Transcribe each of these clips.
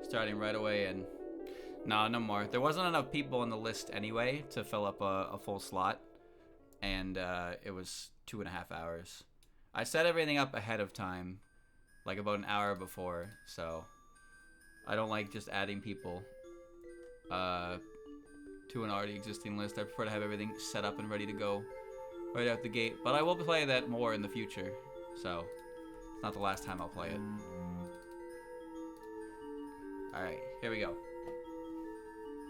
Starting right away and no more. There wasn't enough people on the list anyway to fill up a full slot, and it was 2.5 hours. I set everything up ahead of time, like about an hour before, so I don't like just adding people to an already existing list. I prefer to have everything set up and ready to go right out the gate. But I will play that more in the future, so it's not the last time I'll play it. Alright, here we go.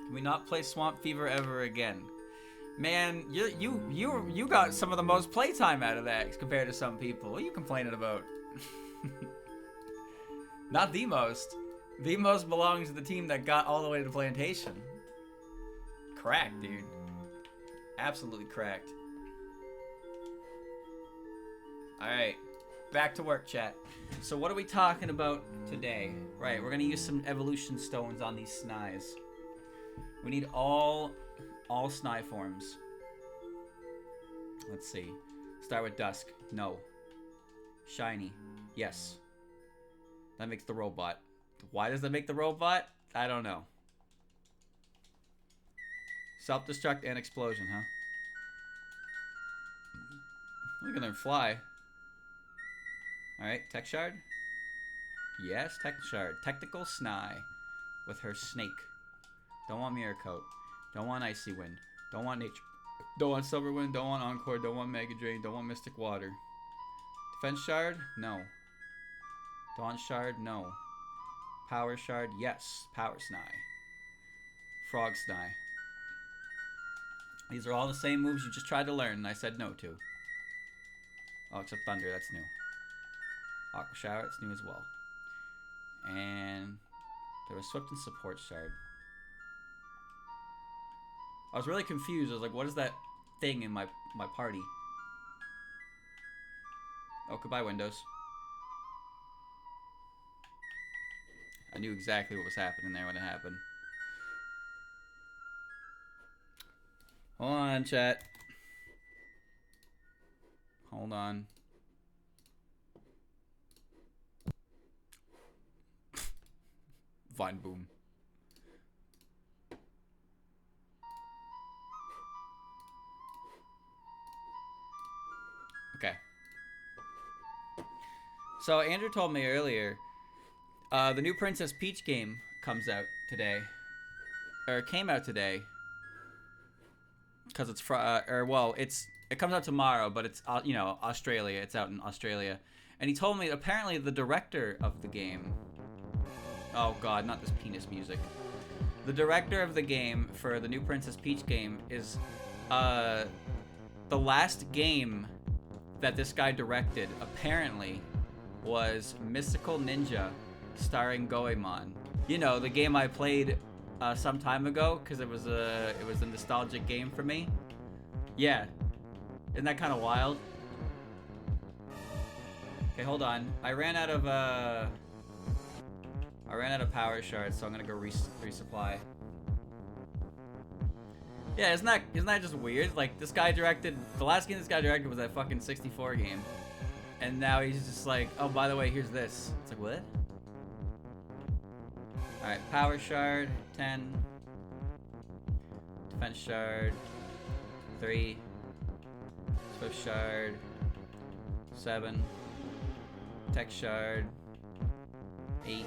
Can we not play Swamp Fever ever again? Man, you got some of the most playtime out of that compared to some people. What are you complaining about? Not the most. The most belongs to the team that got all the way to the plantation. Cracked, dude. Absolutely cracked. Alright. Back to work, chat. So what are we talking about today? Right, we're gonna use some evolution stones on these Snies. We need all Sni forms. Let's see. Start with Dusk. No. Shiny. Yes. That makes the robot. Why does that make the robot? I don't know. Self-destruct and explosion, huh? Look at them fly. Alright, Tech Shard? Yes, Tech Shard. Technical Sni with her snake. Don't want Mirror Coat. Don't want Icy Wind. Don't want Nature. Don't want Silver Wind. Don't want Encore. Don't want Mega Drain. Don't want Mystic Water. Defense Shard? No. Dawn Shard? No. Power Shard? Yes. Power Sni. Frog Sni. These are all the same moves you just tried to learn and I said no to. Oh, except Thunder. That's new. Aqua Shower. That's new as well. And there was Swift and Support Shard. I was really confused. I was like, what is that thing in my party? Oh, goodbye, Windows. I knew exactly what was happening there when it happened. Hold on, chat. Hold on. Vine Boom. Okay. So Andrew told me earlier, the new Princess Peach game comes out today, or it came out today, because it's it comes out tomorrow, but it's Australia. It's out in Australia, and he told me apparently the director of the game. Oh God, not this penis music. The director of the game for the new Princess Peach game is the last game that this guy directed apparently was Mystical Ninja starring Goemon. You know, the game I played some time ago because it was a nostalgic game for me. Yeah. Isn't that kind of wild? Okay, hold on. I ran out of power shards, so I'm gonna go resupply. Yeah, isn't that just weird? Like, this guy directed, the last game this guy directed was that fucking 64 game. And now he's just like, oh, by the way, here's this. It's like, what? Alright, power shard, 10. Defense shard, 3. Swift shard, 7. Tech shard, 8.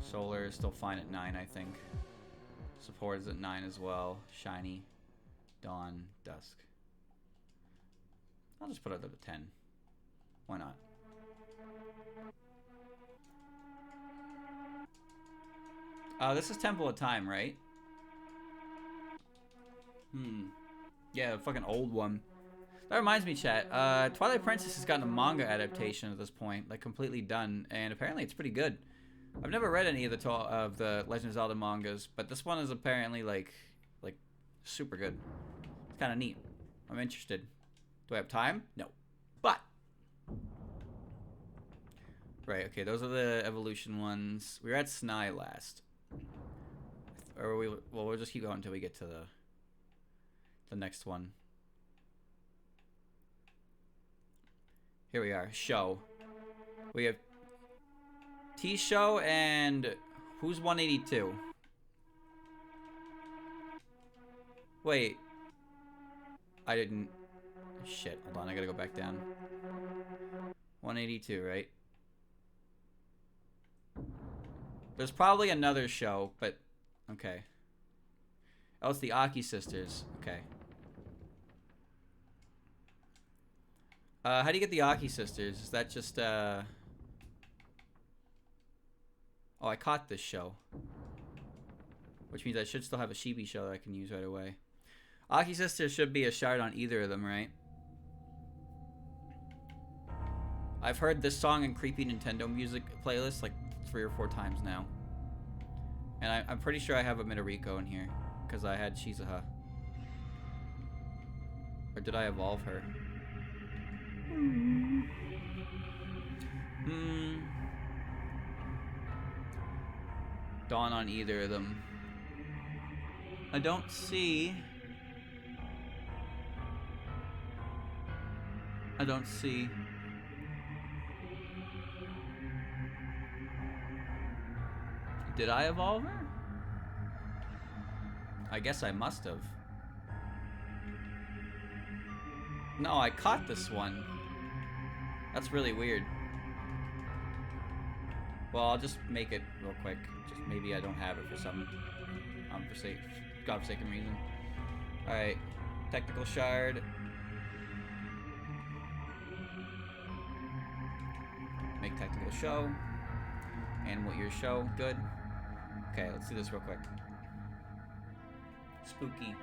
Solar is still fine at 9, I think. Support is at 9 as well. Shiny, Dawn, Dusk. I'll just put it up to 10. Why not? This is Temple of Time, right? Yeah, the fucking old one. That reminds me, chat. Twilight Princess has gotten a manga adaptation at this point, like completely done, and apparently it's pretty good. I've never read any of the Legend of Zelda mangas, but this one is apparently like super good. It's kind of neat. I'm interested. Do I have time? No. But right, okay, those are the evolution ones. We were at Sni last. Or we'll just keep going until we get to the next one. Here we are. Show. We have T-Show and who's 182? Wait. I didn't... Shit, hold on, I gotta go back down. 182, right? There's probably another show, but... Okay. Oh, it's the Aki sisters. Okay. How do you get the Aki sisters? Is that just, Oh, I caught this show. Which means I should still have a Shibi show that I can use right away. Aki sisters should be a shard on either of them, right? I've heard this song in creepy Nintendo music playlists like 3 or 4 times now. And I'm pretty sure I have a Midoriko in here. Because I had Shizuha. Or did I evolve her? Dawn on either of them. I don't see... Did I evolve her? I guess I must have. No, I caught this one. That's really weird. Well, I'll just make it real quick. Just maybe I don't have it for some godforsaken reason. Alright. Technical shard. Make technical show. Animal ear show. Good. Okay, let's do this real quick. Spooky.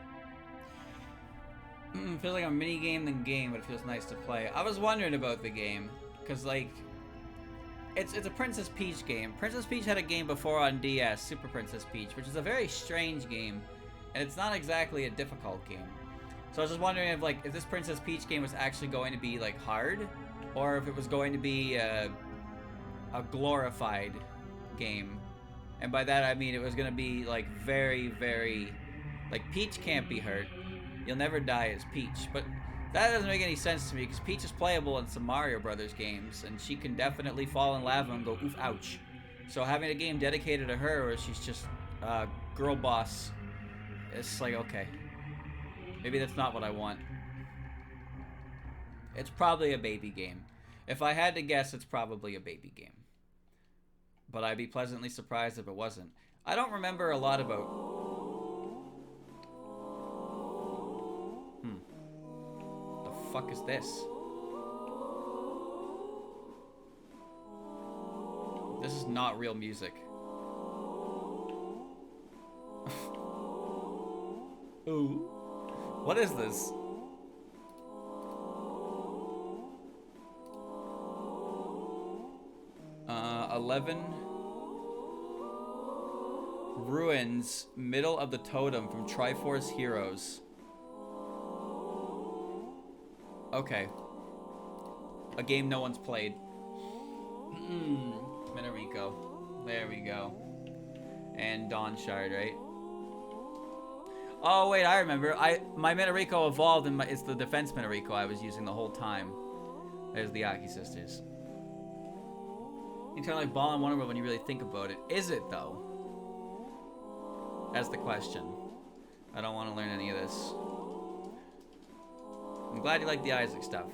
Feels like a mini game than game, but it feels nice to play. I was wondering about the game, cause like, it's a Princess Peach game. Princess Peach had a game before on DS, Super Princess Peach, which is a very strange game, and it's not exactly a difficult game. So I was just wondering if this Princess Peach game was actually going to be like hard, or if it was going to be a glorified game. And by that I mean it was gonna be like very, very... Like, Peach can't be hurt. You'll never die as Peach. But that doesn't make any sense to me, because Peach is playable in some Mario Brothers games, and she can definitely fall in lava and go, oof, ouch. So having a game dedicated to her, where she's just girl boss, it's like, okay. Maybe that's not what I want. It's probably a baby game. If I had to guess, it's probably a baby game. But I'd be pleasantly surprised if it wasn't. I don't remember a lot about... fuck is this? This is not real music. Ooh. What is this? Uh, 11 Ruins, middle of the totem from Triforce Heroes. Okay. A game no one's played. Midoriko. There we go. And Dawn Shard, right? Oh, wait, I remember. My Midoriko evolved, and it's the defense Midoriko I was using the whole time. There's the Aki sisters. You turn like Ball in Wonderworld when you really think about it. Is it, though? That's the question. I don't want to learn any of this. I'm glad you like the Isaac stuff,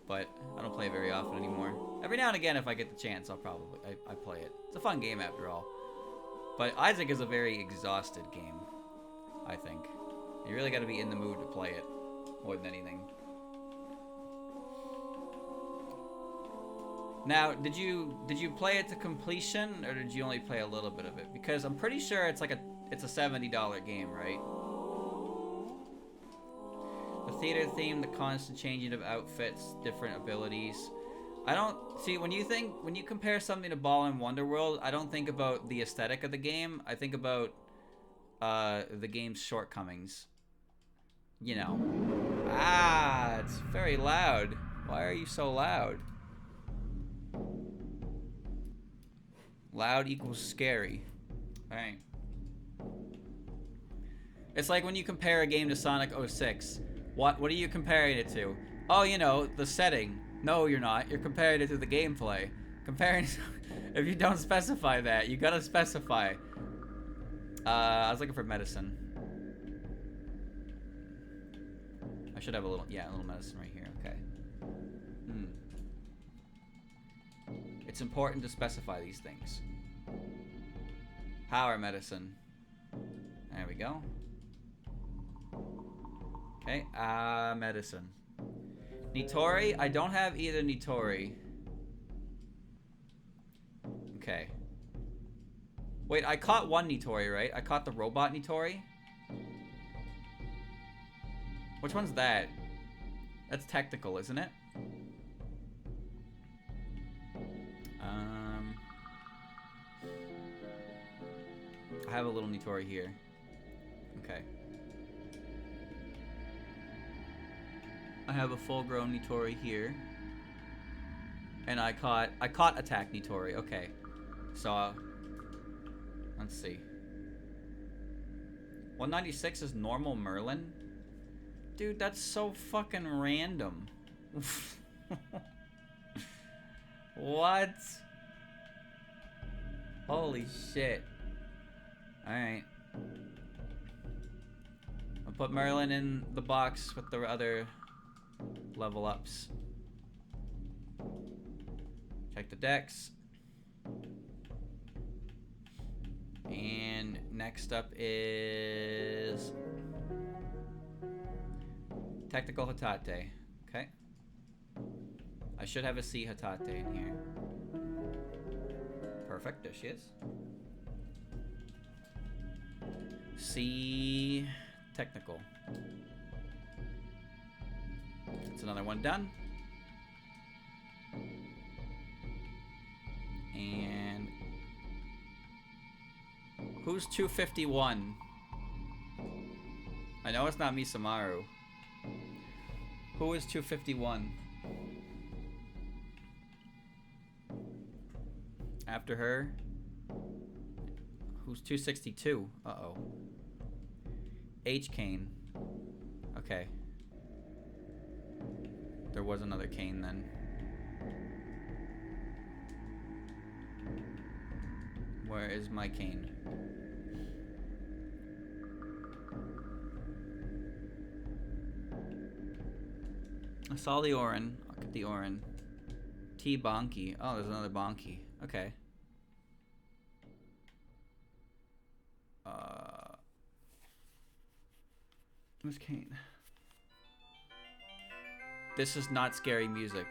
but I don't play it very often anymore. Every now and again, if I get the chance, I'll probably I play it. It's a fun game after all. But Isaac is a very exhausted game, I think. You really got to be in the mood to play it more than anything. Now, did you play it to completion, or did you only play a little bit of it? Because I'm pretty sure it's a $70 game, right? The theater theme, the constant changing of outfits, different abilities. I don't see when you compare something to Ball in Wonderworld, I don't think about the aesthetic of the game. I think about the game's shortcomings. You know. Ah, it's very loud. Why are you so loud? Loud equals scary. Alright. It's like when you compare a game to Sonic 06. What are you comparing it to? Oh, you know, the setting. No, you're not. You're comparing it to the gameplay. Comparing... If you don't specify that, you gotta specify. I was looking for medicine. I should have a little... Yeah, a little medicine right here. Okay. It's important to specify these things. Power medicine. There we go. Okay, medicine. Nitori? I don't have either Nitori. Okay. Wait, I caught one Nitori, right? I caught the robot Nitori? Which one's that? That's technical, isn't it? I have a little Nitori here. Okay. I have a full-grown Nitori here. And I caught attack Nitori. Okay. So let's see. 196 is normal Merlin? Dude, that's so fucking random. What? Holy shit. Alright. I'll put Merlin in the box with the other level ups. Check the decks. And next up is Technical Hatate. Okay. I should have a C Hatate in here. Perfect, there she is. C Technical. That's another one done. And who's 251? I know it's not Misamaru. Who is 251? After her? Who's 262? Uh-oh. H. Kane. Okay. There was another Kane then. Where is my Kane? I saw the Orin. I'll get the Orin. T. Bonky. Oh, there's another Bonky. Okay. Who's Kane? This is not scary music.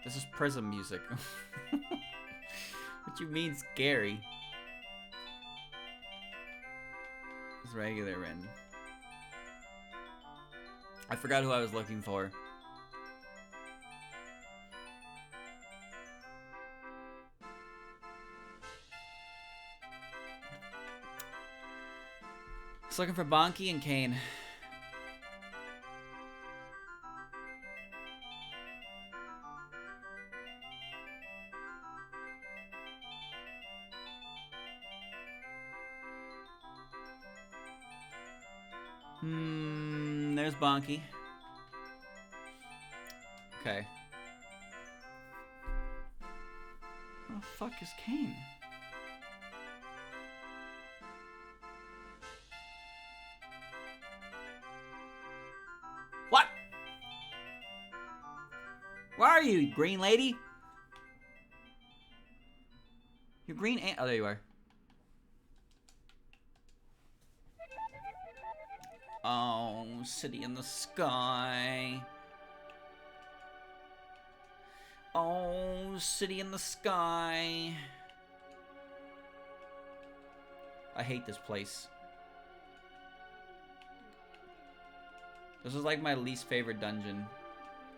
This is Prism music. What you mean scary? It's regular Rin. I forgot who I was looking for. I was looking for Bonky and Kane. There's Bonky. Okay. Where the fuck is Kane? What? Where are you, green lady? You're green and... Oh, there you are. Oh, city in the sky. Oh, city in the sky. I hate this place. This is like my least favorite dungeon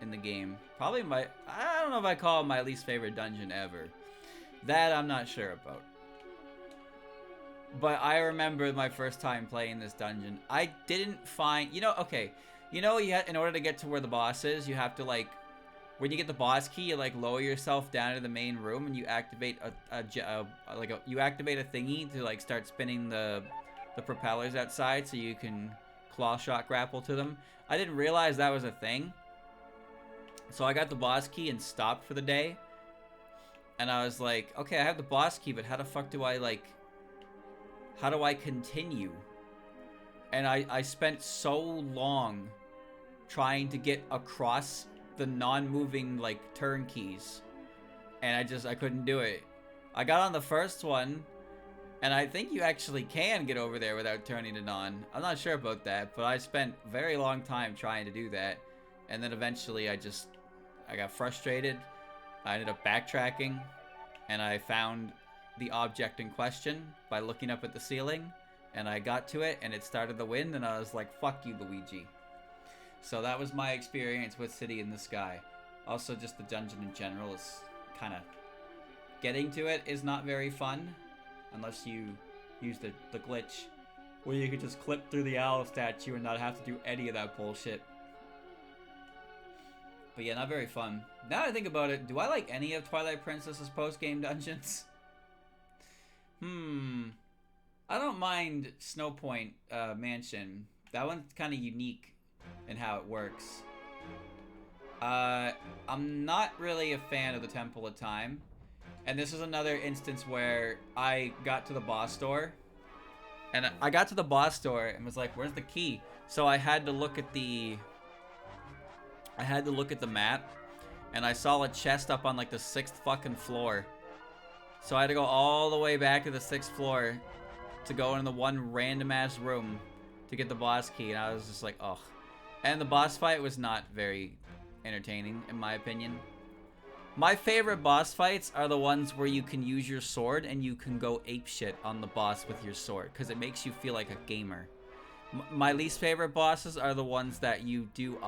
in the game. Probably my... I don't know if I call it my least favorite dungeon ever. That I'm not sure about. But I remember my first time playing this dungeon. I didn't find... You know, okay. You know, in order to get to where the boss is, you have to, like... When you get the boss key, you, like, lower yourself down to the main room, and you activate you activate a thingy to, like, start spinning the propellers outside so you can claw shot grapple to them. I didn't realize that was a thing. So I got the boss key and stopped for the day. And I was like, okay, I have the boss key, but how the fuck do I, like... How do I continue? And I spent so long trying to get across the non-moving, like, turn keys. And I couldn't do it. I got on the first one, and I think you actually can get over there without turning it on. I'm not sure about that, but I spent a very long time trying to do that. And then eventually I got frustrated. I ended up backtracking, and I found the object in question by looking up at the ceiling, and I got to it, and it started the wind, and I was like, fuck you, Luigi. So that was my experience with City in the Sky. Also, just the dungeon in general is kind of... Getting to it is not very fun, unless you use the glitch, where you could just clip through the owl statue and not have to do any of that bullshit. But yeah, not very fun. Now that I think about it, do I like any of Twilight Princess's post-game dungeons? I don't mind Snowpoint Mansion. That one's kind of unique in how it works. I'm not really a fan of the Temple of Time. And this is another instance where I got to the boss door. And I got to the boss door and was like, where's the key? So I had to look at the... map, and I saw a chest up on like the 6th fucking floor. So I had to go all the way back to the 6th floor to go in the one random ass room to get the boss key, and I was just like, ugh. And the boss fight was not very entertaining, in my opinion. My favorite boss fights are the ones where you can use your sword and you can go apeshit on the boss with your sword, because it makes you feel like a gamer. My least favorite bosses are the ones that you do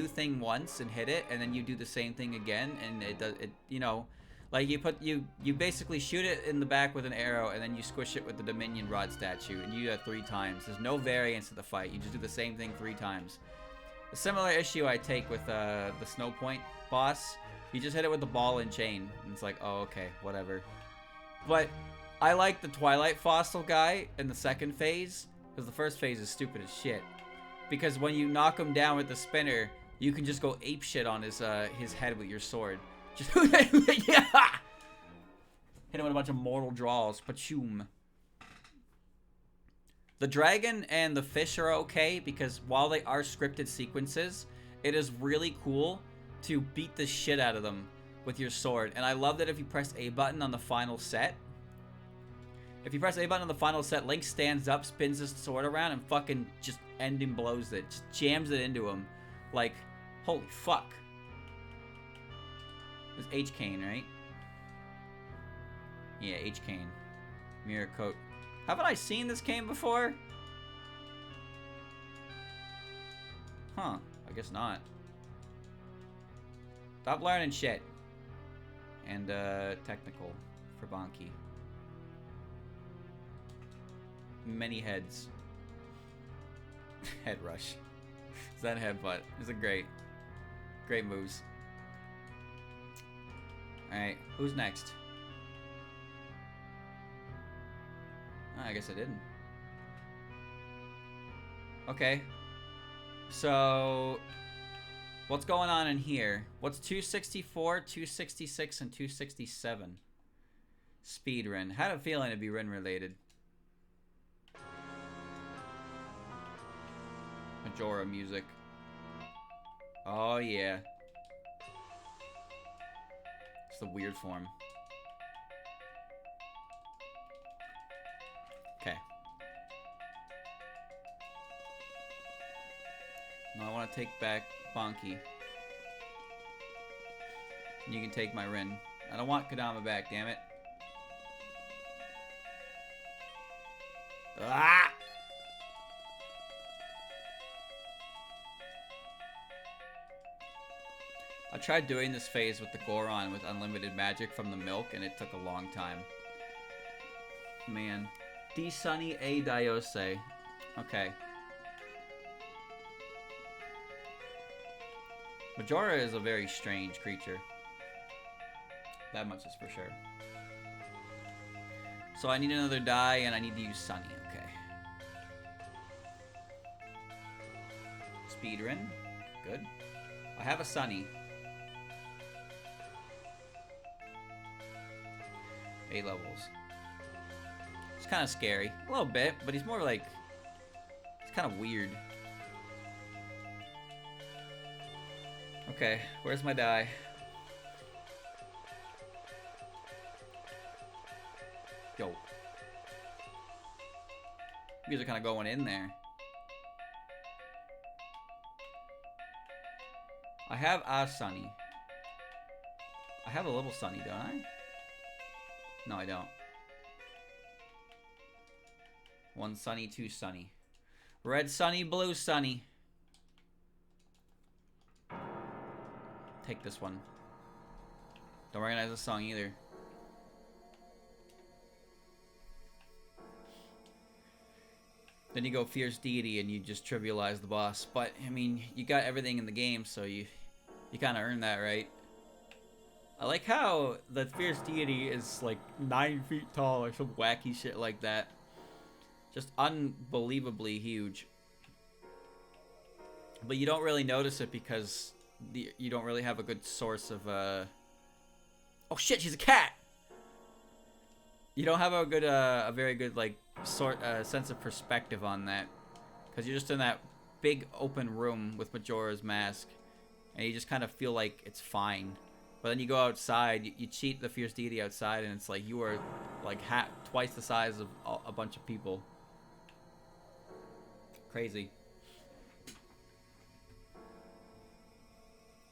thing once and hit it, and then you do the same thing again, and it you know, like you basically shoot it in the back with an arrow, and then you squish it with the Dominion Rod statue, and you do that 3 times. There's no variance to the fight. You just do the same thing 3 times. A similar issue I take with the Snowpoint boss. You just hit it with the ball and chain, and it's like, oh, okay, whatever. But I like the Twilight Fossil guy in the second phase, because the first phase is stupid as shit. Because when you knock him down with the spinner, you can just go apeshit on his head with your sword. Just yeah! Hit him with a bunch of mortal draws. Pachoom. The dragon and the fish are okay, because while they are scripted sequences, it is really cool to beat the shit out of them with your sword. And I love that if you press A button on the final set, Link stands up, spins his sword around, and fucking just ending blows it. Just jams it into him. Like, holy fuck. It's H-Cane, right? Yeah, H-Cane. Mirror coat. Haven't I seen this cane before? Huh. I guess not. Stop learning shit. And, technical for Bonky. Many heads. Head rush. Is that headbutt? These are great. Great moves. Alright, who's next? Oh, I guess I didn't. Okay. So, what's going on in here? What's 264, 266, and 267? Speedrun. Had a feeling it'd be run related. Majora music. Oh yeah. It's the weird form. Okay. Now I want to take back Bonky. You can take my Rin. I don't want Kadama back, damn it. Ah! I tried doing this phase with the Goron with unlimited magic from the milk, and it took a long time. Man. D Sunny A Diose. Okay. Majora is a very strange creature. That much is for sure. So I need another die, and I need to use Sunny. Okay. Speedrun. Good. I have a Sunny. 8 levels. It's kind of scary. A little bit, but he's more like... It's kind of weird. Okay, where's my die? Yo. You guys are kind of going in there. I have a Sunny. I have a little Sunny, don't I? No, I don't. 1 Sunny, 2 Sunny. Red Sunny, blue Sunny. Take this one. Don't recognize the song either. Then you go Fierce Deity and you just trivialize the boss. But, I mean, you got everything in the game, so you kind of earned that, right? I like how the Fierce Deity is like 9 feet tall or some wacky shit like that. Just unbelievably huge. But you don't really notice it because you don't really have a good source of... Oh shit, she's a cat! You don't have a good, a very good, like, sense of perspective on that. Because you're just in that big open room with Majora's Mask. And you just kind of feel like it's fine. But then you go outside, you cheat the Fierce Deity outside, and it's like you are, like, twice the size of a bunch of people. Crazy.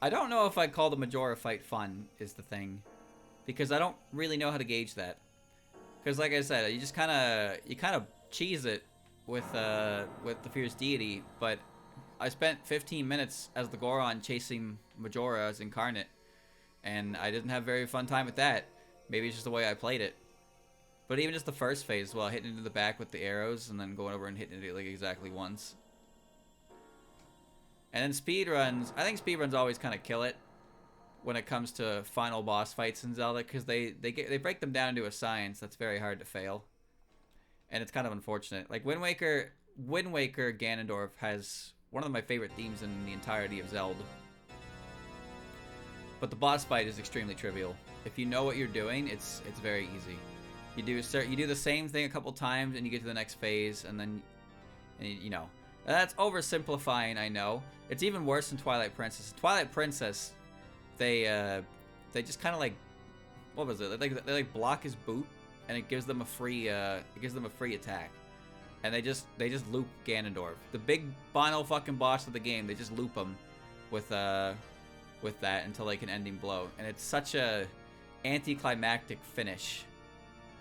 I don't know if I'd call the Majora fight fun, is the thing. Because I don't really know how to gauge that. Because, like I said, you just kind of cheese it with the Fierce Deity, but I spent 15 minutes as the Goron chasing Majora as Incarnate, and I didn't have a very fun time with that. Maybe it's just the way I played it. But even just the first phase, well, hitting into the back with the arrows, and then going over and hitting it like exactly once. And then speedruns, I think speedruns always kind of kill it when it comes to final boss fights in Zelda, because they break them down into a science that's very hard to fail. And it's kind of unfortunate. Like Wind Waker Ganondorf has one of my favorite themes in the entirety of Zelda. But the boss fight is extremely trivial. If you know what you're doing, it's very easy. You do the same thing a couple times and you get to the next phase, and you know. That's oversimplifying, I know. It's even worse than Twilight Princess. Twilight Princess, they just kind of like, what was it? They like block his boot, and it gives them a free attack, and they just loop Ganondorf, the big final fucking boss of the game. They just loop him with that until like an ending blow, and it's such a anticlimactic finish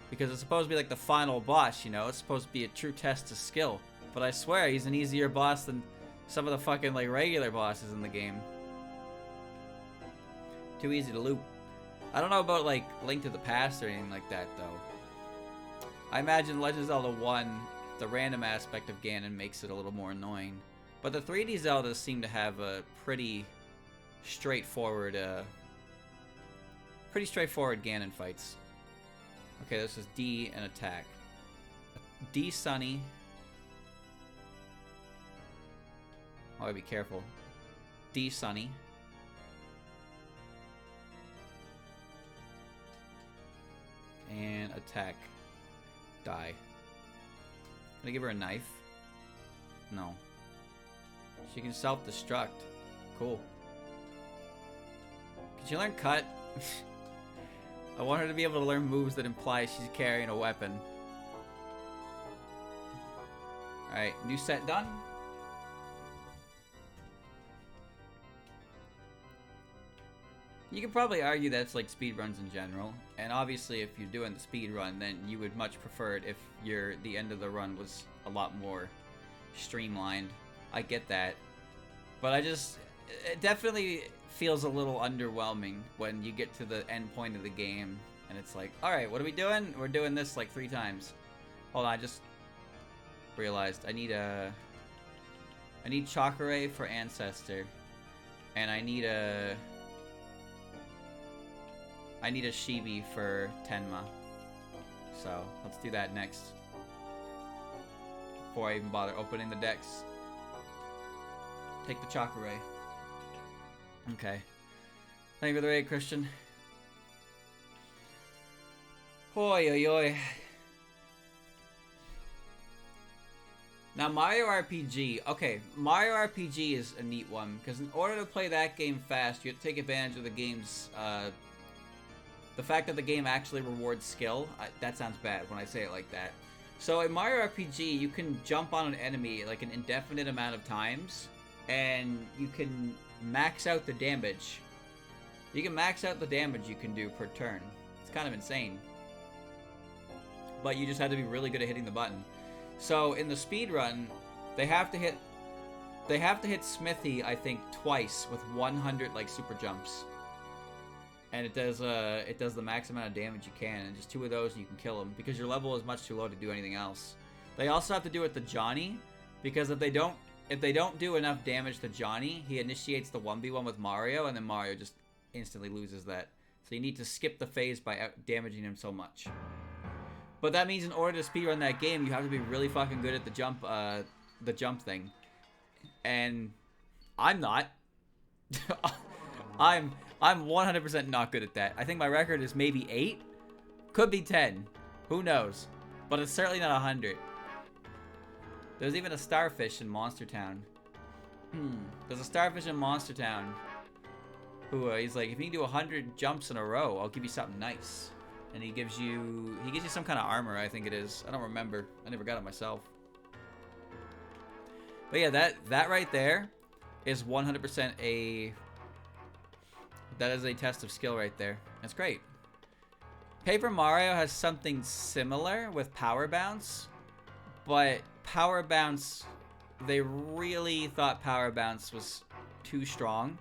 because it's supposed to be like the final boss, you know. It's supposed to be a true test of skill, but I swear he's an easier boss than some of the fucking like regular bosses in the game. Too easy to loop. I don't know about like Link to the Past or anything like that though. I imagine Legend of Zelda 1, the random aspect of Ganon makes it a little more annoying. But the 3D Zeldas seem to have a pretty straightforward Ganon fights. Okay, this is D and attack. D Sunny. Oh, be careful. D Sunny. And attack. Die. Can I give her a knife? No. She can self-destruct. Cool. Can she learn cut? I want her to be able to learn moves that imply she's carrying a weapon. Alright, new set done. You could probably argue that's like speedruns in general, and obviously if you're doing the speedrun, then you would much prefer it if the end of the run was a lot more streamlined. I get that. But it definitely feels a little underwhelming when you get to the end point of the game, and it's like, alright, what are we doing? We're doing this like 3 times. Hold on, I just realized I need Chakra for Ancestor, and I need a Shibi for Tenma. So, let's do that next. Before I even bother opening the decks. Take the Chakra. Okay. Thank you for the raid, Christian. Oi, oi, oi. Now, Mario RPG. Okay, Mario RPG is a neat one, because in order to play that game fast, you have to take advantage of the game's, the fact that the game actually rewards skill. That sounds bad when I say it like that. So in Mario RPG, you can jump on an enemy like an indefinite amount of times, and you can max out the damage. You can max out the damage you can do per turn. It's kind of insane. But you just have to be really good at hitting the button. So in the speed run, they have to hit Smithy, I think, twice with 100 like super jumps. And it does the max amount of damage you can, and just 2 of those and you can kill him, because your level is much too low to do anything else. They also have to do it to Johnny, because if they don't do enough damage to Johnny, he initiates the 1v1 with Mario, and then Mario just instantly loses that. So you need to skip the phase by damaging him so much. But that means in order to speedrun that game, you have to be really fucking good at the jump thing. And I'm not. I'm 100% not good at that. I think my record is maybe 8. Could be 10. Who knows? But it's certainly not 100. There's even a starfish in Monster Town. There's a starfish in Monster Town. Who he's like, if you can do 100 jumps in a row, I'll give you something nice. And he gives you some kind of armor, I think it is. I don't remember. I never got it myself. But yeah, that right there is 100% that is a test of skill right there. That's great. Paper Mario has something similar with Power Bounce, but Power Bounce, they really thought Power Bounce was too strong.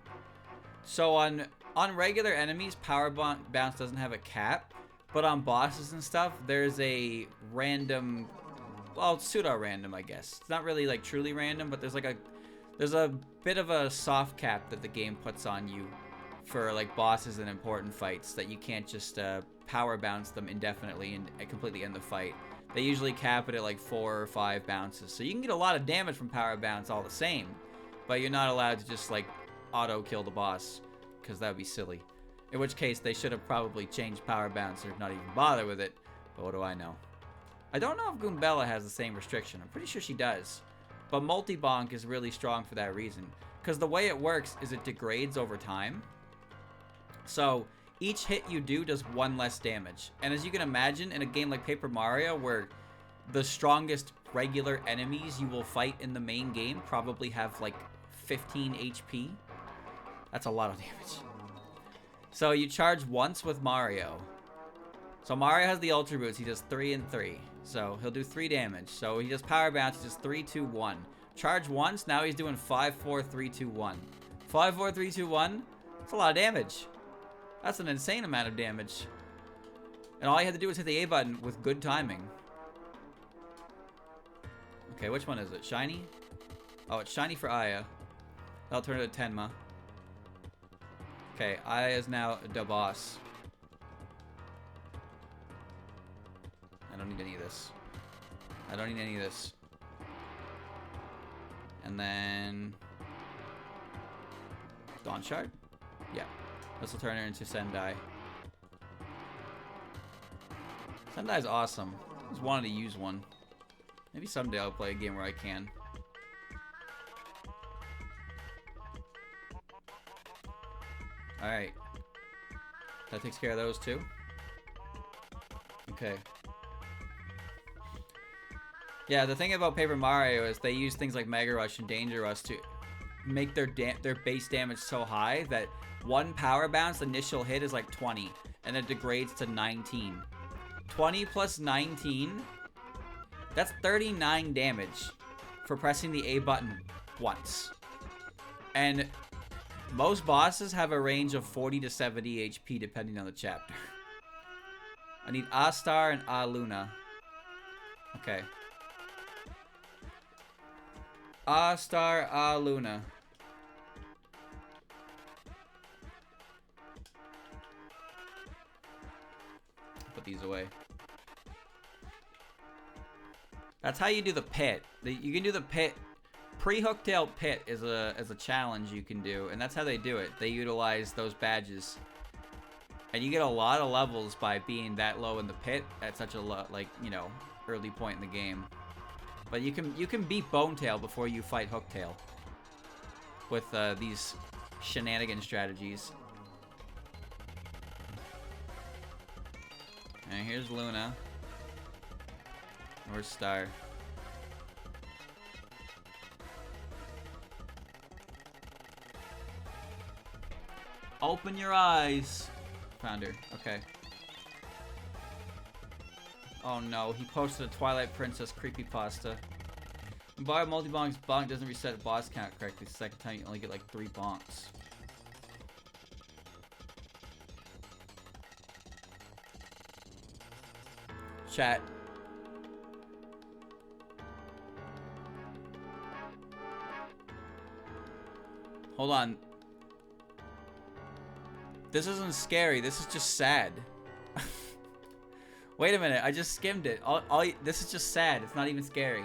So on regular enemies, Power Bounce doesn't have a cap. But on bosses and stuff, there's a random, well, pseudo-random, I guess. It's not really like truly random, but there's a bit of a soft cap that the game puts on you for like bosses and important fights, that you can't just power bounce them indefinitely and completely end the fight. They usually cap it at like 4 or 5 bounces. So you can get a lot of damage from power bounce all the same, but you're not allowed to just like auto kill the boss, because that would be silly. In which case, they should have probably changed Power Bounce or not even bother with it. But what do I know? I don't know if Goombella has the same restriction. I'm pretty sure she does. But Multi-Bonk is really strong for that reason. Because the way it works is it degrades over time. So each hit you do does 1 less damage. And as you can imagine, in a game like Paper Mario, where the strongest regular enemies you will fight in the main game probably have like 15 HP. That's a lot of damage. So you charge once with Mario. So Mario has the Ultra Boost. He does 3 and 3. So he'll do 3 damage. So he does Power Bounce. He does 3, 2, 1. Charge once. Now he's doing 5, 4, 3, 2, 1. 5, 4, 3, 2, 1. That's a lot of damage. That's an insane amount of damage. And all you had to do was hit the A button with good timing. Okay, which one is it? Shiny? Oh, it's shiny for Aya. That'll turn it to Tenma. Okay, Aya is now the boss. I don't need any of this. I don't need any of this. And then Dawn Shard? Yeah. This will turn her into Sendai. Sendai's awesome. I just wanted to use one. Maybe someday I'll play a game where I can. Alright. That takes care of those two. Okay. Yeah, the thing about Paper Mario is they use things like Mega Rush and Danger Rush to make their base damage so high that one Power Bounce initial hit is like 20, and it degrades to 19. 20 plus 19, that's 39 damage for pressing the A button once. And most bosses have a range of 40 to 70 HP depending on the chapter. I need A-Star and A-Luna. Okay. A-Star, A-Luna. Put these away. That's how you do the pit. You can do the pit. Pre-Hooktail Pit is a challenge you can do, and that's how they do it. They utilize those badges. And you get a lot of levels by being that low in the pit at such a low, like, you know, early point in the game. But you can beat Bonetail before you fight Hooktail with these shenanigan strategies. And here's Luna. Where's Star? Open your eyes. Found her. Okay. Oh no, he posted a Twilight Princess creepypasta. Buy multi-bonks, bonk doesn't reset boss count correctly. The second time you only get like 3 bonks. Chat. Hold on. This isn't scary, this is just sad. Wait a minute, I just skimmed it. This is just sad, it's not even scary.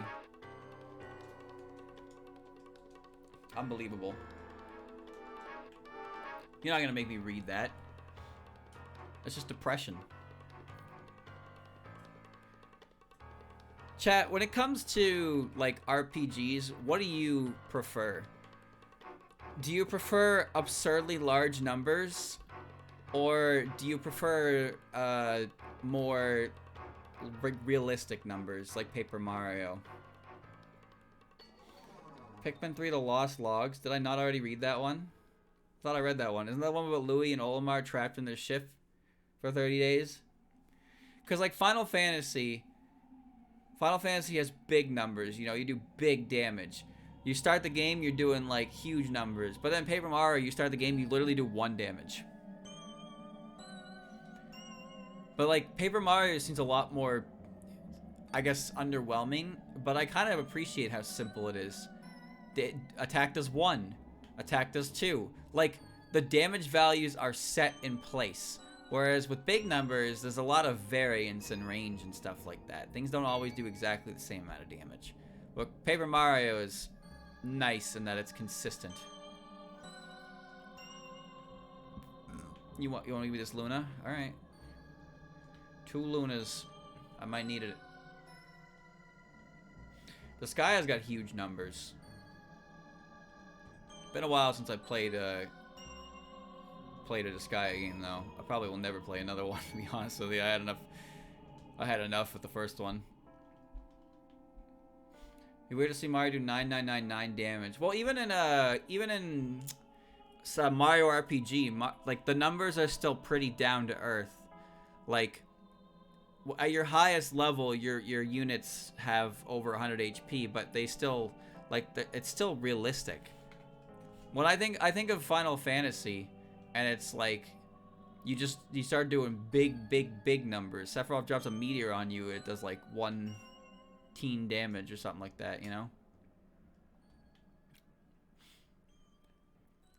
Unbelievable. You're not gonna make me read that. It's just depression. Chat, when it comes to, like, RPGs, what do you prefer? Do you prefer absurdly large numbers? Or do you prefer more realistic numbers, like Paper Mario? Pikmin 3 The Lost Logs. Did I not already read that one? I thought I read that one. Isn't that one about Louie and Olimar trapped in their ship for 30 days? Because, like, Final Fantasy has big numbers. You know, you do big damage. You start the game, you're doing, like, huge numbers. But then Paper Mario, you start the game, you literally do 1 damage. But, like, Paper Mario seems a lot more, I guess, underwhelming. But I kind of appreciate how simple it is. The attack does 1. Attack does 2. Like, the damage values are set in place. Whereas with big numbers, there's a lot of variance in range and stuff like that. Things don't always do exactly the same amount of damage. But Paper Mario is nice in that it's consistent. You want to give me this Luna? Alright. 2 Lunas. I might need it. The Sky has got huge numbers. Been a while since I played a Disgaea game though. I probably will never play another one, to be honest with you. I had enough with the first one. You're weird to see Mario do 9999 damage. Well, even in Mario RPG, like, the numbers are still pretty down to earth. Like, at your highest level, your units have over 100 HP, but they still, like, it's still realistic. When I think of Final Fantasy, and it's like, you start doing big numbers. Sephiroth drops a meteor on you, it does like 1 teen damage or something like that, you know?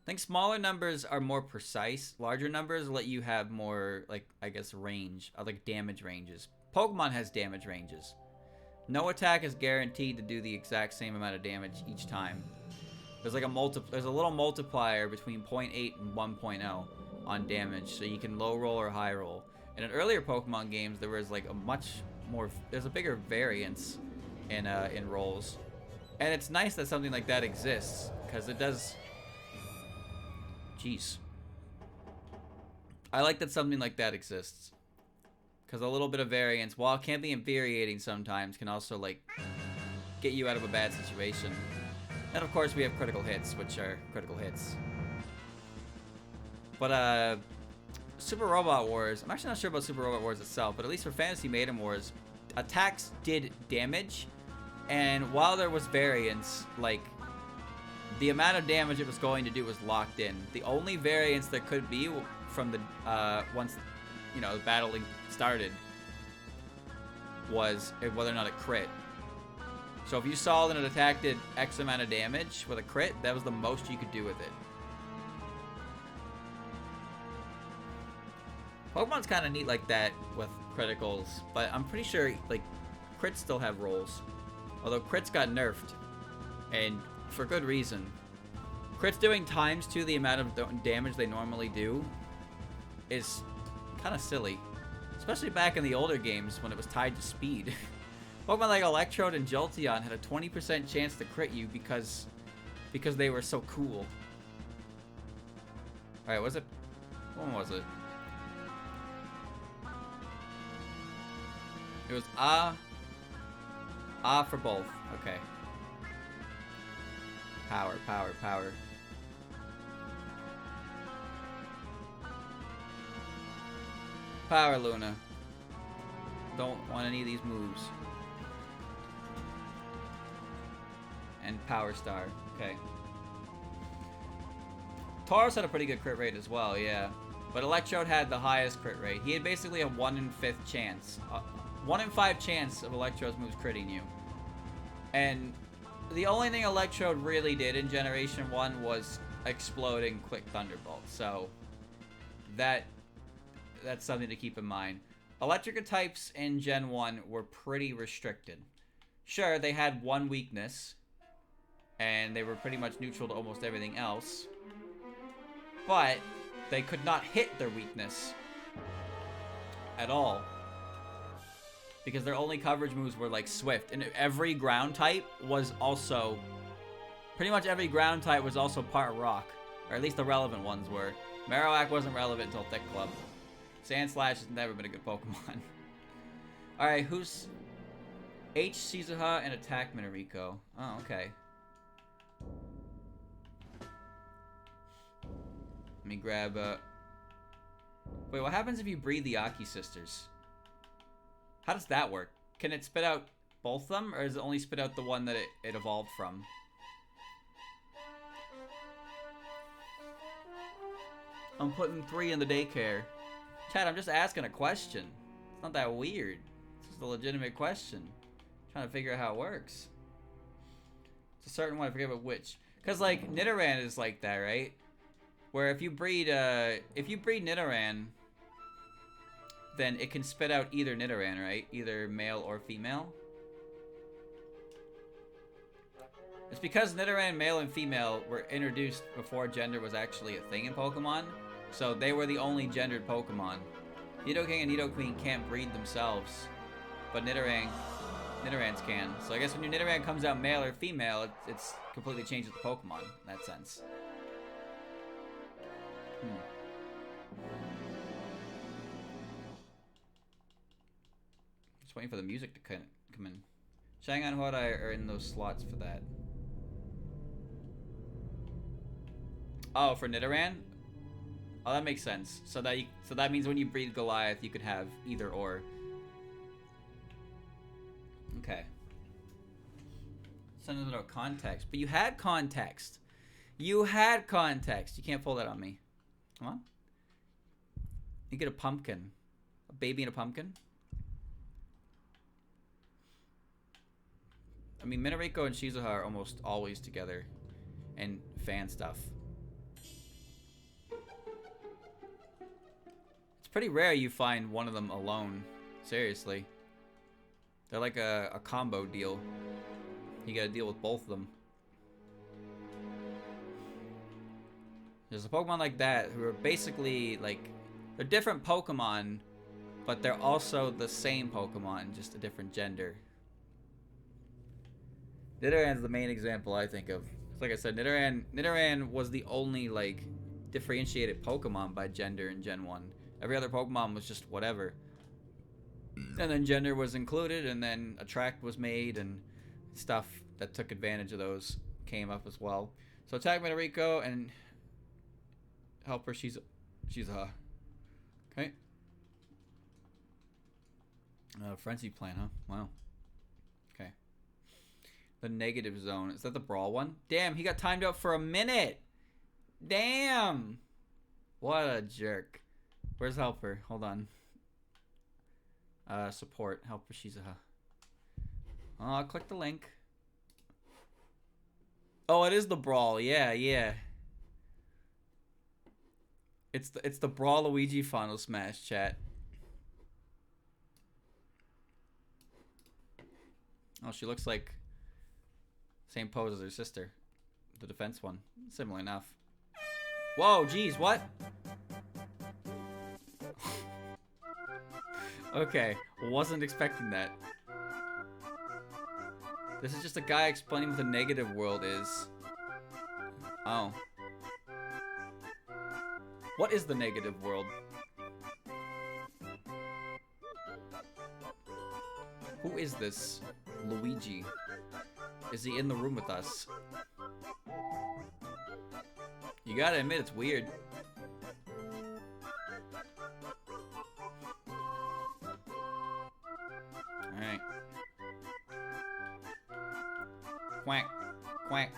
I think smaller numbers are more precise. Larger numbers let you have more, like, I guess, range, like damage ranges. Pokemon has damage ranges. No attack is guaranteed to do the exact same amount of damage each time. There's like there's a little multiplier between 0.8 and 1.0 on damage, so you can low roll or high roll. And in earlier Pokemon games, there was like there's a bigger variance in rolls. And it's nice that something like that exists, because it does. Jeez. I like that something like that exists, because a little bit of variance, while it can be infuriating sometimes, can also, like, get you out of a bad situation. And of course we have critical hits, which are critical hits. But Super Robot Wars, I'm actually not sure about Super Robot Wars itself, but at least for Fantasy Maiden Wars, attacks did damage, and while there was variance, like, the amount of damage it was going to do was locked in. The only variance there could be from the once, you know, the battling started was whether or not it crit. So if you saw that an attack did X amount of damage with a crit, that was the most you could do with it. Pokemon's kind of neat like that with criticals, but I'm pretty sure, like, crits still have rolls. Although crits got nerfed, and for good reason. Crits doing ×2 the amount of damage they normally do is kind of silly. Especially back in the older games when it was tied to speed. Pokemon like Electrode and Jolteon had a 20% chance to crit you because they were so cool. Alright, was it? When was it? It was for both. Okay. Power, power, power. Power, Luna. Don't want any of these moves. And Power Star. Okay. Tauros had a pretty good crit rate as well, yeah. But Electrode had the highest crit rate. He had basically a 1 in 5 chance. 1 in 5 chance of Electrode's moves critting you. And the only thing Electrode really did in Generation 1 was exploding Quick Thunderbolt. So, that's something to keep in mind. Electric types in Gen 1 were pretty restricted. Sure, they had one weakness, and they were pretty much neutral to almost everything else. But they could not hit their weakness at all. Because their only coverage moves were like Swift. And every ground type was also... Pretty much every ground type was also part Rock. Or at least the relevant ones were. Marowak wasn't relevant until Thick Club. Sandslash has never been a good Pokemon. Alright, who's... H. Shizuha and Attack Minariko. Oh, okay. Let me grab Wait, what happens if you breed the Aki sisters? How does that work? Can it spit out both of them, or does it only spit out the one that it evolved from? I'm putting 3 in the daycare. Chad, I'm just asking a question. It's not that weird. It's just a legitimate question. I'm trying to figure out how it works. It's a certain one, I forget about which. Because, like, Nidoran is like that, right? Where if you breed Nidoran, then it can spit out either Nidoran, right? Either male or female. It's because Nidoran male and female were introduced before gender was actually a thing in Pokemon. So they were the only gendered Pokemon. Nidoking and Nidoqueen can't breed themselves, but Nidorans can. So I guess when your Nidoran comes out male or female, it's completely changes the Pokemon in that sense. Just waiting for the music to come in. Shanghai and Hodai are in those slots for that. Oh, for Nidoran? Oh, that makes sense. So that means when you breed Goliath, you could have either or. Okay. Send another context. But you had context. You had context. You can't pull that on me. Come on. You get a pumpkin. A baby and a pumpkin. I mean, Minariko and Shizuha are almost always together. And fan stuff. It's pretty rare you find one of them alone. Seriously. They're like a combo deal. You gotta deal with both of them. There's a Pokemon like that who are basically like... They're different Pokemon, but they're also the same Pokemon, just a different gender. Nidoran's the main example I think of. Like I said, Nidoran was the only like differentiated Pokemon by gender in Gen 1. Every other Pokemon was just whatever. And then gender was included, and then Attract was made, and stuff that took advantage of those came up as well. So Attack Minariko and Helper Shizuha. Okay. Frenzy Plan, huh? Wow. Okay. The Negative Zone. Is that the Brawl one? Damn, he got timed out for a minute. Damn. What a jerk. Where's Helper? Hold on. Support. Helper Shizuha. Oh, click the link. Oh, it is the Brawl. Yeah, yeah. It's the Brawl Luigi Final Smash, chat. Oh, she looks like same pose as her sister. The defense one. Similar enough. Whoa, geez, what? Okay, wasn't expecting that. This is just a guy explaining what the negative world is. Oh. What is the negative world? Who is this? Luigi. Is he in the room with us? You gotta admit, it's weird. Alright. Quack. Quack.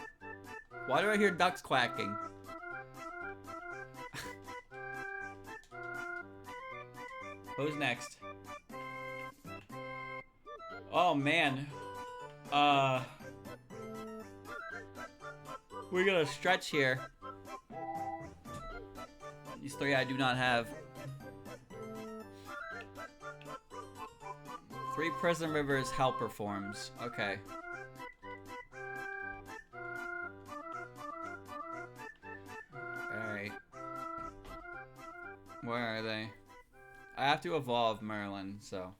Why do I hear ducks quacking? Who's next? Oh, man. We're gonna stretch here. These three I do not have. 3 Prison Rivers helper forms. Okay. Alright. Where are they? I have to evolve Merlin, so.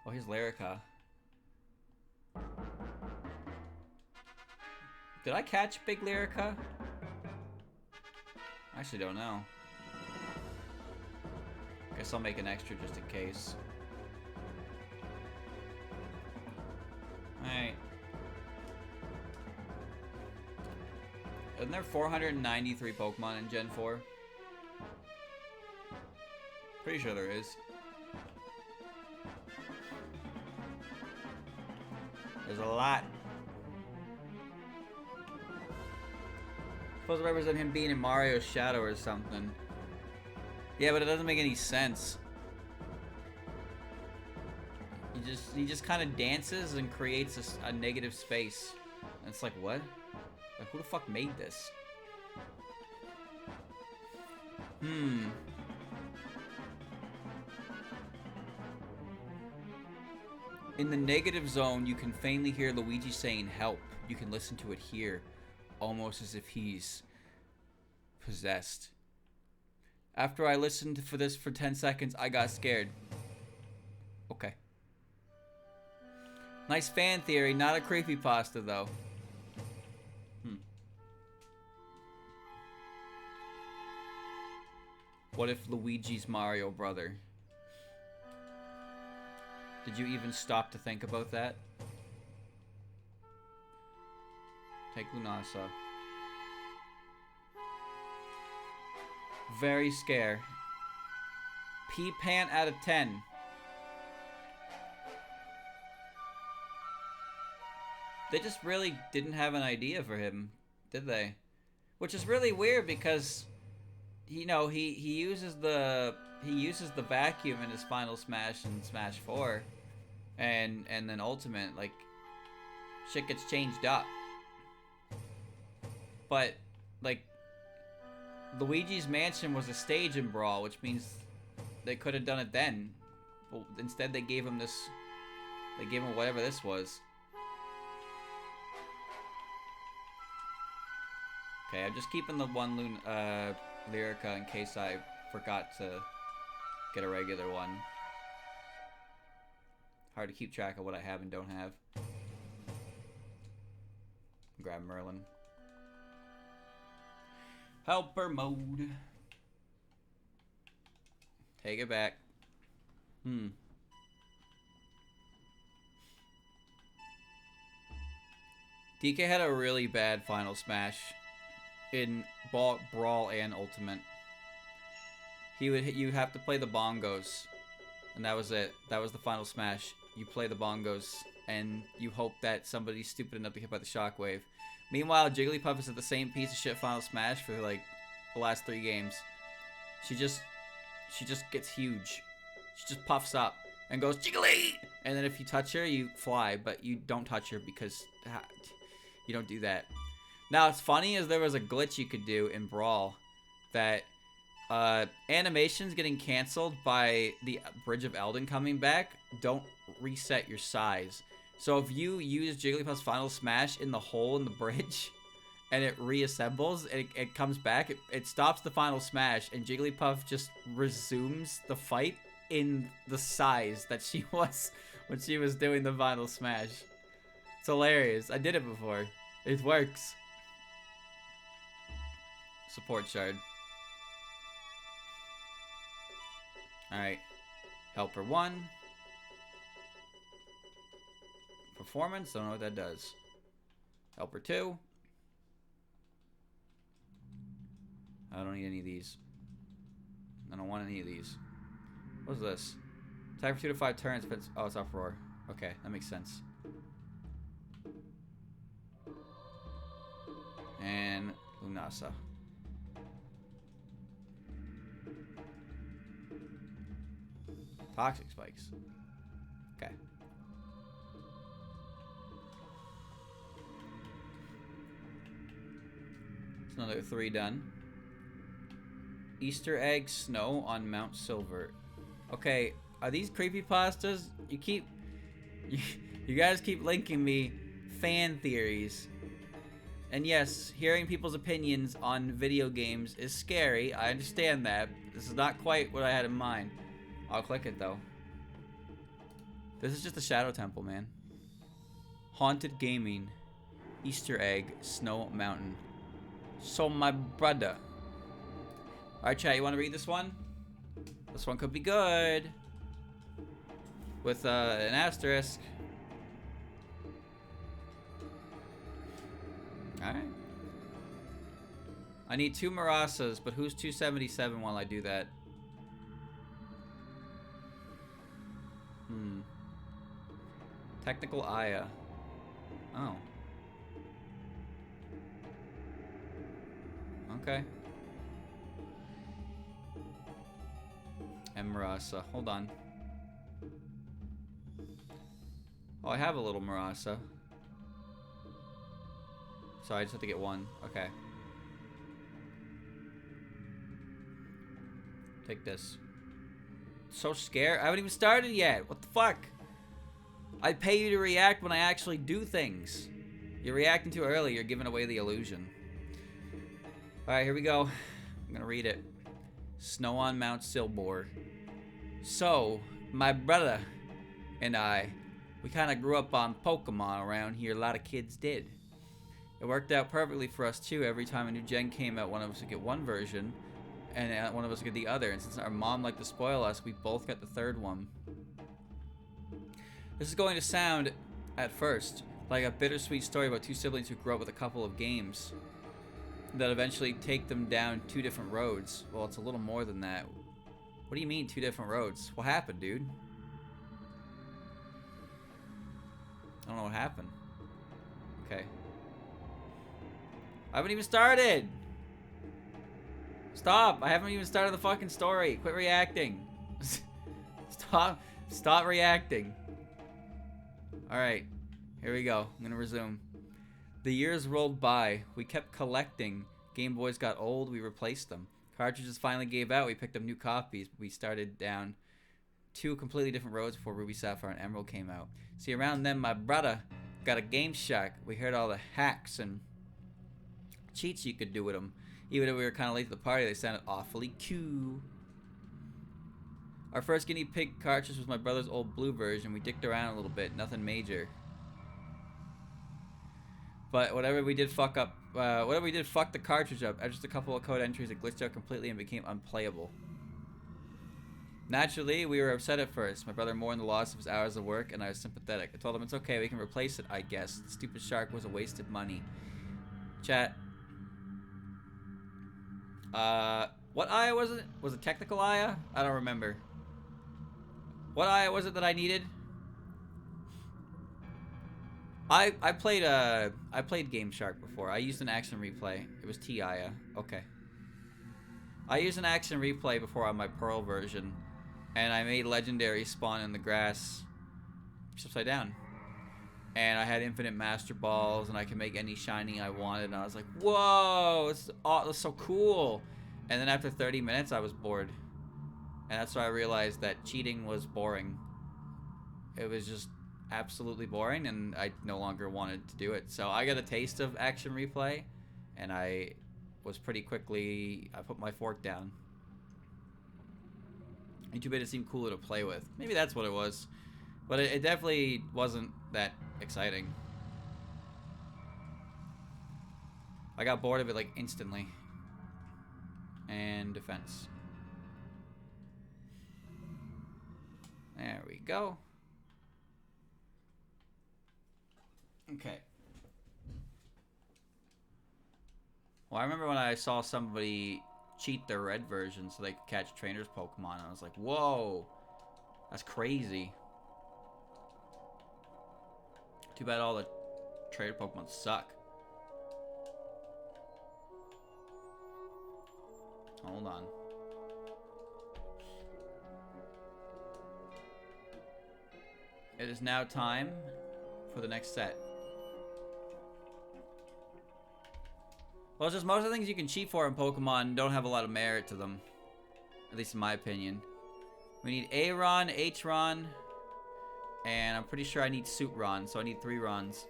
Oh, here's Lyrica. Did I catch Big Lyrica? I actually don't know. Guess I'll make an extra just in case. Alright. Isn't there 493 Pokemon in Gen 4? Pretty sure there is. There's a lot. Supposed to represent him being in Mario's shadow or something. Yeah, but it doesn't make any sense. He just kind of dances and creates a negative space. And it's like, what? Like, who the fuck made this? In the negative zone, you can faintly hear Luigi saying help. You can listen to it here, almost as if he's possessed. After I listened for this for 10 seconds, I got scared. Okay. Nice fan theory, not a creepypasta though. What if Luigi's Mario brother? Did you even stop to think about that? Take Lunasa. Very scare. P-Pant out of 10. They just really didn't have an idea for him, did they? Which is really weird because, you know, he uses the vacuum in his final Smash and Smash 4, and then Ultimate, like, shit gets changed up. But like, Luigi's Mansion was a stage in Brawl, which means they could have done it then. But instead they gave him this, they gave him whatever this was. Okay, I'm just keeping the one Lyrica in case I forgot to get a regular one. Hard to keep track of what I have and don't have. Grab Merlin. Helper mode. Take it back. DK had a really bad final Smash in Brawl and Ultimate. You have to play the bongos, and that was it. That was the final Smash. You play the bongos, and you hope that somebody's stupid enough to get hit by the shockwave. Meanwhile, Jigglypuff is at the same piece of shit final Smash for like the last 3 games. She just gets huge. She just puffs up and goes Jiggly, and then if you touch her, you fly, but you don't touch her because you don't do that. Now, what's funny is there was a glitch you could do in Brawl that animations getting canceled by the Bridge of Elden coming back don't reset your size. So if you use Jigglypuff's final Smash in the hole in the bridge, and it reassembles. It comes back. It stops the final smash, and Jigglypuff just resumes the fight in the size that she was when she was doing the final smash. It's hilarious. I did it before. It works. Support shard. Alright. Helper 1. Performance. Don't know what that does. Helper 2. I don't need any of these. I don't want any of these. What's this? Attack for 2 to 5 turns. Oh, it's Uproar. Okay, that makes sense. And Lunasa. Toxic spikes. Okay. It's another 3 done. Easter egg snow on Mount Silver. Okay, are these creepypastas? You guys keep linking me fan theories. And yes, hearing people's opinions on video games is scary. I understand that. This is not quite what I had in mind. I'll click it though. This is just a Shadow Temple, man. Haunted Gaming. Easter egg. Snow Mountain. So my brother. Alright, chat, you want to read this one? This one could be good. With an asterisk. Alright. I need 2 Marasas, but who's 277 while I do that? Technical Aya. Oh. Okay. And Marasa. Hold on. Oh, I have a little Marasa. So I just have to get 1. Okay. Take this. So scared. I haven't even started yet. What the fuck? I pay you to react when I actually do things. You're reacting too early. You're giving away the illusion. Alright, here we go. I'm gonna read it. Snow on Mount Silbor. So, my brother and I, we kind of grew up on Pokemon around here. A lot of kids did. It worked out perfectly for us too. Every time a new gen came out, one of us would get one version, and one of us would get the other. And since our mom liked to spoil us, we both got the third one. This is going to sound, at first, like a bittersweet story about 2 siblings who grew up with a couple of games that eventually take them down 2 different roads. Well, it's a little more than that. What do you mean 2 different roads? What happened, dude? I don't know what happened. Okay. I haven't even started! Stop! I haven't even started the fucking story. Quit reacting. Stop reacting. Alright. Here we go. I'm gonna resume. The years rolled by. We kept collecting. Game Boys got old. We replaced them. Cartridges finally gave out. We picked up new copies. But we started down 2 completely different roads before Ruby, Sapphire, and Emerald came out. See, around then, my brother got a Game Shark. We heard all the hacks and cheats you could do with them. Even though we were kind of late to the party, they sounded awfully cool. Our first guinea pig cartridge was my brother's old blue version. We dicked around a little bit. Nothing major. But whatever we did fuck the cartridge up. After just a couple of code entries, it glitched out completely and became unplayable. Naturally, we were upset at first. My brother mourned the loss of his hours of work, and I was sympathetic. I told him it's okay, we can replace it, I guess. The stupid shark was a waste of money. Chat. What Aya was it? Was it technical Aya? I don't remember. What Aya was it that I needed? I played Game Shark before. I used an action replay. It was T-Aya. Okay. I used an action replay before on my Pearl version, and I made Legendary spawn in the grass just upside down. And I had infinite Master Balls, and I could make any shiny I wanted, and I was like, whoa, that's so cool. And then after 30 minutes, I was bored. And that's why I realized that cheating was boring. It was just absolutely boring, and I no longer wanted to do it. So I got a taste of action replay, and I was pretty quickly, I put my fork down. 8-bit seemed cooler to play with. Maybe that's what it was. But it definitely wasn't that exciting. I got bored of it like instantly. And defense. There we go. Okay. Well, I remember when I saw somebody cheat their red version so they could catch trainers Pokemon. And I was like, whoa. That's crazy. Too bad all the trainer Pokemon suck. Hold on. It is now time for the next set. Well, it's just most of the things you can cheat for in Pokemon don't have a lot of merit to them. At least in my opinion. We need A-Ron, H-Ron, and I'm pretty sure I need Suit-Ron, so I need 3 Rons.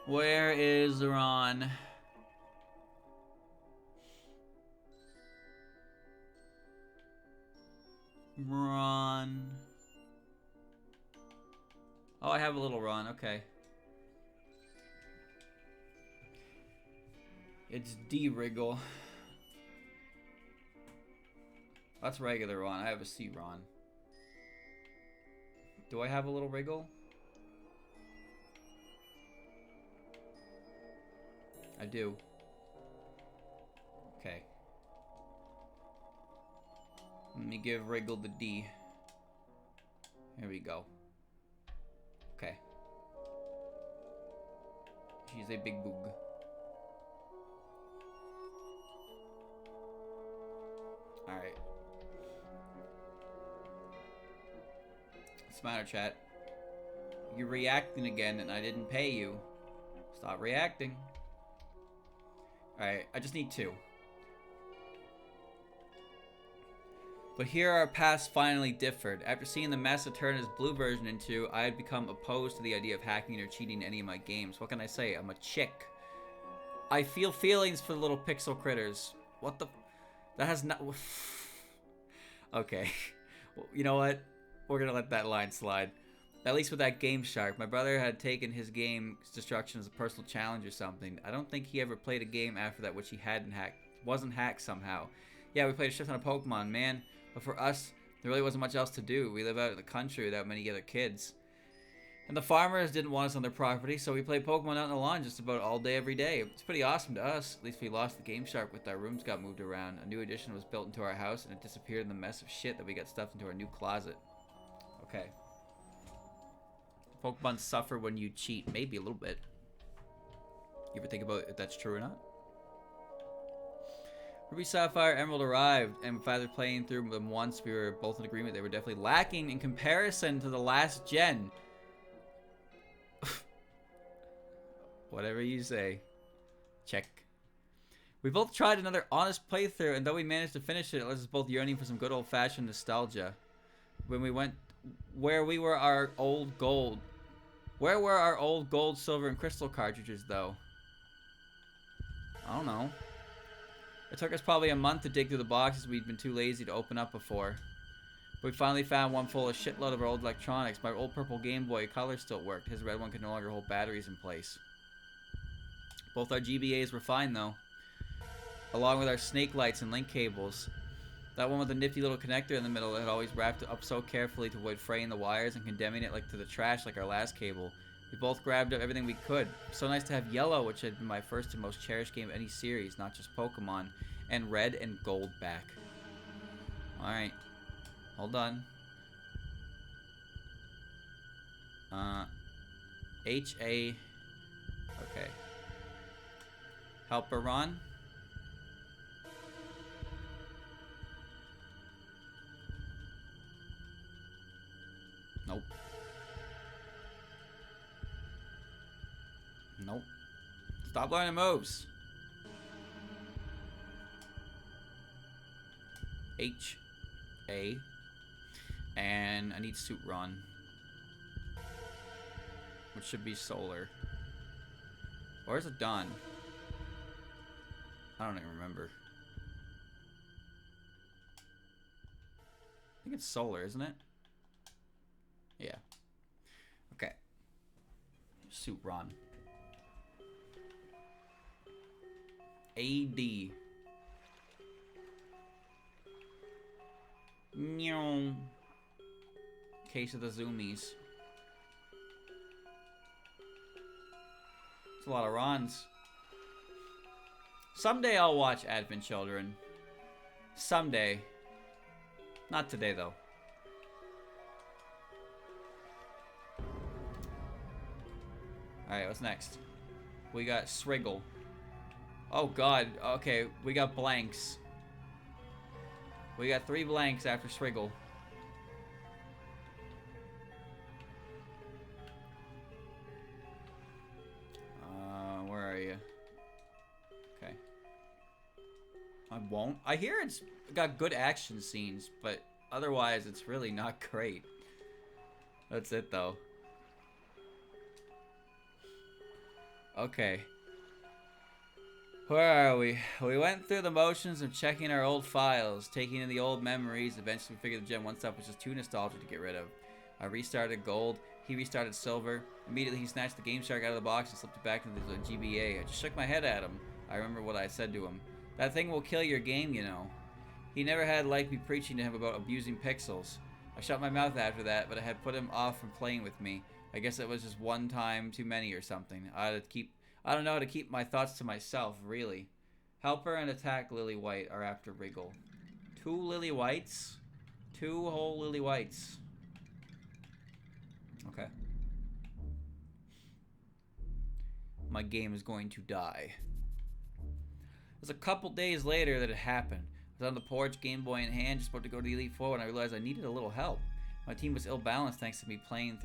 Where is Ron? Ron. Oh, I have a little Ron, okay. It's D-Wriggle. That's regular Ron. I have a C-Ron. Do I have a little Wriggle? I do. Okay. Let me give Wriggle the D. Here we go. Okay. She's a big boog. Alright. What's the matter, chat? You're reacting again and I didn't pay you. Stop reacting. Alright, I just need 2. But here our paths finally differed. After seeing the mess it turned his blue version into, I had become opposed to the idea of hacking or cheating any of my games. What can I say? I'm a chick. I feel feelings for the little pixel critters. What the... That has not... Okay. Well, you know what? We're gonna let that line slide. At least with that Game Shark. My brother had taken his game's destruction as a personal challenge or something. I don't think he ever played a game after that which he hadn't hacked. Wasn't hacked somehow. Yeah, we played a shit ton of Pokemon, man. But for us, there really wasn't much else to do. We live out in the country without many other kids. And the farmers didn't want us on their property, so we played Pokemon out in the lawn just about all day, every day. It's pretty awesome to us. At least we lost the Game Shark with our rooms got moved around. A new addition was built into our house, and it disappeared in the mess of shit that we got stuffed into our new closet. Okay. Pokemon suffer when you cheat. Maybe a little bit. You ever think about if that's true or not? Ruby, Sapphire, Emerald arrived, and after playing through them once, we were both in agreement they were definitely lacking in comparison to the last gen. Whatever you say. Check. We both tried another honest playthrough, and though we managed to finish it, it left us both yearning for some good old-fashioned nostalgia. When we went... Where were our old gold, silver, and crystal cartridges, though? I don't know. It took us probably a month to dig through the boxes we'd been too lazy to open up before. But we finally found one full of shitload of our old electronics. My old purple Game Boy Color still worked. His red one could no longer hold batteries in place. Both our GBAs were fine, though. Along with our snake lights and link cables. That one with the nifty little connector in the middle that had always wrapped it up so carefully to avoid fraying the wires and condemning it to the trash like our last cable. We both grabbed up everything we could. So nice to have Yellow, which had been my first and most cherished game of any series, not just Pokemon, and Red and Gold back. Alright. Hold on. H-A... Okay. Helper Ron? Nope. Nope. Stop learning moves. H. A. And I need Suit Ron. Which should be solar. Or is it dawn? I don't even remember. I think it's solar, isn't it? Yeah. Okay. Suit Ron. AD. Meow. Case of the zoomies. It's a lot of Rons. Someday I'll watch Advent Children. Someday. Not today, though. Alright, what's next? We got Sriggle. Oh, God. Okay, we got blanks. We got 3 blanks after Sriggle. Where are you? Okay. I won't. I hear it's got good action scenes, but otherwise it's really not great. That's it, though. Okay. Where are we? We went through the motions of checking our old files, taking in the old memories. Eventually we figured the Gen 1 stuff was just too nostalgic to get rid of. I restarted gold. He restarted silver. Immediately he snatched the Game Shark out of the box and slipped it back into the GBA. I just shook my head at him. I remember what I said to him. That thing will kill your game, you know. He never had liked me preaching to him about abusing pixels. I shut my mouth after that, but I had put him off from playing with me. I guess it was just one time too many or something. I don't know how to keep my thoughts to myself, really. Helper and Attack Lily White are after Wriggle. 2 Lily Whites? 2 whole Lily Whites. Okay. My game is going to die. It was a couple days later that it happened. I was on the porch, Game Boy in hand, just about to go to the Elite Four when I realized I needed a little help. My team was ill-balanced thanks to me playing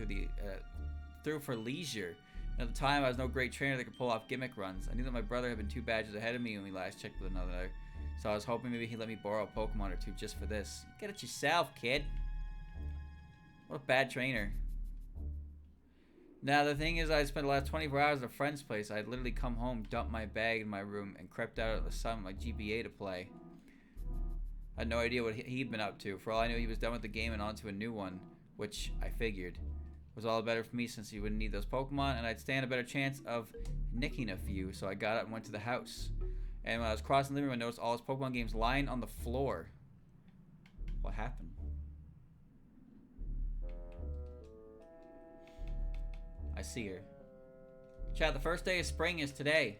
through for leisure. And at the time, I was no great trainer that could pull off gimmick runs. I knew that my brother had been 2 badges ahead of me when we last checked with another. So I was hoping maybe he'd let me borrow a Pokemon or 2 just for this. Get it yourself, kid. What a bad trainer. Now, the thing is, I spent the last 24 hours at a friend's place. I'd literally come home, dumped my bag in my room, and crept out of the sun with my GBA to play. I had no idea what he'd been up to. For all I knew, he was done with the game and on to a new one, which I figured was all the better for me since he wouldn't need those Pokemon, and I'd stand a better chance of nicking a few. So I got up and went to the house. And when I was crossing the living room, I noticed all his Pokemon games lying on the floor. What happened? I see her. Chat, the first day of spring is today.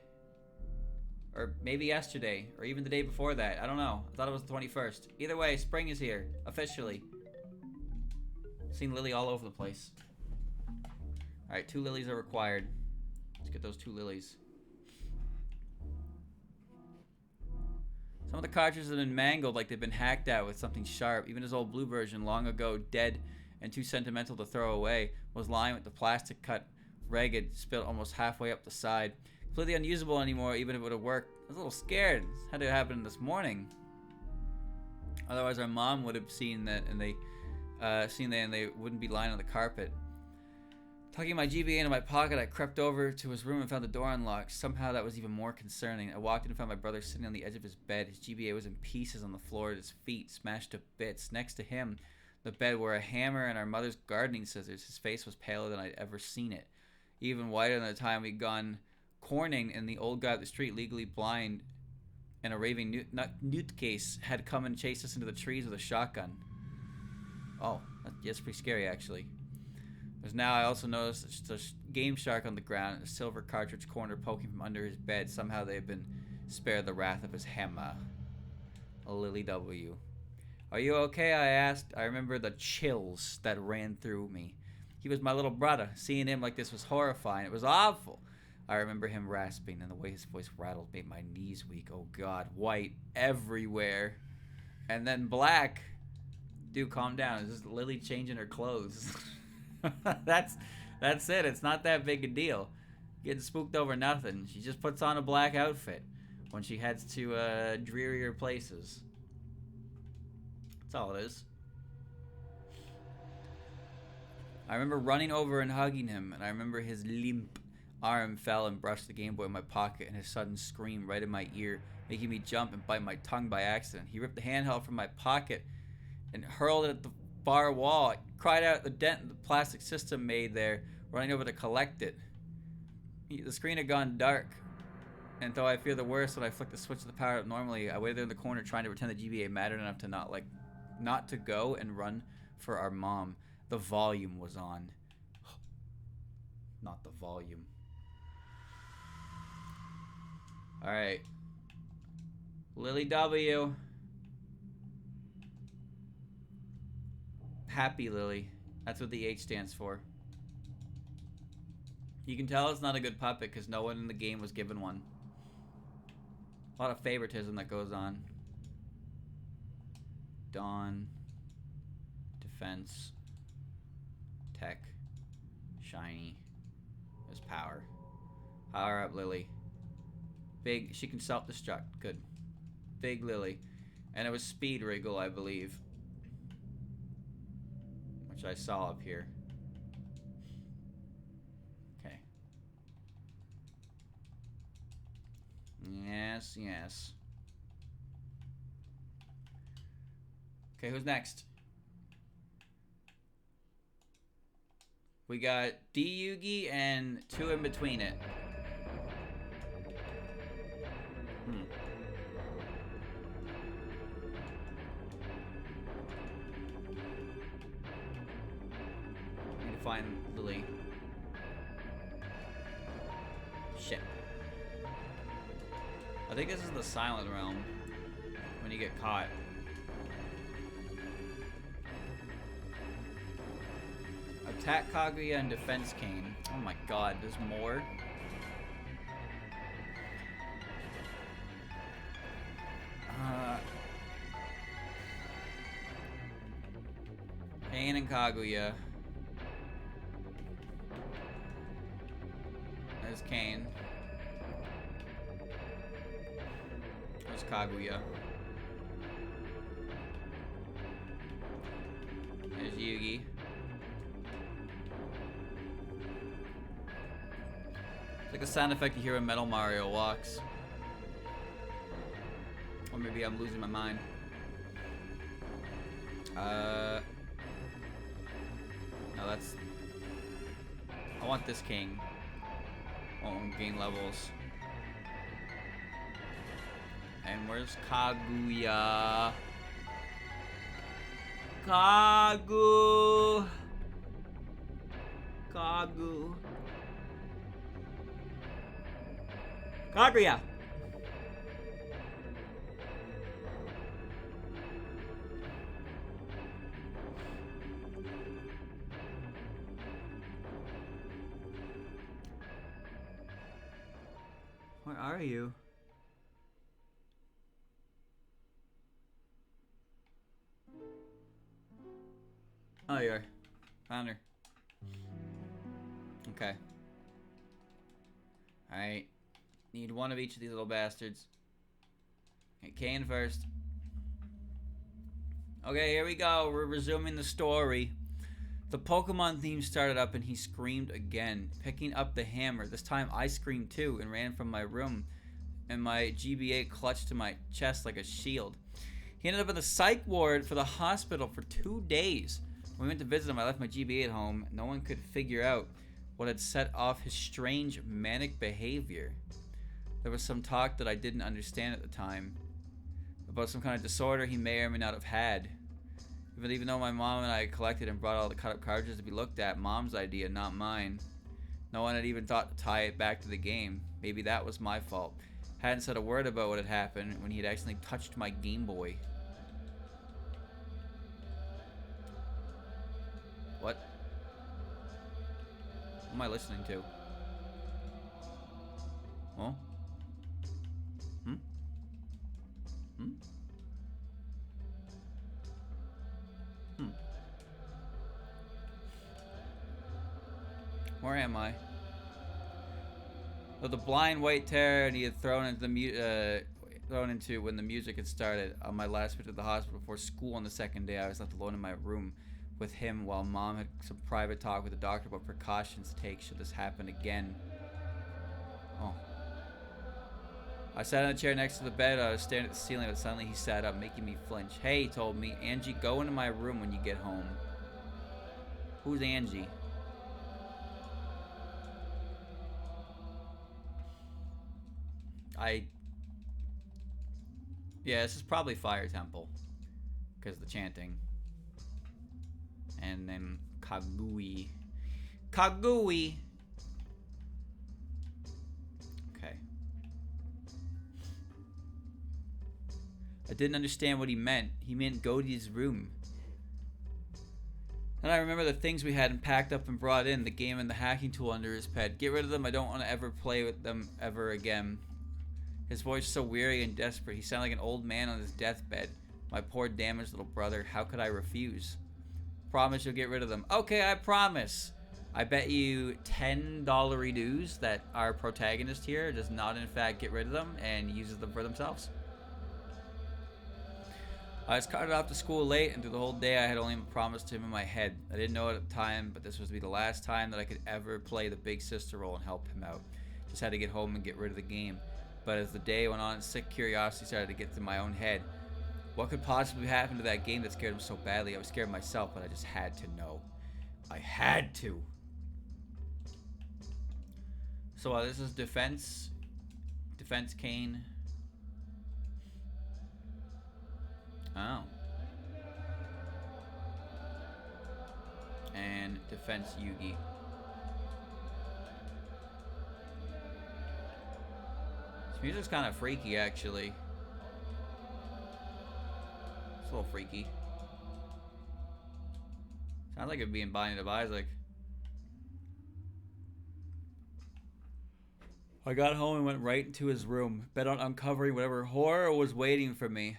Or maybe yesterday, or even the day before that. I don't know. I thought it was the 21st. Either way, spring is here, officially. Seen Lily all over the place. Alright, 2 lilies are required. Let's get those 2 lilies. Some of the cartridges have been mangled like they've been hacked out with something sharp. Even his old blue version, long ago dead and too sentimental to throw away, was lying with the plastic cut ragged, spilled almost halfway up the side. Completely unusable anymore, even if it would have worked. I was a little scared. This had to happen this morning. Otherwise, our mom would have seen that, and they wouldn't be lying on the carpet. Tucking my GBA into my pocket, I crept over to his room and found the door unlocked. Somehow that was even more concerning. I walked in and found my brother sitting on the edge of his bed. His GBA was in pieces on the floor at his feet, smashed to bits. Next to him, the bed were a hammer and our mother's gardening scissors. His face was paler than I'd ever seen it. Even whiter than the time we'd gone corning, and the old guy up the street, legally blind and a raving nutcase, had come and chased us into the trees with a shotgun. Oh, that's pretty scary, actually. As now I also noticed a Game Shark on the ground and a silver cartridge corner poking from under his bed. Somehow they have been spared the wrath of his hammer. A Lily W. Are you okay? I asked. I remember the chills that ran through me. He was my little brother. Seeing him like this was horrifying. It was awful. I remember him rasping, and the way his voice rattled made my knees weak. Oh God, white everywhere. And then black. Dude, calm down. Is this Lily changing her clothes? That's it. It's not that big a deal. Getting spooked over nothing. She just puts on a black outfit when she heads to drearier places. That's all it is. I remember running over and hugging him, and I remember his limp, arm fell and brushed the Game Boy in my pocket, and his sudden scream right in my ear, making me jump and bite my tongue by accident. He ripped the handheld from my pocket and hurled it at the far wall. I cried out at the dent the plastic system made there, running over to collect it. The screen had gone dark, and though I fear the worst when I flicked the switch to the power up normally, I waited there in the corner trying to pretend the GBA mattered enough to not to go and run for our mom. The volume was on. Not the volume. Alright. Lily W. Happy Lily. That's what the H stands for. You can tell it's not a good puppet because no one in the game was given one. A lot of favoritism that goes on. Dawn. Defense. Tech. Shiny. There's power. Power up, Lily. Big. She can self-destruct. Good. Big Lily. And it was Speed Wriggle, I believe. Which I saw up here. Okay. Yes, yes. Okay, who's next? We got D Yugi and two in between it. Need to find Lily. Shit. I think this is the Silent Realm. When you get caught. Attack Kaguya and Defense Cane. Oh my god, there's more? Cane and Kaguya. There's Cane. There's Kaguya. There's Yugi. It's like a sound effect you hear when Metal Mario walks. Or maybe I'm losing my mind. No, that's... I want this king. I won't gain levels. And where's Kaguya? Kagu! Kagu. Kaguya! Where are you? Oh, you are. Found her. Okay. Alright. Need one of each of these little bastards. Okay, Kane first. Okay, here we go. We're resuming the story. The Pokemon theme started up and he screamed again, picking up the hammer. This time I screamed too and ran from my room, and my GBA clutched to my chest like a shield. He ended up in the psych ward for the hospital for 2 days. When we went to visit him, I left my GBA at home. No one could figure out what had set off his strange manic behavior. There was some talk that I didn't understand at the time about some kind of disorder he may or may not have had. But even though my mom and I collected and brought all the cut-up cartridges to be looked at, Mom's idea, not mine. No one had even thought to tie it back to the game. Maybe that was my fault. Hadn't said a word about what had happened when he had accidentally touched my Game Boy. What? What am I listening to? Oh? Hmm? Hmm? Hmm. Where am I? Oh, the blind white terror he had thrown into when the music had started. On my last visit to the hospital before school on the second day, I was left alone in my room with him while Mom had some private talk with the doctor about precautions to take should this happen again. Oh. I sat on a chair next to the bed. I was staring at the ceiling, but suddenly he sat up, making me flinch. Hey, he told me. Angie, go into my room when you get home. Who's Angie? Yeah, this is probably Fire Temple. Because of the chanting. And then Kagui. Kagui! Okay. I didn't understand what he meant. He meant go to his room. And I remember the things we had packed up and brought in. The game and the hacking tool under his bed. Get rid of them. I don't want to ever play with them ever again. His voice was so weary and desperate. He sounded like an old man on his deathbed. My poor damaged little brother. How could I refuse? Promise you'll get rid of them. Okay, I promise. I bet you $10 dues that our protagonist here does not in fact get rid of them and uses them for themselves. I was carted off to school late, and through the whole day I had only promised him in my head. I didn't know it at the time, but this was to be the last time that I could ever play the big sister role and help him out. Just had to get home and get rid of the game. But as the day went on, sick curiosity started to get to my own head. What could possibly happen to that game that scared him so badly? I was scared myself, but I just had to know. I had to. So this is defense. Defense Kane. Oh. And defense Yugi. This music's kind of freaky, actually. It's a little freaky. Sounds like it'd be in Binding of Isaac. I got home and went right into his room, bent on uncovering whatever horror was waiting for me.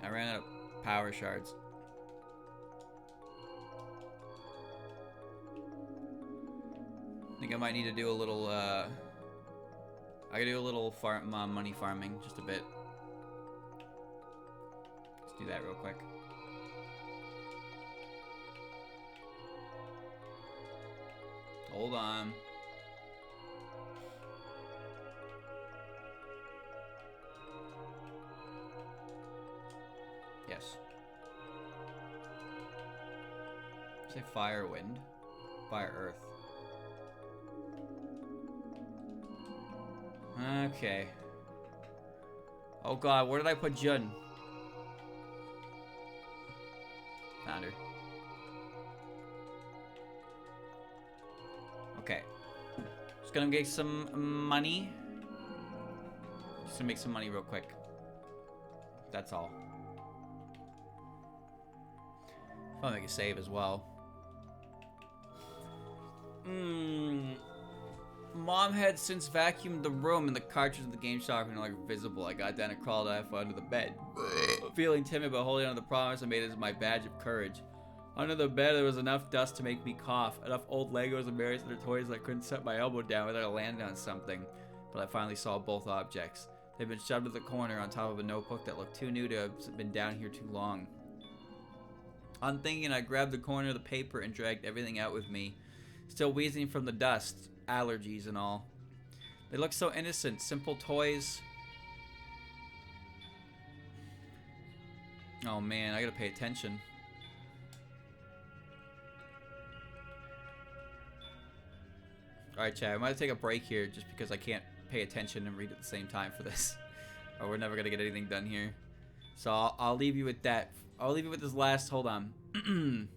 I ran out of power shards. I think I might need to do a little, I gotta do a little money farming, just a bit. Let's do that real quick. Hold on. Yes. Say fire, wind. Fire, earth. Okay. Oh god, where did I put Jun? Found her. Okay. Just gonna get some money. Just to make some money real quick. That's all. I'll make a save as well. Mom had since vacuumed the room and the cartridge of the game shop were no longer visible. I got down and crawled off under the bed. Feeling timid but holding on to the promise, I made it as my badge of courage. Under the bed, there was enough dust to make me cough. Enough old Legos and various other toys that I couldn't set my elbow down without landing on something. But I finally saw both objects. They'd been shoved to the corner on top of a notebook that looked too new to have been down here too long. Unthinking, I grabbed the corner of the paper and dragged everything out with me. Still wheezing from the dust, allergies and all. They looked so innocent, simple toys. Oh man, I gotta pay attention. Alright, chat, I might take a break here just because I can't pay attention and read at the same time for this. Or we're never gonna get anything done here. So I'll leave you with that. I'll leave you with this last, hold on.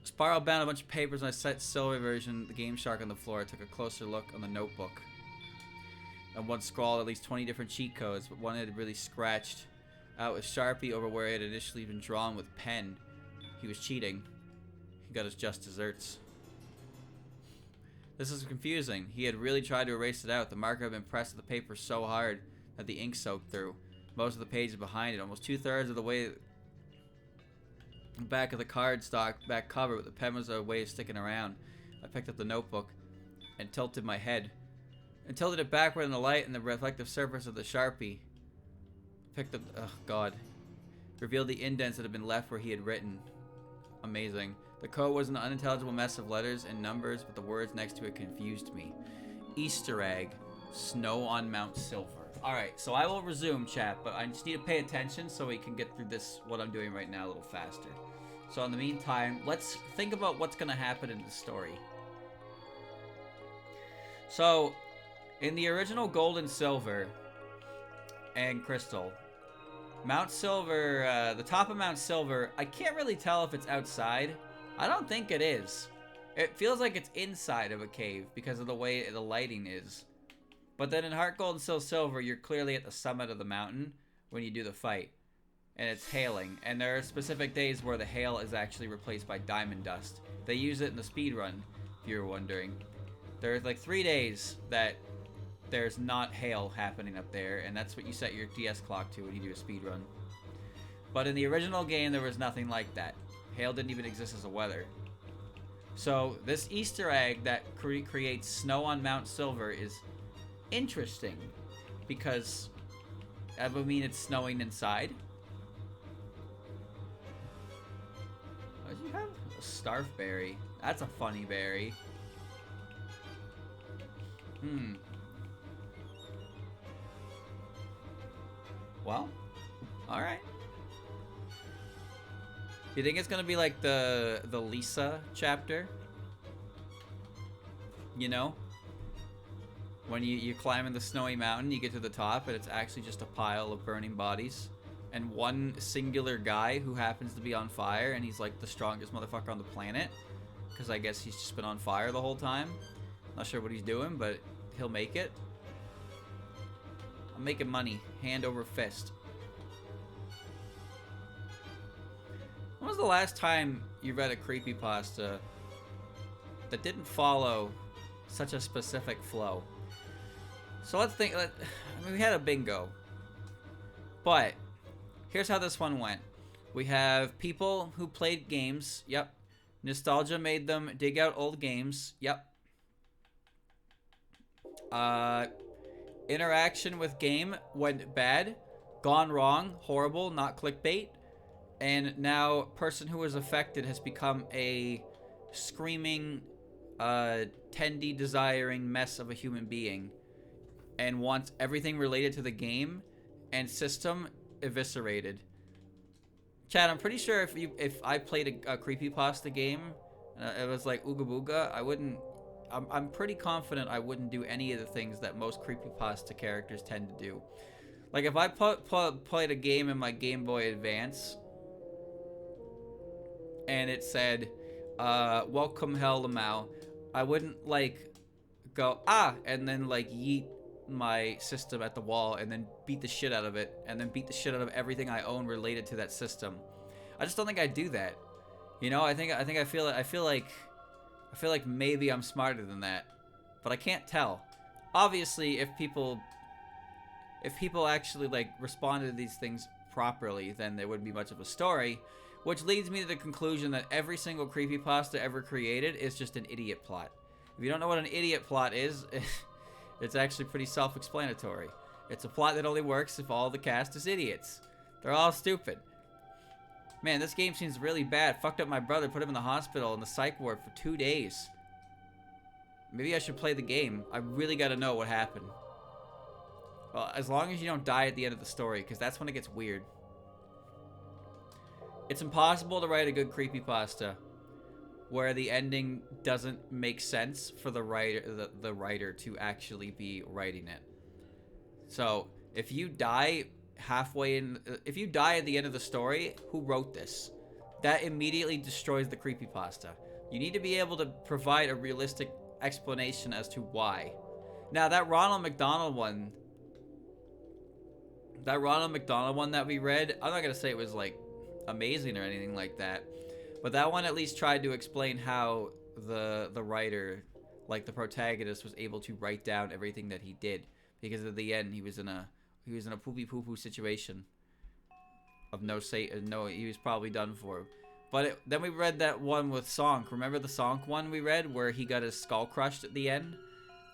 Spiral bound a bunch of papers and I set silver version, the Game Shark on the floor. I took a closer look on the notebook. And one scrawled at least 20 different cheat codes, but one had really scratched out with Sharpie over where it had initially been drawn with pen. He was cheating. He got his just desserts. This is confusing. He had really tried to erase it out. The marker had been pressed to the paper so hard that the ink soaked through. Most of the pages behind it, almost 2/3 of the way back of the cardstock back cover, but the pen was a way of sticking around. I picked up the notebook and tilted my head. And tilted it backward in the light and the reflective surface of the Sharpie. Picked up, oh god. revealed the indents that had been left where he had written. Amazing. The code was an unintelligible mess of letters and numbers, but the words next to it confused me. Easter egg. Snow on Mount Silver. Alright, so I will resume, chat, but I just need to pay attention so we can get through this, what I'm doing right now, a little faster. So in the meantime, let's think about what's going to happen in the story. So, in the original Gold and Silver and Crystal, Mount Silver, the top of Mount Silver, I can't really tell if it's outside. I don't think it is. It feels like it's inside of a cave because of the way the lighting is. But then in Heart Gold and Soul Silver, you're clearly at the summit of the mountain when you do the fight. And it's hailing. And there are specific days where the hail is actually replaced by diamond dust. They use it in the speedrun, if you're wondering. There's like 3 days that there's not hail happening up there, and that's what you set your DS clock to when you do a speedrun. But in the original game, there was nothing like that. Hail didn't even exist as a weather. So this Easter egg that creates snow on Mount Silver is interesting, because that would mean it's snowing inside. What did you have? A starfberry. That's a funny berry. Well, alright. Do you think it's gonna be like the Lisa chapter? You know? When you climb in the snowy mountain, you get to the top, and it's actually just a pile of burning bodies. And one singular guy who happens to be on fire, and he's like the strongest motherfucker on the planet. Because I guess he's just been on fire the whole time. Not sure what he's doing, but he'll make it. I'm making money, hand over fist. When was the last time you read a creepypasta that didn't follow such a specific flow? So let's think. I mean, we had a bingo. But here's how this one went. We have people who played games. Yep. Nostalgia made them dig out old games. Yep. Interaction with game went bad. Gone wrong. Horrible. Not clickbait. And now person who was affected has become a screaming, tendy desiring mess of a human being. And wants everything related to the game and system eviscerated. Chad, I'm pretty sure if I played a creepypasta game, it was like Ooga Booga, I wouldn't. I'm pretty confident I wouldn't do any of the things that most creepypasta characters tend to do. Like if I played a game in my Game Boy Advance, and it said, "Welcome Hell Lamau," I wouldn't like go and then like yeet my system at the wall and then beat the shit out of it and then beat the shit out of everything I own related to that system. I just don't think I'd do that. You know, I feel like maybe I'm smarter than that, but I can't tell. Obviously, if people actually like responded to these things properly, then there wouldn't be much of a story, which leads me to the conclusion that every single creepypasta ever created is just an idiot plot. If you don't know what an idiot plot is, it's actually pretty self-explanatory. It's a plot that only works if all the cast is idiots. They're all stupid. Man, this game seems really bad. Fucked up my brother, put him in the hospital in the psych ward for 2 days. Maybe I should play the game. I really gotta know what happened. Well, as long as you don't die at the end of the story, because that's when it gets weird. It's impossible to write a good creepypasta where the ending doesn't make sense for the writer to actually be writing it. So if you die halfway in, if you die at the end of the story, who wrote this? That immediately destroys the creepypasta. You need to be able to provide a realistic explanation as to why. Now that Ronald McDonald one that we read, I'm not gonna say it was like amazing or anything like that. But that one at least tried to explain how the writer, like the protagonist, was able to write down everything that he did, because at the end he was in a poopy poo poo situation of no, he was probably done for. But then we read that one with Sonk. Remember the Sonk one we read where he got his skull crushed at the end,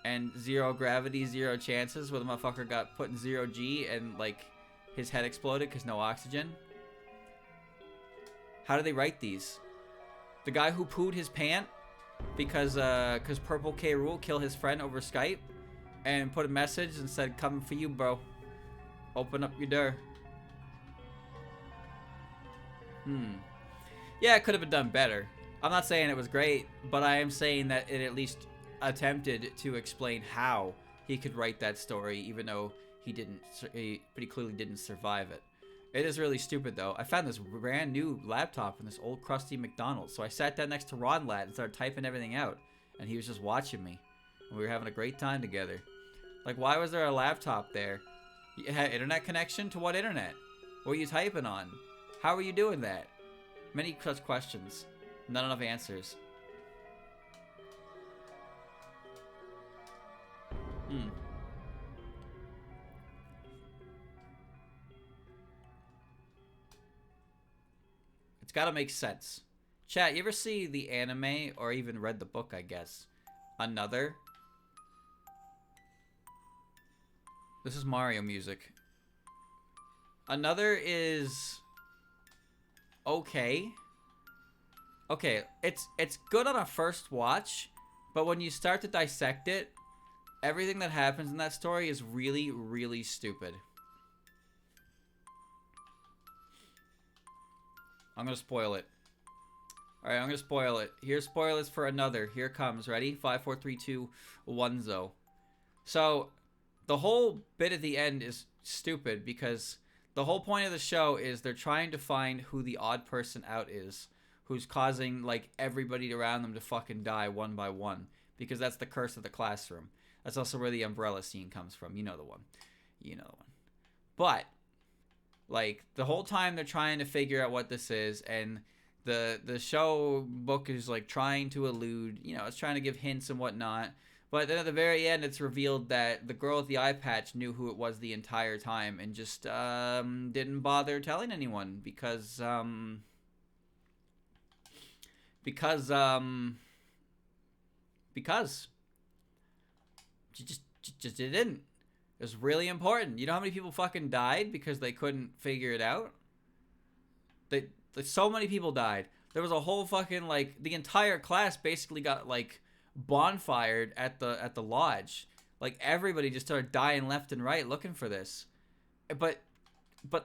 and 0 gravity, 0 chances, where the motherfucker got put in 0 G and like his head exploded because no oxygen. How do they write these? The guy who pooed his pant because Purple K. Rool killed his friend over Skype and put a message and said, "Coming for you, bro. Open up your door." Yeah, it could have been done better. I'm not saying it was great, but I am saying that it at least attempted to explain how he could write that story, even though he pretty clearly didn't survive it. It is really stupid, though. I found this brand new laptop in this old crusty McDonald's, so I sat down next to Ron Lad and started typing everything out, and he was just watching me, and we were having a great time together. Like, why was there a laptop there? You had internet connection? To what internet? What were you typing on? How were you doing that? Many such questions. Not enough answers. It's gotta make sense. Chat, you ever see the anime or even read the book, I guess? Another? This is Mario music. Another is okay. Okay, it's good on a first watch, but when you start to dissect it, everything that happens in that story is really, really stupid. I'm gonna spoil it. Alright, I'm gonna spoil it. Here's spoilers for Another. Here it comes. Ready? 5, 4, 3, 2, 1, zo. So, the whole bit at the end is stupid because the whole point of the show is they're trying to find who the odd person out is, who's causing, like, everybody around them to fucking die one by one, because that's the curse of the classroom. That's also where the umbrella scene comes from. You know the one. You know the one. But, like, the whole time they're trying to figure out what this is, and the show book is, like, trying to allude, you know, it's trying to give hints and whatnot. But then at the very end, it's revealed that the girl with the eye patch knew who it was the entire time and just didn't bother telling anyone because she just didn't. It was really important. You know how many people fucking died because they couldn't figure it out? So many people died. There was a whole fucking, like, the entire class basically got, like, bonfired at the lodge. Like, everybody just started dying left and right looking for this. But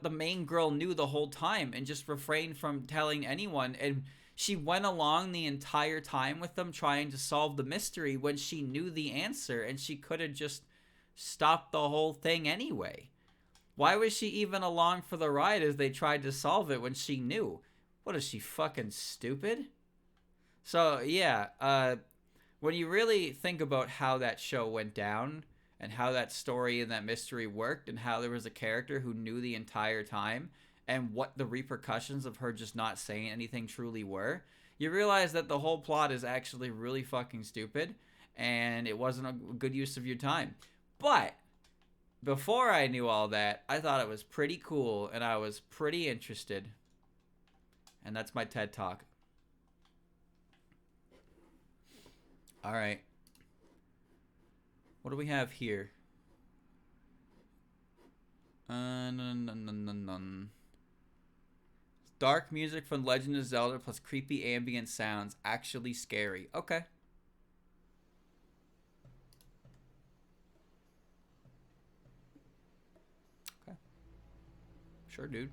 the main girl knew the whole time and just refrained from telling anyone, and she went along the entire time with them trying to solve the mystery when she knew the answer, and she could have just stopped the whole thing anyway. Why was she even along for the ride as they tried to solve it when she knew? What is she, fucking stupid? So, yeah, when you really think about how that show went down and how that story and that mystery worked and how there was a character who knew the entire time and what the repercussions of her just not saying anything truly were, you realize that the whole plot is actually really fucking stupid and it wasn't a good use of your time. But before I knew all that, I thought it was pretty cool and I was pretty interested. And that's my TED Talk. Alright. What do we have here? Dark music from Legend of Zelda plus creepy ambient sounds. Actually scary. Okay. Okay. Sure, dude.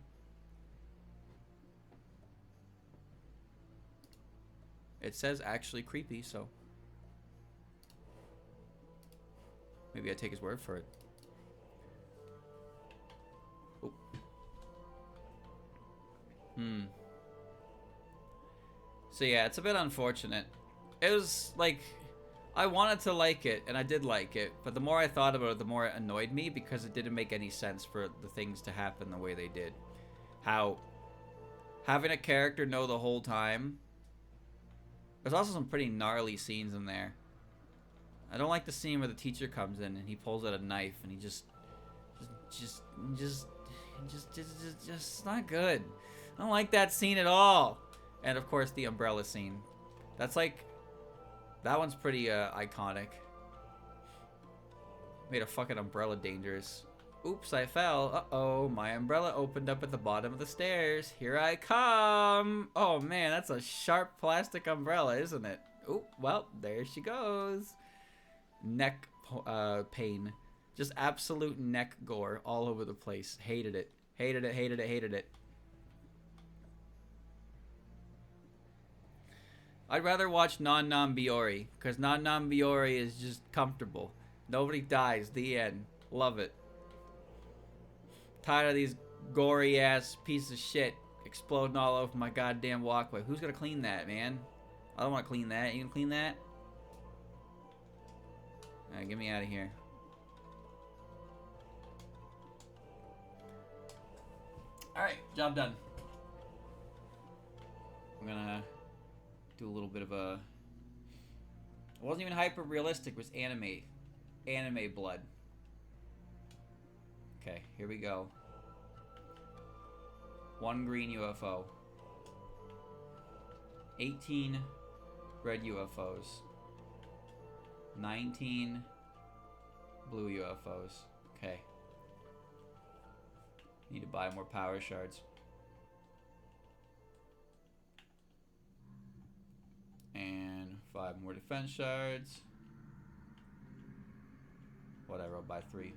It says actually creepy, so maybe I take his word for it. Oh. So yeah, it's a bit unfortunate. It was like, I wanted to like it, and I did like it, but the more I thought about it, the more it annoyed me because it didn't make any sense for the things to happen the way they did. How having a character know the whole time. There's also some pretty gnarly scenes in there. I don't like the scene where the teacher comes in and he pulls out a knife and he just not good. I don't like that scene at all. And of course the umbrella scene. That's like, that one's pretty iconic. Made a fucking umbrella dangerous. Oops, I fell. Uh-oh, my umbrella opened up at the bottom of the stairs. Here I come. Oh man, that's a sharp plastic umbrella, isn't it? Oop, well, there she goes. Neck pain. Just absolute neck gore all over the place. Hated it. Hated it, hated it, hated it. I'd rather watch Non Non Biori, because Non Non Biori is just comfortable. Nobody dies. The end. Love it. Tired of these gory ass pieces of shit exploding all over my goddamn walkway. Who's gonna clean that, man? I don't want to clean that. You gonna clean that? Alright, get me out of here. Alright, job done. I'm gonna do a little bit of a... It wasn't even hyper realistic, it was anime. Anime blood. Okay, here we go. 1 green UFO. 18 red UFOs. 19 blue UFOs. Okay. Need to buy more power shards. And 5 more defense shards. Whatever, I'll buy 3.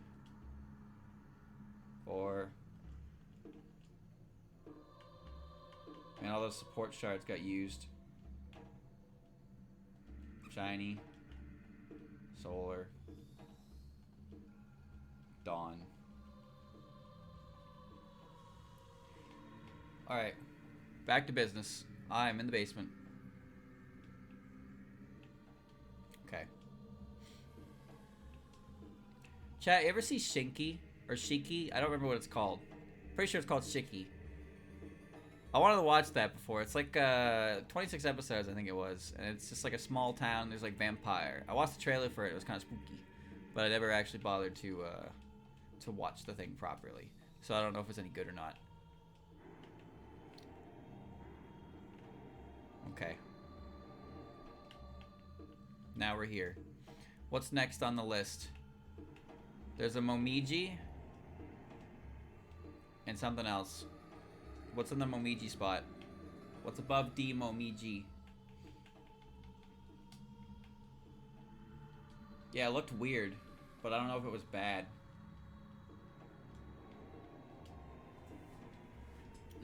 4. Man, all those support shards got used. Shiny. Solar. Dawn. Alright. Back to business. I'm in the basement. Okay. Chat, you ever see Shinky? Or Shiki? I don't remember what it's called. Pretty sure it's called Shiki. I wanted to watch that before. It's like 26 episodes, I think it was. And it's just like a small town. There's like vampire. I watched the trailer for it. It was kind of spooky. But I never actually bothered to watch the thing properly. So I don't know if it's any good or not. Okay. Now we're here. What's next on the list? There's a Momiji. And something else. What's in the Momiji spot? What's above D Momiji? Yeah, it looked weird, but I don't know if it was bad.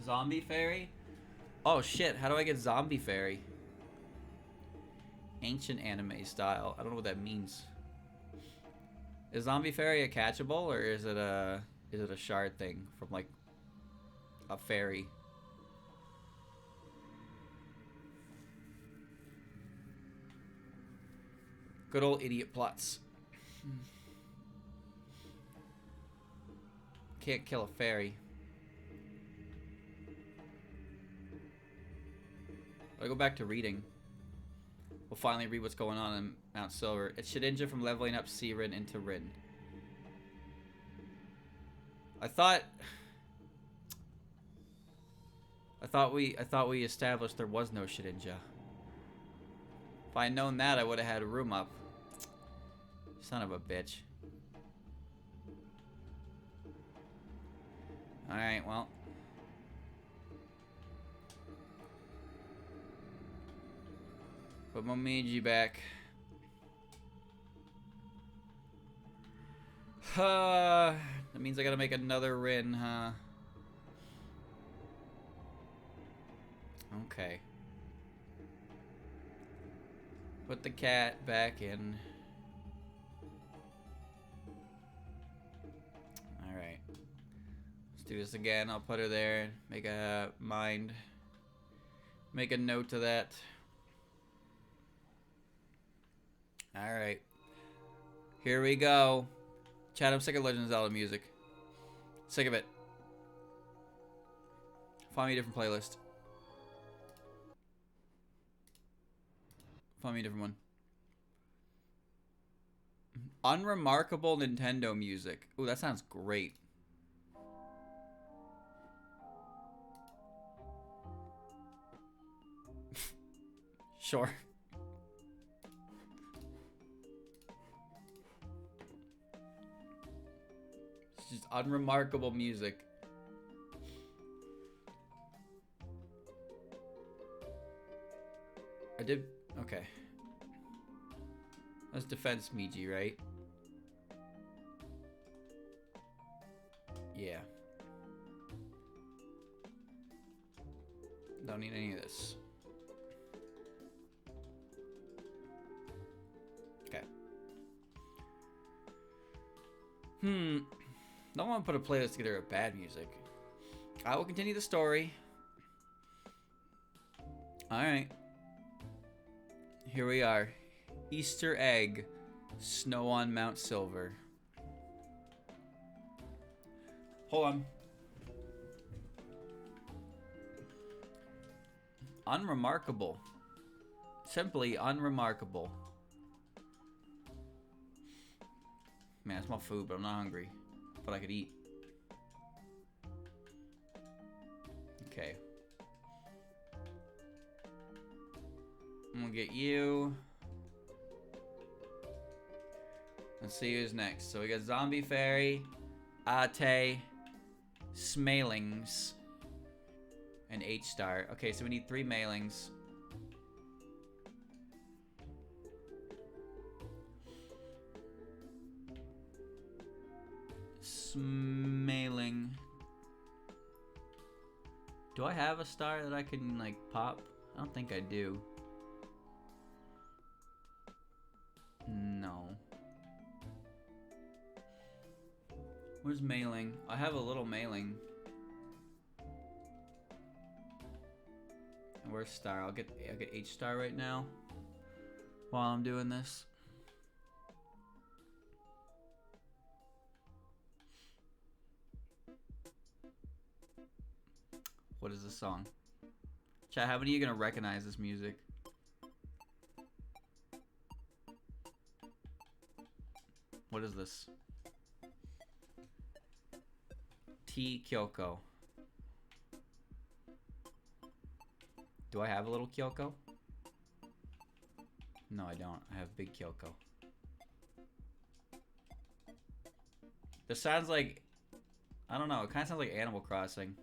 Zombie fairy? Oh shit, how do I get zombie fairy? Ancient anime style. I don't know what that means. Is zombie fairy a catchable, or is it a shard thing from like a fairy? Good old idiot plots. Can't kill a fairy. I'll go back to reading. We'll finally read what's going on in Mount Silver. It's Shedinja from leveling up Sirin into Rin. I thought we established there was no Shedinja. If I had known that, I would have had a room up. Son of a bitch. Alright, well. Put Momiji back. That means I gotta make another Rin, huh? Okay. Put the cat back in. Alright. Let's do this again. I'll put her there. Make a mind. Make a note of that. Alright. Here we go. Chat, I'm sick of Legend of Zelda music. Sick of it. Find me a different playlist. Find me a different one. Unremarkable Nintendo music. Ooh, that sounds great. Sure. Just unremarkable music. I did... Okay. That's defense Miji, right? Yeah. Don't need any of this. Okay. Don't want to put a playlist together of bad music. I will continue the story. Alright. Here we are. Easter egg. Snow on Mount Silver. Hold on. Unremarkable. Simply unremarkable. Man, I smell food, but I'm not hungry. But I could eat. Okay. I'm gonna get you. Let's see who's next. So we got Zombie Fairy, Ate, Smalings, and H-Star. Okay, so we need 3 mailings. Smaling. Do I have a star that I can, like, pop? I don't think I do. No. Where's mailing? I have a little mailing. And where's star? I'll get H star right now while I'm doing this. What is this song? Chat, how many of you gonna recognize this music? What is this? T Kyoko. Do I have a little Kyoko? No, I don't. I have big Kyoko. This sounds like... I don't know. It kind of sounds like Animal Crossing.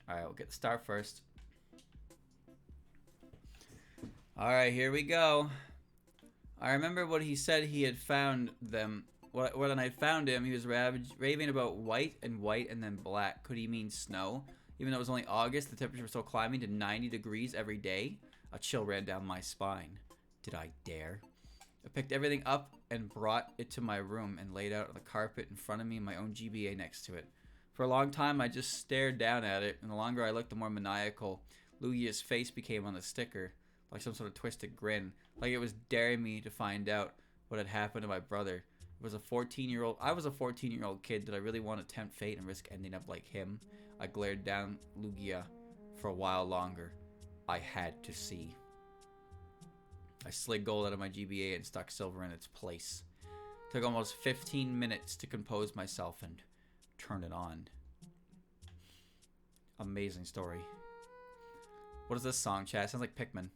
Alright, we'll get the star first. Alright, here we go. I remember what he said he had found them. When I found him, he was raving about white and then black. Could he mean snow? Even though it was only August, the temperature was still climbing to 90 degrees every day. A chill ran down my spine. Did I dare? I picked everything up and brought it to my room and laid out on the carpet in front of me and my own GBA next to it. For a long time, I just stared down at it, and the longer I looked, the more maniacal Lugia's face became on the sticker, like some sort of twisted grin, like it was daring me to find out what had happened to my brother. I was a 14-year-old kid. Did I really want to tempt fate and risk ending up like him? I glared down Lugia for a while longer. I had to see. I slid gold out of my GBA and stuck silver in its place. It took almost 15 minutes to compose myself and turn it on. Amazing story. What is this song, chat? It sounds like Pikmin.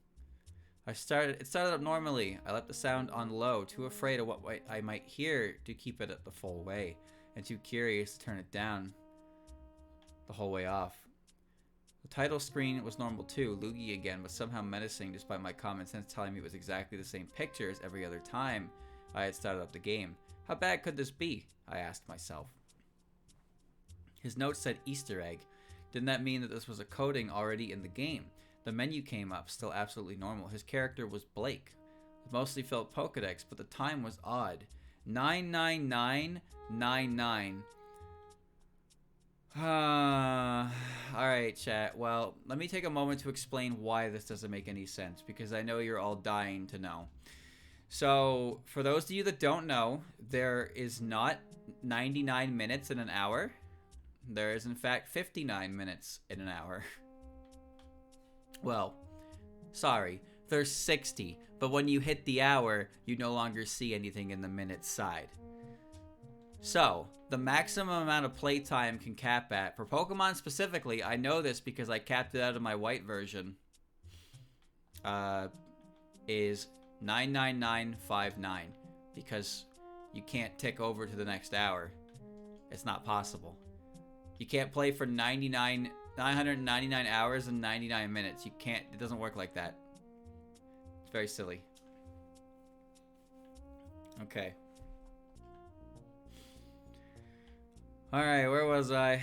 It started up normally. I left the sound on low, too afraid of what I might hear to keep it at the full way, and too curious to turn it down the whole way off. The title screen was normal too, Lugia again, but somehow menacing despite my common sense telling me it was exactly the same picture as every other time I had started up the game. How bad could this be? I asked myself. His note said Easter egg. Didn't that mean that this was a coding already in the game? The menu came up, still absolutely normal. His character was Blake. It mostly felt Pokedex, but the time was odd. 99999. Alright, chat. Well, let me take a moment to explain why this doesn't make any sense, because I know you're all dying to know. So, for those of you that don't know, there is not 99 minutes in an hour. There is, in fact, 59 minutes in an hour. Well, sorry, there's 60, but when you hit the hour, you no longer see anything in the minutes side. So, the maximum amount of playtime can cap at, for Pokemon specifically, I know this because I capped it out of my white version, is 99959, because you can't tick over to the next hour. It's not possible. You can't play for 999 hours and 99 minutes. You can't. It doesn't work like that. It's very silly. Okay. Alright, where was I?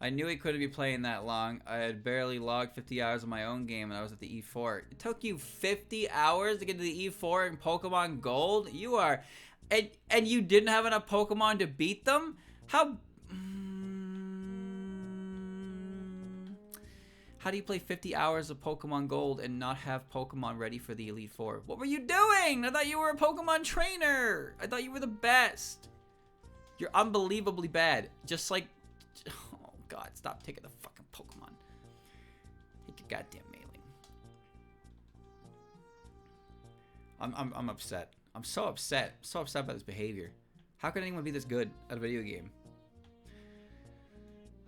I knew he couldn't be playing that long. I had barely logged 50 hours of my own game and I was at the E4. It took you 50 hours to get to the E4 in Pokemon Gold? You are... And you didn't have enough Pokemon to beat them? How... How do you play 50 hours of Pokemon Gold and not have Pokemon ready for the Elite Four? What were you doing? I thought you were a Pokemon trainer. I thought you were the best. You're unbelievably bad. Just like... Oh, God. Stop taking the fucking Pokemon. Take your goddamn mailing. I'm upset. I'm so upset. So upset by this behavior. How could anyone be this good at a video game?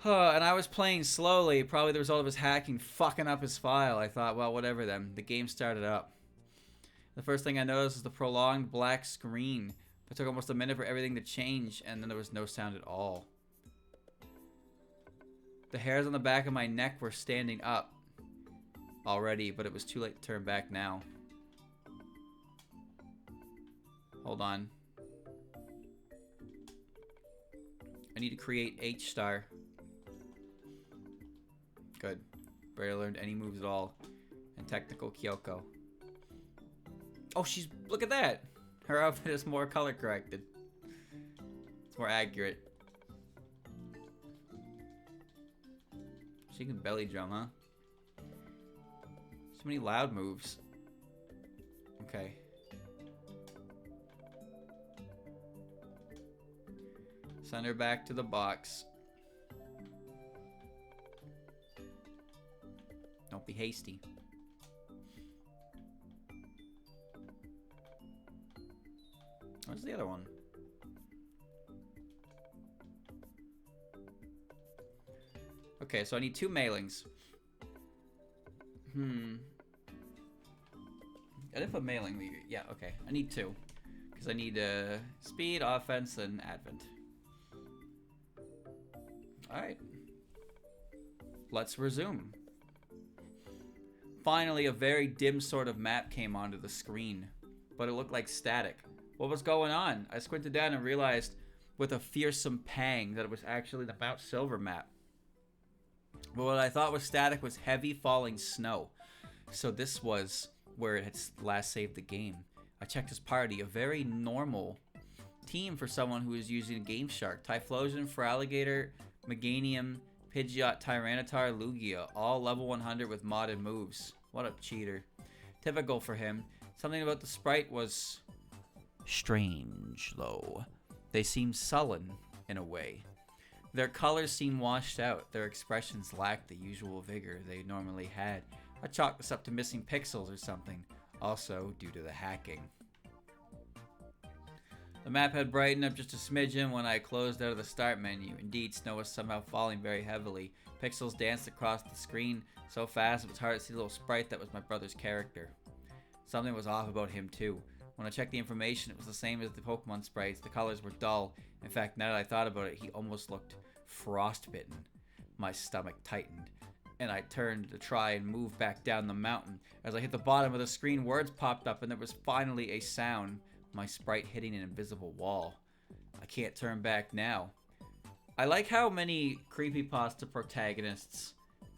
And I was playing slowly, probably the result of his hacking fucking up his file. I thought, well, whatever then. The game started up. The first thing I noticed was the prolonged black screen. It took almost a minute for everything to change, and then there was no sound at all. The hairs on the back of my neck were standing up already, but it was too late to turn back now. Hold on. I need to create H-star. Good. Barely learned any moves at all. And technical Kyoko. Oh, she's... Look at that! Her outfit is more color corrected. It's more accurate. She can belly drum, huh? So many loud moves. Okay. Send her back to the box. Don't be hasty. Where's the other one? Okay, so I need 2 mailings. And if a mailing, yeah, okay. I need 2. Because I need speed, offense, and advent. Alright. Let's resume. Finally, a very dim sort of map came onto the screen, but it looked like static. What was going on? I squinted down and realized with a fearsome pang that it was actually the Mount Silver map. But what I thought was static was heavy falling snow. So this was where it had last saved the game. I checked his party, a very normal team for someone who was using a Game Shark. Typhlosion, Feraligatr, Meganium, Pidgeot, Tyranitar, Lugia, all level 100 with modded moves. What a cheater. Typical for him. Something about the sprite was strange, though. They seemed sullen, in a way. Their colors seemed washed out. Their expressions lacked the usual vigor they normally had. I chalked this up to missing pixels or something. Also, due to the hacking. The map had brightened up just a smidgen when I closed out of the start menu. Indeed, snow was somehow falling very heavily. Pixels danced across the screen so fast it was hard to see the little sprite that was my brother's character. Something was off about him too. When I checked the information, it was the same as the Pokemon sprites. The colors were dull. In fact, now that I thought about it, he almost looked frostbitten. My stomach tightened, and I turned to try and move back down the mountain. As I hit the bottom of the screen, words popped up, and there was finally a sound. My sprite hitting an invisible wall. I can't turn back now. I like how many creepypasta protagonists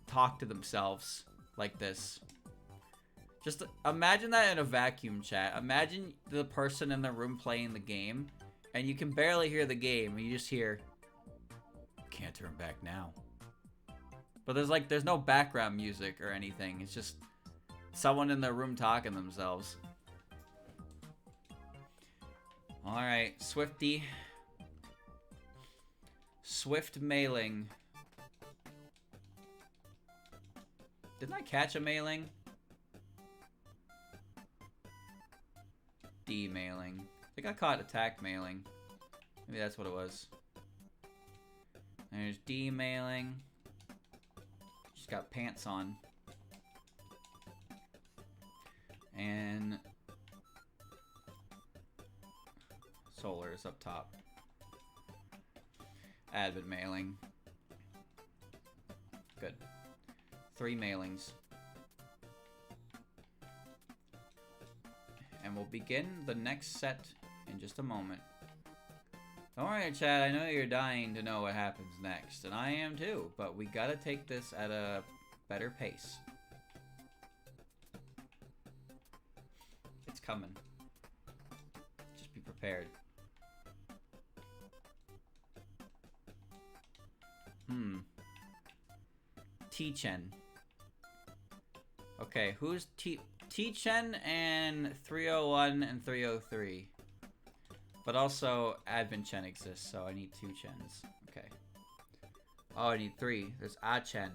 talk to themselves like this. Just imagine that in a vacuum chat. Imagine the person in the room playing the game, and you can barely hear the game, and you just hear, can't turn back now. But there's no background music or anything. It's just someone in the room talking to themselves. Alright, Swifty. Swift mailing. Didn't I catch a mailing? D-mailing. I think I caught attack mailing. Maybe that's what it was. There's D-mailing. She's got pants on. And Solar is up top. Advent mailing. Good. 3 mailings. And we'll begin the next set in just a moment. Don't worry, Chad, I know you're dying to know what happens next, and I am too, but we gotta take this at a better pace. It's coming. Just be prepared. T-Chen. Okay, who's T-Chen and 301 and 303. But also Advent Chen exists, so I need 2 Chens. Okay. Oh, I need 3. There's A-Chen.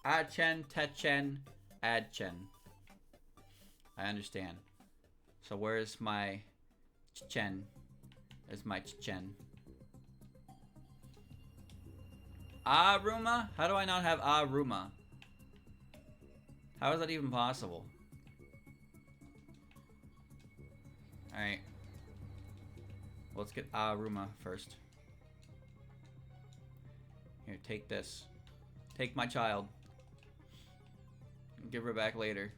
A-Chen, Te-Chen, Ad-Chen. I understand. So where's my Chen? There's my Chen. Aruma? How do I not have Aruma? How is that even possible? Alright. Let's get Aruma first. Here, take this. Take my child. Give her back later.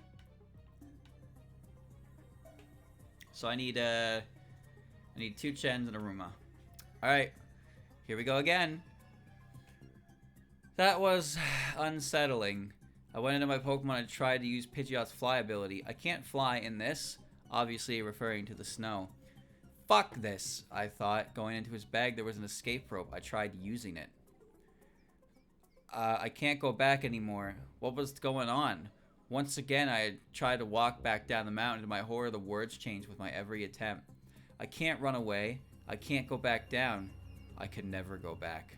So I need 2 Chens and a Aruma. Alright. Here we go again. That was unsettling. I went into my Pokemon and tried to use Pidgeot's fly ability. I can't fly in this, obviously referring to the snow. Fuck this, I thought. Going into his bag, there was an escape rope. I tried using it. I can't go back anymore. What was going on? Once again, I tried to walk back down the mountain. To my horror, the words changed with my every attempt. I can't run away. I can't go back down. I could never go back.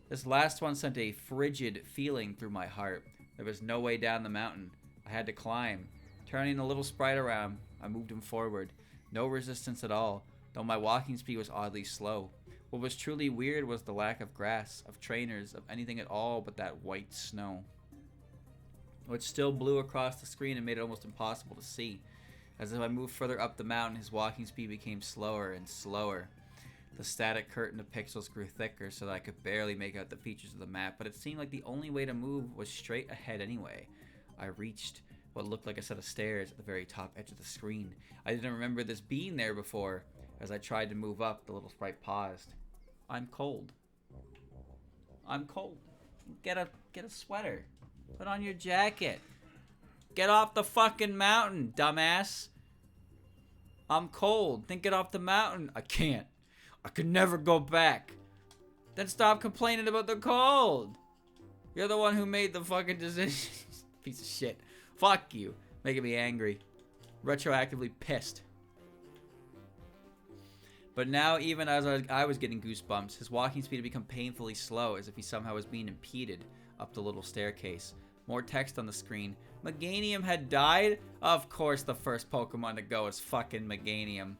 This last one sent a frigid feeling through my heart. There was no way down the mountain. I had to climb. Turning the little sprite around, I moved him forward. No resistance at all, though my walking speed was oddly slow. What was truly weird was the lack of grass, of trainers, of anything at all but that white snow, which still blew across the screen and made it almost impossible to see. As if I moved further up the mountain, his walking speed became slower and slower. The static curtain of pixels grew thicker so that I could barely make out the features of the map, but it seemed like the only way to move was straight ahead anyway. I reached what looked like a set of stairs at the very top edge of the screen. I didn't remember this being there before. As I tried to move up, the little sprite paused. I'm cold. I'm cold. Get a sweater. Put on your jacket. Get off the fucking mountain, dumbass. I'm cold. Then get off the mountain. I can't. I could never go back. Then stop complaining about the cold. You're the one who made the fucking decision. Piece of shit. Fuck you. Making me angry. Retroactively pissed. But now, even as I was getting goosebumps, his walking speed had become painfully slow, as if he somehow was being impeded up the little staircase. More text on the screen. Meganium had died? Of course the first Pokemon to go is fucking Meganium.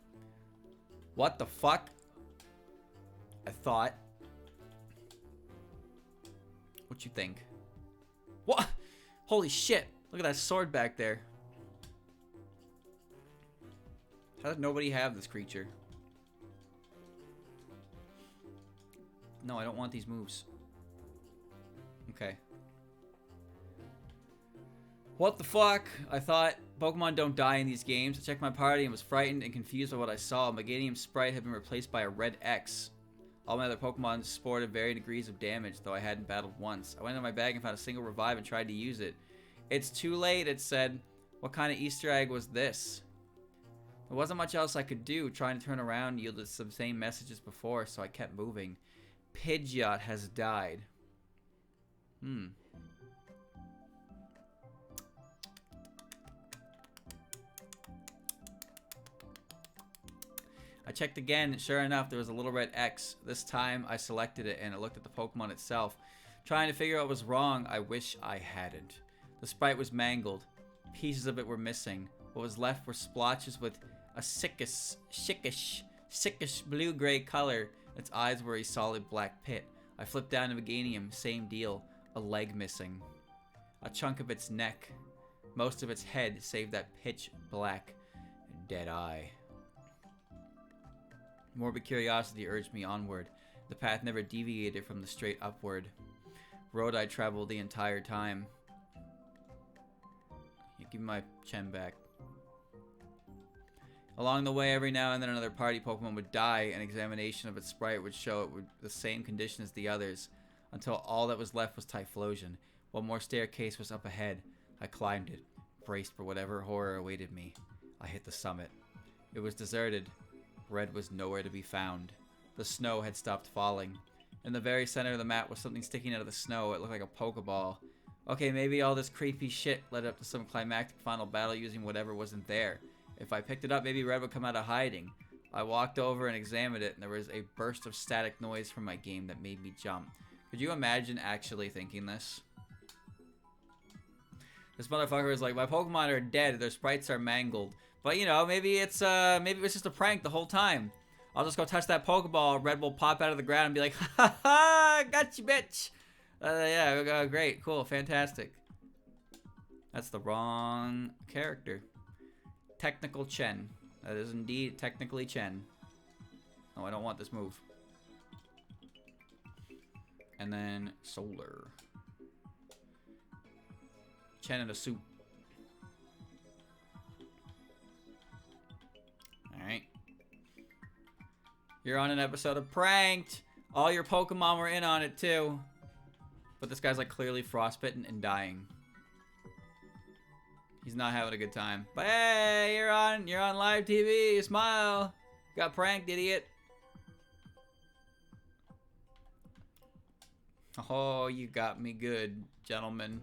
What the fuck? I thought. What you think? What? Holy shit. Look at that sword back there. How does nobody have this creature? No, I don't want these moves. Okay. What the fuck? I thought Pokemon don't die in these games. I checked my party and was frightened and confused by what I saw. Meganium's sprite had been replaced by a red X. All my other Pokemon sported varying degrees of damage, though I hadn't battled once. I went into my bag and found a single revive and tried to use it. It's too late, it said. What kind of Easter egg was this? There wasn't much else I could do. Trying to turn around yielded some same messages before, so I kept moving. Pidgeot has died. I checked again. Sure enough, there was a little red X. This time, I selected it, and it looked at the Pokemon itself. Trying to figure out what was wrong, I wish I hadn't. The sprite was mangled. Pieces of it were missing. What was left were splotches with a sickish blue-gray color. Its eyes were a solid black pit. I flipped down to Meganium. Same deal. A leg missing. A chunk of its neck. Most of its head, save that pitch black dead eye. Morbid curiosity urged me onward. The path never deviated from the straight upward road I traveled the entire time. You give me my Chen back. Along the way, every now and then another party Pokemon would die. An examination of its sprite would show it would the same condition as the others, until all that was left was Typhlosion. One more staircase was up ahead. I climbed it, braced for whatever horror awaited me. I hit the summit. It was deserted. Red was nowhere to be found. The snow had stopped falling. In the very center of the map was something sticking out of the snow. It looked like a Pokeball. Okay, maybe all this creepy shit led up to some climactic final battle using whatever wasn't there. If I picked it up, maybe Red would come out of hiding. I walked over and examined it, and there was a burst of static noise from my game that made me jump. Could you imagine actually thinking this? This motherfucker is like, my Pokemon are dead, their sprites are mangled. But you know, maybe it was just a prank the whole time. I'll just go touch that Pokeball, Red will pop out of the ground and be like, ha ha, got you, bitch. Yeah, great, cool, fantastic. That's the wrong character. Technical Chen. That is indeed technically Chen. Oh, I don't want this move. And then Solar. Chen in a suit. Alright. You're on an episode of Pranked. All your Pokemon were in on it too. But this guy's like clearly frostbitten and dying. He's not having a good time. But hey, you're on live TV. Smile. Got pranked, idiot. Oh, you got me good, gentlemen.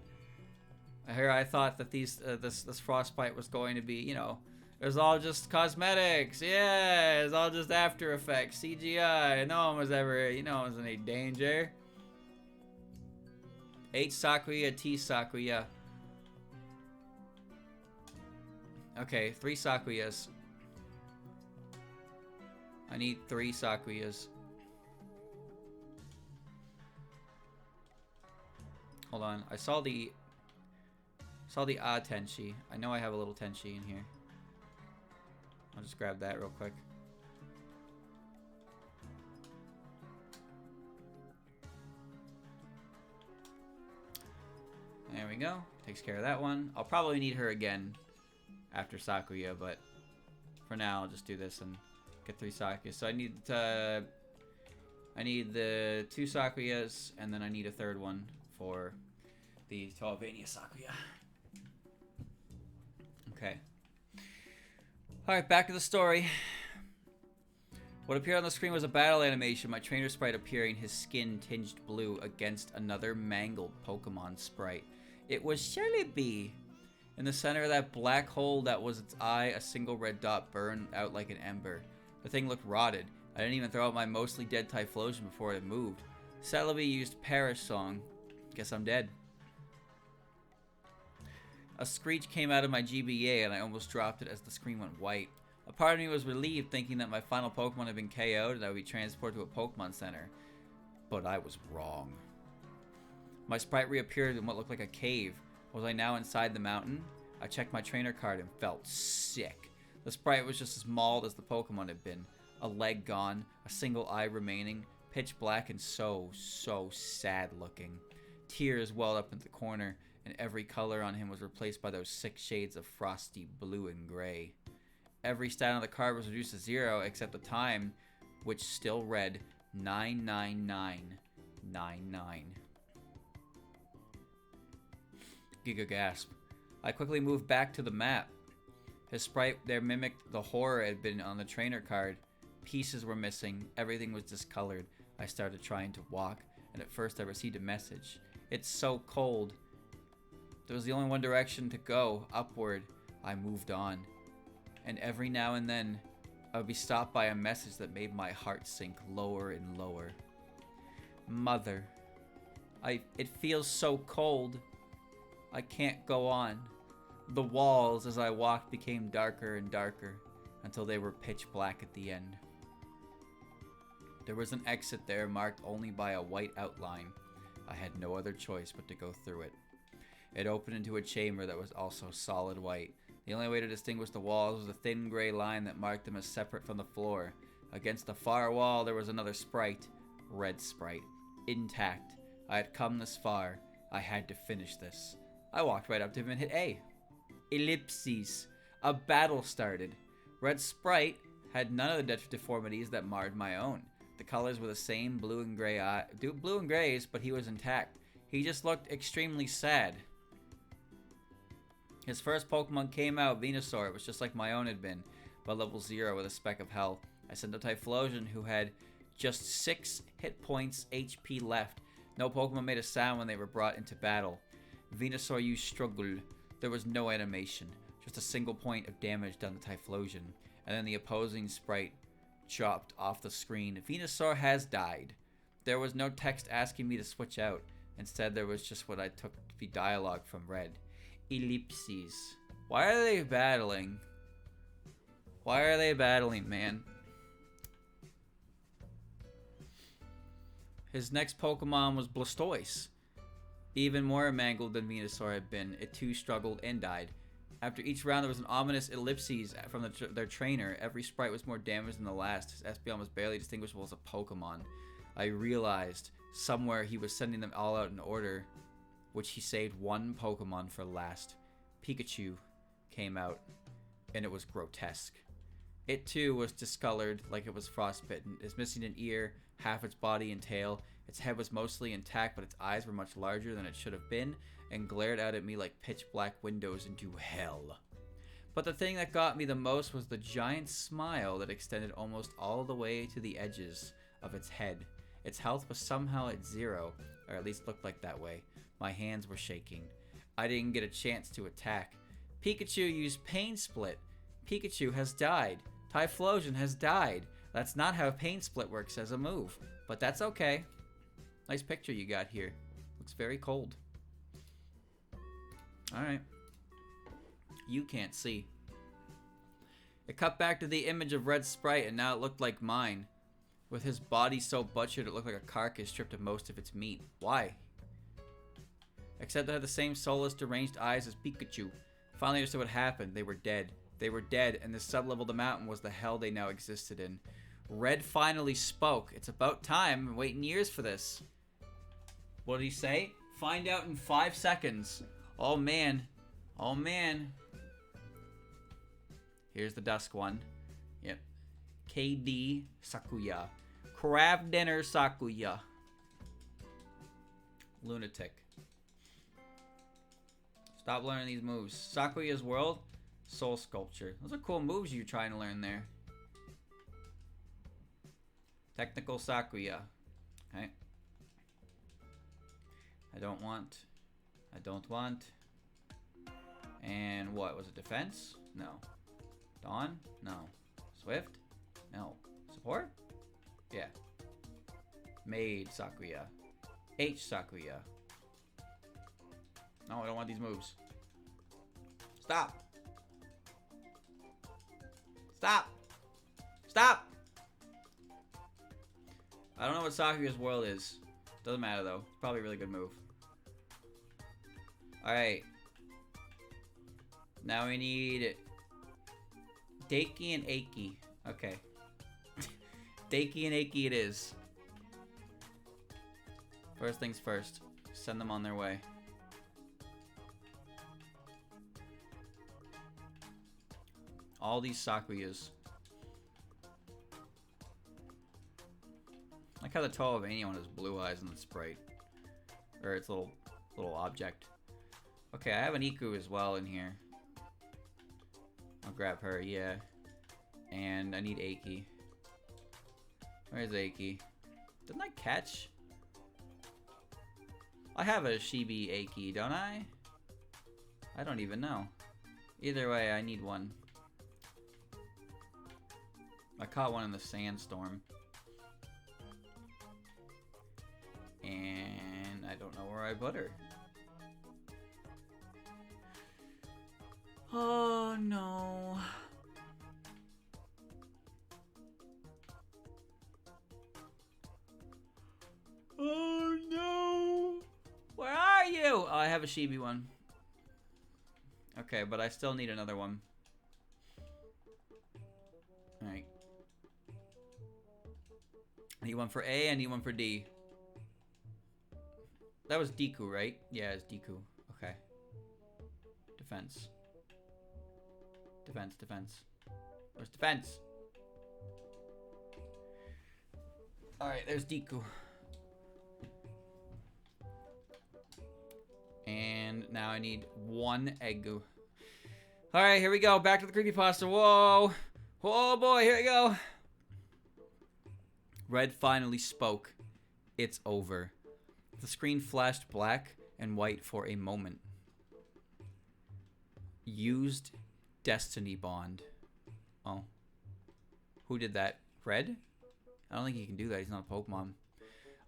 I thought that this frostbite was going to be, you know, it was all just cosmetics. Yeah, it's all just After Effects, CGI. No one was ever, you know, was in any danger. H Sakuya, T Sakuya. Okay, 3 Sakuyas. I need 3 Sakuyas. Hold on, I saw the Tenshi. I know I have a little Tenshi in here. I'll just grab that real quick. There we go. Takes care of that one. I'll probably need her again after Sakuya, but for now I'll just do this and get 3 Sakuyas. So I need the 2 Sakuyas, and then I need a third one for the Touhoumon Sakuya. Okay. Alright, back to the story. What appeared on the screen was a battle animation, my trainer sprite appearing, his skin tinged blue against another mangled Pokemon sprite. It was Celebi. In the center of that black hole that was its eye, a single red dot burned out like an ember. The thing looked rotted. I didn't even throw out my mostly dead Typhlosion before it moved. Celebi used Parish Song. Guess I'm dead. A screech came out of my GBA and I almost dropped it as the screen went white. A part of me was relieved, thinking that my final Pokemon had been KO'd and I would be transported to a Pokemon Center. But I was wrong. My sprite reappeared in what looked like a cave. Was I now inside the mountain? I checked my trainer card and felt sick. The sprite was just as mauled as the Pokemon had been. A leg gone, a single eye remaining, pitch black and so sad looking. Tears welled up into the corner, and every color on him was replaced by those 6 shades of frosty blue and gray. Every stat on the card was reduced to 0 except the time, which still read 99999. Giga gasp. I quickly moved back to the map. His sprite there mimicked the horror had been on the trainer card. Pieces were missing, everything was discolored. I started trying to walk, and at first I received a message. It's so cold. There was the only one direction to go, upward. I moved on. And every now and then, I would be stopped by a message that made my heart sink lower and lower. Mother, it feels so cold. I can't go on. The walls as I walked became darker and darker until they were pitch black at the end. There was an exit there marked only by a white outline. I had no other choice but to go through it. It opened into a chamber that was also solid white. The only way to distinguish the walls was a thin gray line that marked them as separate from the floor. Against the far wall, there was another sprite. Red sprite. Intact. I had come this far. I had to finish this. I walked right up to him and hit A. Ellipses. A battle started. Red sprite had none of the deformities that marred my own. The colors were the same, blue and grays, but he was intact. He just looked extremely sad. His first Pokemon came out, Venusaur. It was just like my own had been, but level 0 with a speck of health. I sent a Typhlosion who had just 6 hit points HP left. No Pokemon made a sound when they were brought into battle. Venusaur used Struggle. There was no animation, just a single point of damage done to Typhlosion, and then the opposing sprite chopped off the screen. Venusaur has died. There was no text asking me to switch out. Instead, there was just what I took to be dialogue from Red. Ellipses. Why are they battling? Why are they battling, man? His next Pokemon was Blastoise. Even more mangled than Venusaur had been, it too struggled and died. After each round, there was an ominous ellipses from their trainer. Every sprite was more damaged than the last. His Espeon was barely distinguishable as a Pokemon. I realized somewhere he was sending them all out in order, which he saved one Pokemon for last. Pikachu came out, and it was grotesque. It too was discolored like it was frostbitten. It's missing an ear, half its body and tail. Its head was mostly intact, but its eyes were much larger than it should have been, and glared out at me like pitch black windows into hell. But the thing that got me the most was the giant smile that extended almost all the way to the edges of its head. Its health was somehow at 0, or at least looked like that way. My hands were shaking. I didn't get a chance to attack. Pikachu used Pain Split. Pikachu has died. Typhlosion has died. That's not how Pain Split works as a move, but that's okay. Nice picture you got here. Looks very cold. Alright. You can't see. It cut back to the image of Red Sprite, and now it looked like mine. With his body so butchered, it looked like a carcass stripped of most of its meat. Why? Except it had the same soulless, deranged eyes as Pikachu. Finally understood what happened. They were dead. They were dead, and this sub-level of the mountain was the hell they now existed in. Red finally spoke. It's about time. I've been waiting years for this. What did he say? Find out in 5 seconds. Oh, man. Oh, man. Here's the dusk one. Yep. KD Sakuya. Craft Dinner Sakuya. Lunatic. Stop learning these moves. Sakuya's World. Soul Sculpture. Those are cool moves you're trying to learn there. Technical Sakuya. Okay. I don't want. And what? Was it defense? No. Dawn? No. Swift? No. Support? Yeah. Made Sakuya. H Sakuya. No, I don't want these moves. Stop. Stop. Stop. I don't know what Sakuya's World is. Doesn't matter though. It's probably a really good move. Alright. Now we need Daiki and Aiki. Okay. Daiki and Aiki it is. First things first. Send them on their way. All these Sakuyas. I like how the Touhoumon one has blue eyes in the sprite. Or its little object. Okay, I have an Iku as well in here. I'll grab her, yeah. And I need Aiki. Where's Aiki? Didn't I catch? I have a Shibi Aiki, don't I? I don't even know. Either way, I need one. I caught one in the sandstorm. And I don't know where I put her. Oh no. Oh no. Where are you? Oh, I have a Shibi one. Okay, but I still need another one. Alright. I need one for A, I need one for D. That was Deku, right? Yeah, it's Deku. Okay. Defense. Defense, defense. Where's defense? Alright, there's Deku. And now I need one Egu. Alright, here we go. Back to the creepypasta. Whoa. Whoa, boy, here we go. Red finally spoke. It's over. The screen flashed black and white for a moment. Used Destiny Bond. Oh. Who did that? Red? I don't think he can do that. He's not a Pokemon.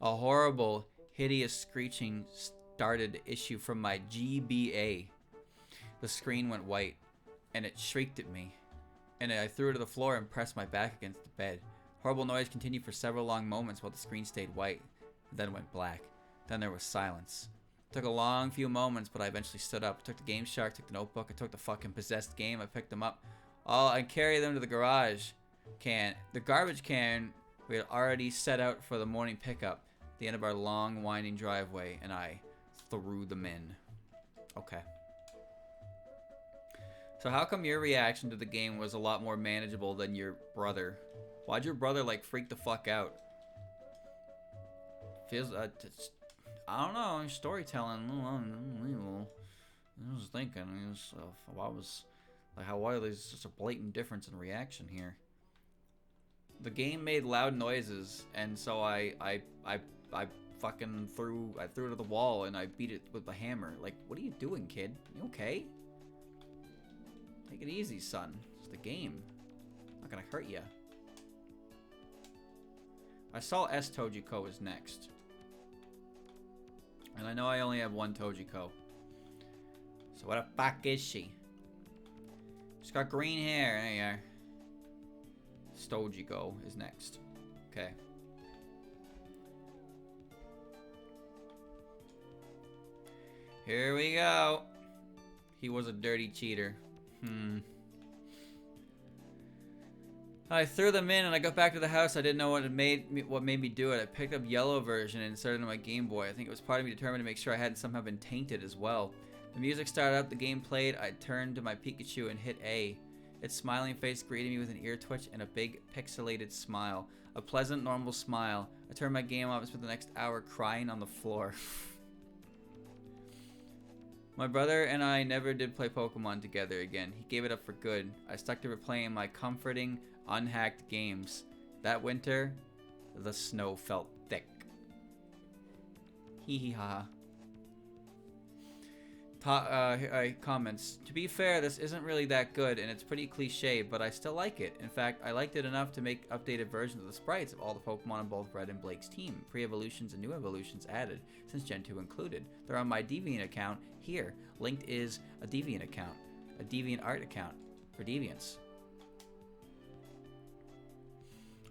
A horrible, hideous screeching started to issue from my GBA. The screen went white, and it shrieked at me. And I threw it to the floor and pressed my back against the bed. Horrible noise continued for several long moments while the screen stayed white, then went black. Then there was silence. It took a long few moments, but I eventually stood up. I took the Game Shark, took the notebook, I took the fucking possessed game, I picked them up. I carried them to the garage can. The garbage can we had already set out for the morning pickup at the end of our long, winding driveway, and I threw them in. Okay. So how come your reaction to the game was a lot more manageable than your brother? Why'd your brother, like, freak the fuck out? Feels, I don't know, storytelling, unbelievable. I was thinking, why there's such a blatant difference in reaction here? The game made loud noises, and so I fucking threw it to the wall and I beat it with the hammer. Like, what are you doing, kid? You okay? Take it easy, son. It's the game. I'm not gonna hurt you. I saw S Tojiko is next. And I know I only have one Tojiko. So what the fuck is she? She's got green hair. There you are. Stojiko is next. Okay. Here we go. He was a dirty cheater. I threw them in and I got back to the house. I didn't know what made me do it. I picked up yellow version and inserted it in my Game Boy. I think it was part of me determined to make sure I hadn't somehow been tainted as well. The music started up, the game played. I turned to my Pikachu and hit A. Its smiling face greeted me with an ear twitch and a big pixelated smile. A pleasant, normal smile. I turned my game off and spent the next hour crying on the floor. My brother and I never did play Pokemon together again. He gave it up for good. I stuck to replaying my comforting, unhacked games. That winter, the snow felt thick. Hee hee ha. Comments. To be fair, this isn't really that good, and it's pretty cliche, but I still like it. In fact, I liked it enough to make updated versions of the sprites of all the Pokemon on both Red and Blake's team. Pre-evolutions and new evolutions added, since Gen 2 included. They're on my Deviant account here. Linked is a Deviant account. A Deviant art account for Deviants.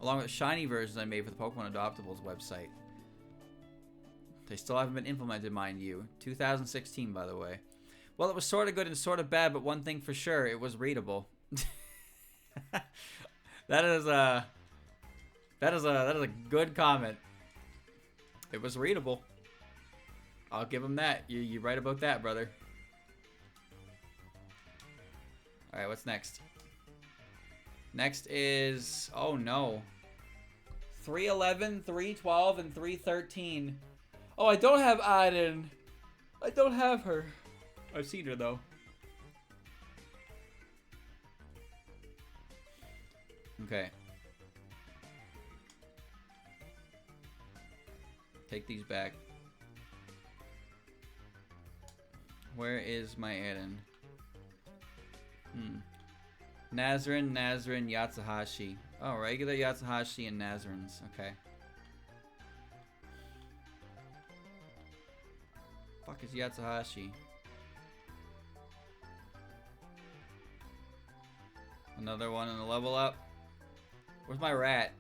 Along with shiny versions I made for the Pokemon Adoptables website. They still haven't been implemented, mind you. 2016, by the way. Well, it was sort of good and sort of bad, but one thing for sure, it was readable. That is a good comment. It was readable. I'll give him that. You're right about that, brother. All right, what's next? Next is, oh no, 311, 312, and 313. Oh, I don't have Aiden. I don't have her. I've seen her, though. Okay. Take these back. Where is my Aiden? Nazarin, Yatsuhashi. Oh, regular Yatsuhashi and Nazarins. Okay. Fuck is Yatsuhashi? Another one in the level up. Where's my rat?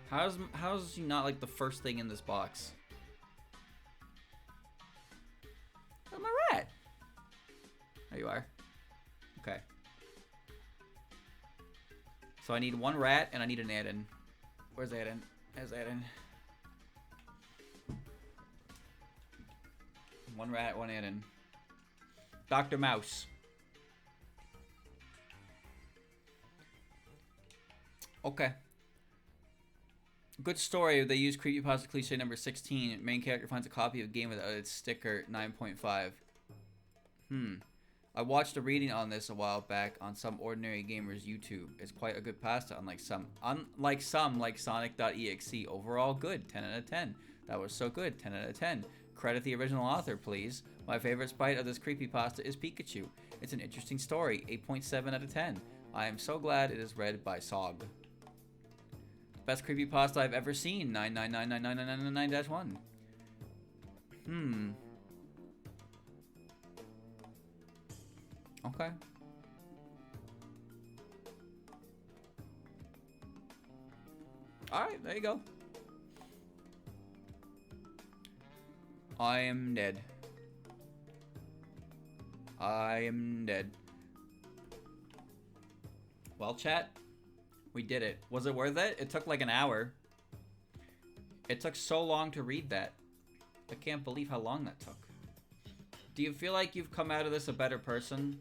How's he not like the first thing in this box? Where's my rat? There you are. Okay. So I need one rat and I need an add-in. Where's add-in? There's add-in. One rat, one add-in. Dr. Mouse. Okay. Good story. They use creepypasta cliche number 16. Main character finds a copy of game without its sticker 9.5. I watched a reading on this a while back on some ordinary gamer's YouTube. It's quite a good pasta, unlike some like Sonic.exe. Overall good, 10 out of 10. That was so good, 10 out of 10. Credit the original author, please. My favorite sprite of this creepypasta is Pikachu. It's an interesting story, 8.7 out of 10. I am so glad it is read by Sog. Best creepypasta I've ever seen, 999999999-1. Okay. Alright, there you go. I am dead. I am dead. Well, chat, we did it. Was it worth it? It took like an hour. It took so long to read that. I can't believe how long that took. Do you feel like you've come out of this a better person?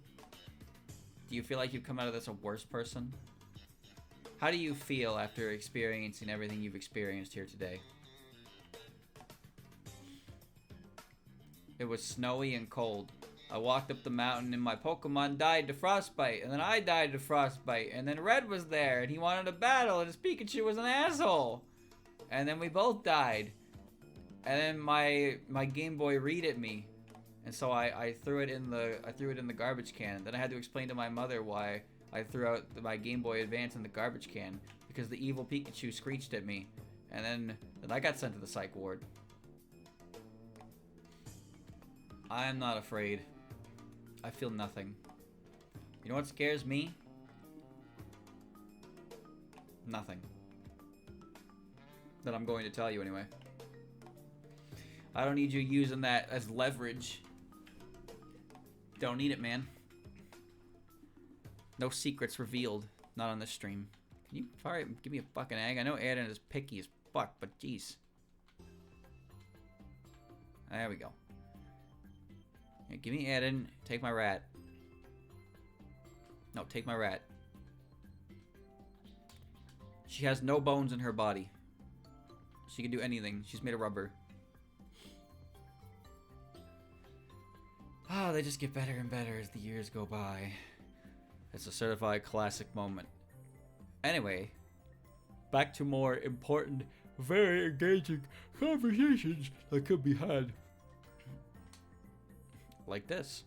Do you feel like you've come out of this a worse person? How do you feel after experiencing everything you've experienced here today? It was snowy and cold. I walked up the mountain and my Pokemon died to frostbite, and then I died to frostbite, and then Red was there and he wanted a battle and his Pikachu was an asshole. And then we both died. And then my Game Boy read at me. And so I threw it in the garbage can. Then I had to explain to my mother why I threw out my Game Boy Advance in the garbage can, because the evil Pikachu screeched at me. And then I got sent to the psych ward. I am not afraid. I feel nothing. You know what scares me? Nothing. That I'm going to tell you anyway. I don't need you using that as leverage. Don't need it, man. No secrets revealed. Not on this stream. Can you give me a fucking egg? I know Aiden is picky as fuck, but jeez. There we go. Yeah, give me Aiden. Take my rat. No, take my rat. She has no bones in her body. She can do anything. She's made of rubber. Oh, they just get better and better as the years go by. It's a certified classic moment. Anyway, back to more important, very engaging conversations that could be had. Like this.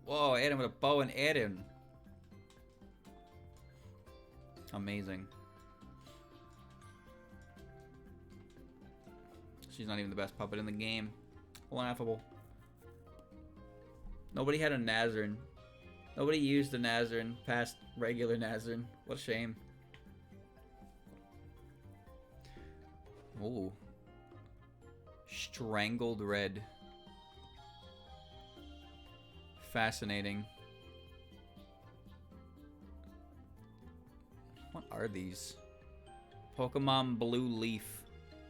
Whoa, Adam with a bow and Adam. Amazing. She's not even the best puppet in the game. Laughable. Nobody had a Nazarene. Nobody used a Nazarene past regular Nazarene. What a shame. Ooh. Strangled red. Fascinating. What are these? Pokemon Blue Leaf.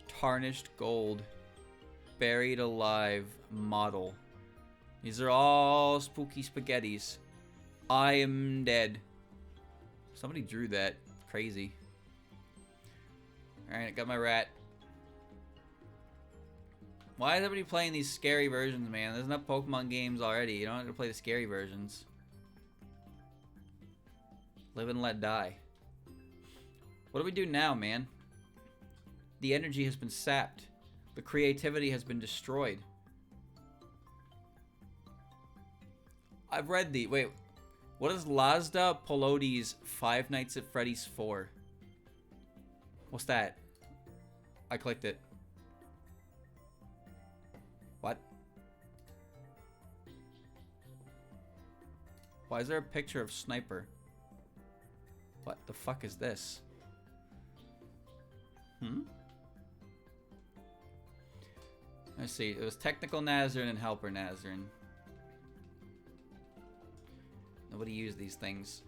Tarnished Gold. Buried Alive model. These are all spooky spaghettis. I am dead. Somebody drew that. Crazy. Alright, got my rat. Why is everybody playing these scary versions, man? There's enough Pokemon games already. You don't have to play the scary versions. Live and let die. What do we do now, man? The energy has been sapped. The creativity has been destroyed. I've read the... Wait. What is Lazda Polodi's Five Nights at Freddy's 4? What's that? I clicked it. What? Why is there a picture of Sniper? What the fuck is this? Let's see. It was Technical Nazarene and Helper Nazarene. Nobody used these things.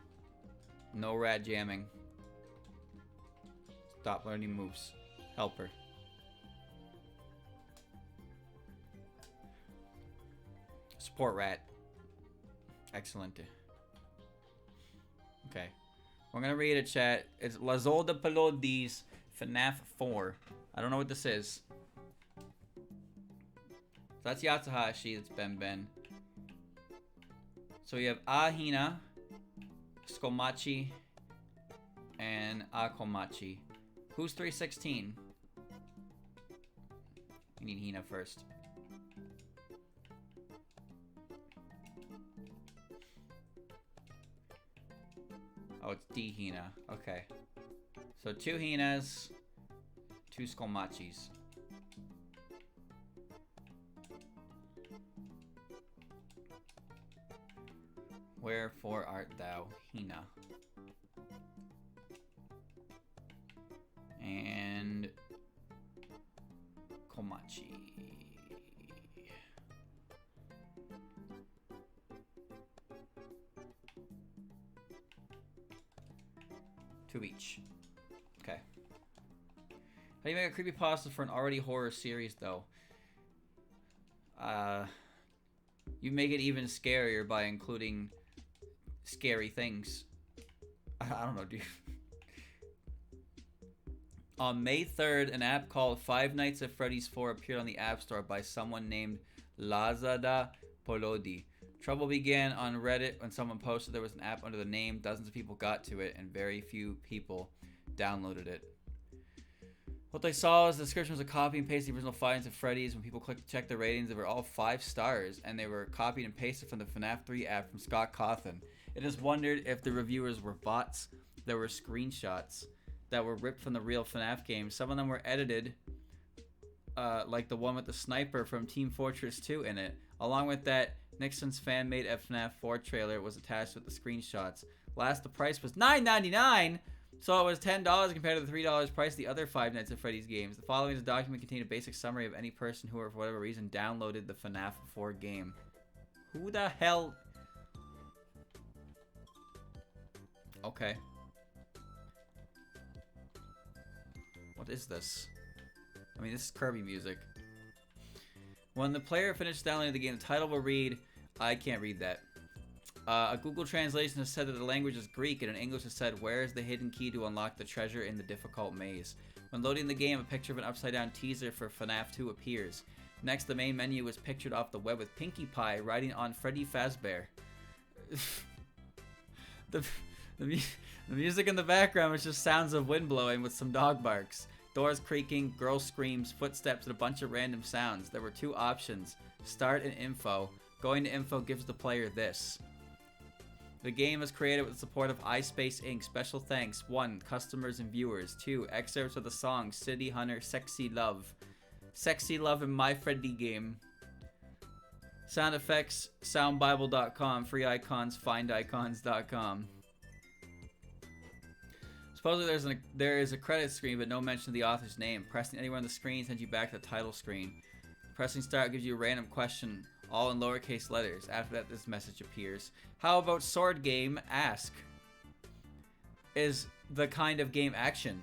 No rat jamming. Stop learning moves. Help her. Support rat. Excellent. Okay. We're gonna read a chat. It's Lazol de Pelodis FNAF 4. I don't know what this is. So that's Yatsuhashi, that's Ben. So we have Ahina, Skomachi, and Akomachi. Who's 316? We need Hina first. Oh, it's D Hina. Okay. So 2 Hinas, 2 Skolmachis. Wherefore art thou, Hina? And Komachi. 2 each. Okay. How do you make a creepypasta for an already horror series, though? You make it even scarier by including scary things. I don't know, dude. On May 3rd, an app called Five Nights at Freddy's 4 appeared on the App Store by someone named Lazada Polodi. Trouble began on Reddit when someone posted there was an app under the name. Dozens of people got to it, and very few people downloaded it. What they saw was the description was a copy and paste of the original Five Nights at Freddy's. When people clicked to check the ratings, they were all 5 stars, and they were copied and pasted from the FNAF 3 app from Scott Cawthon. It is wondered if the reviewers were bots. There were screenshots that were ripped from the real FNAF game. Some of them were edited, like the one with the sniper from Team Fortress 2 in it. Along with that, Nixon's fan-made FNAF 4 trailer was attached with the screenshots. Last, the price was $9.99, so it was $10 compared to the $3 price of the other Five Nights at Freddy's games. The following is a document containing a basic summary of any person who, or for whatever reason, downloaded the FNAF 4 game. Who the hell... Okay. What is this? I mean, this is Kirby music. When the player finishes downloading the game, the title will read... I can't read that. A Google translation has said that the language is Greek, and in English has said, where is the hidden key to unlock the treasure in the difficult maze? When loading the game, a picture of an upside-down teaser for FNAF 2 appears. Next, the main menu is pictured off the web with Pinkie Pie riding on Freddy Fazbear. The music in the background is just sounds of wind blowing with some dog barks. Doors creaking, girl screams, footsteps, and a bunch of random sounds. There were 2 options, start and info. Going to info gives the player this. The game was created with the support of iSpace Inc. Special thanks. 1. Customers and viewers. 2. Excerpts of the song City Hunter Sexy Love. Sexy Love in My Freddy Game. Sound effects, soundbible.com. Free icons, findicons.com. Supposedly there is a credit screen, but no mention of the author's name. Pressing anywhere on the screen sends you back to the title screen. Pressing start gives you a random question, all in lowercase letters. After that, this message appears. How about sword game? Ask. Is the kind of game action.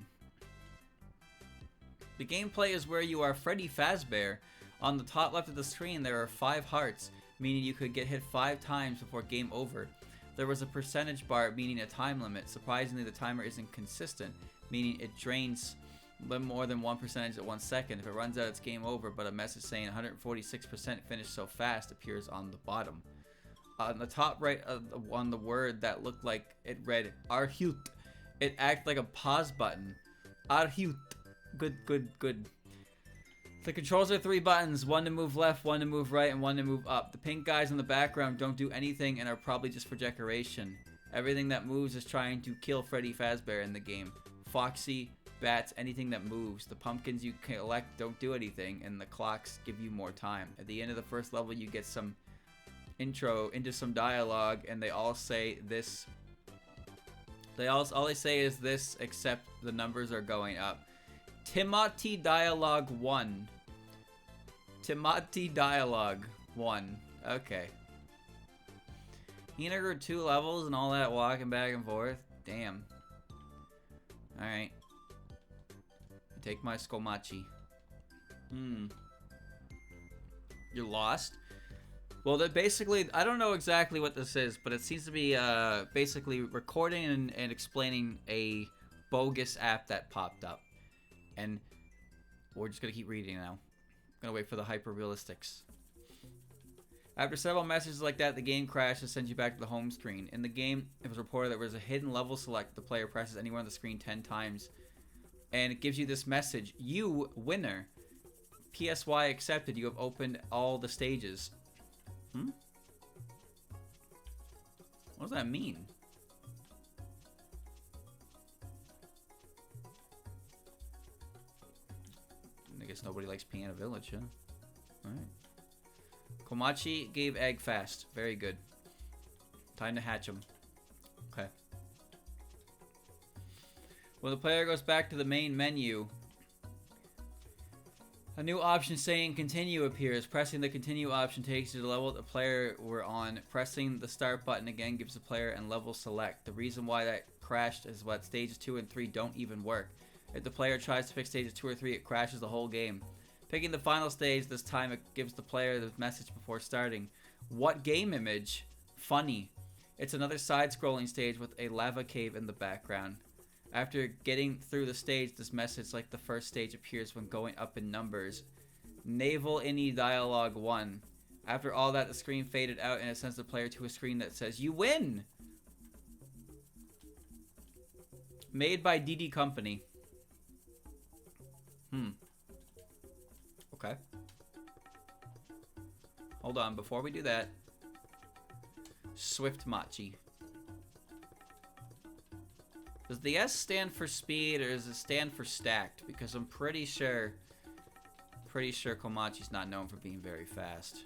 The gameplay is where you are Freddy Fazbear. On the top left of the screen, there are 5 hearts, meaning you could get hit 5 times before game over. There was a percentage bar, meaning a time limit. Surprisingly, the timer isn't consistent, meaning it drains more than 1% at 1 second. If it runs out, it's game over, but a message saying 146% finished so fast appears on the bottom. On the top right on the word that looked like it read Arhut, it acted like a pause button. Arhut. Good. The controls are 3 buttons, 1 to move left, 1 to move right, and 1 to move up. The pink guys in the background don't do anything and are probably just for decoration. Everything that moves is trying to kill Freddy Fazbear in the game. Foxy, bats, anything that moves. The pumpkins you collect don't do anything, and the clocks give you more time. At the end of the first level, you get some intro into some dialogue, and they all say this. All they say is this, except the numbers are going up. Timothy Dialogue 1. Timothy Dialogue 1. Okay. Hina grew 2 levels and all that walking back and forth. Damn. Alright. Take my Skomachi. You're lost? Well, that basically, I don't know exactly what this is, but it seems to be basically recording and explaining a bogus app that popped up. And we're just going to keep reading now. I'm going to wait for the hyper-realistics. After several messages like that, the game crashes and sends you back to the home screen. In the game, it was reported that there was a hidden level select. The player presses anywhere on the screen 10 times. And it gives you this message. You, winner. PSY accepted. You have opened all the stages. What does that mean? I guess nobody likes Piano Village, huh? Alright. Komachi gave egg fast. Very good. Time to hatch him. Okay. When the player goes back to the main menu, a new option saying continue appears. Pressing the continue option takes you to the level the player were on. Pressing the start button again gives the player and level select. The reason why that crashed is what stages 2 and 3 don't even work. If the player tries to fix stages 2 or 3, it crashes the whole game. Picking the final stage, this time it gives the player the message before starting. What game image? Funny. It's another side-scrolling stage with a lava cave in the background. After getting through the stage, this message, like the first stage, appears when going up in numbers. Naval Any Dialogue 1. After all that, the screen faded out and it sends the player to a screen that says, "You win!" Made by DD Company. Okay. Hold on, before we do that. Swift Machi. Does the S stand for speed or does it stand for stacked? Because I'm pretty sure Komachi's not known for being very fast.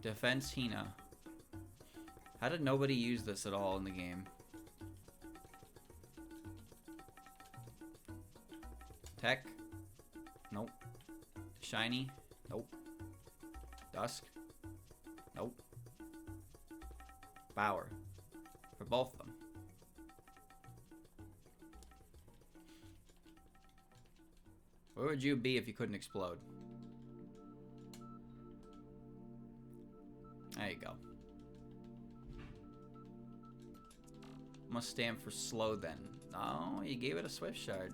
Defense Hina. How did nobody use this at all in the game? Tech? Nope. Shiny? Nope. Dusk? Nope. Power. For both of them. Where would you be if you couldn't explode? There you go. Must stand for slow then. No, you gave it a Swift Shard.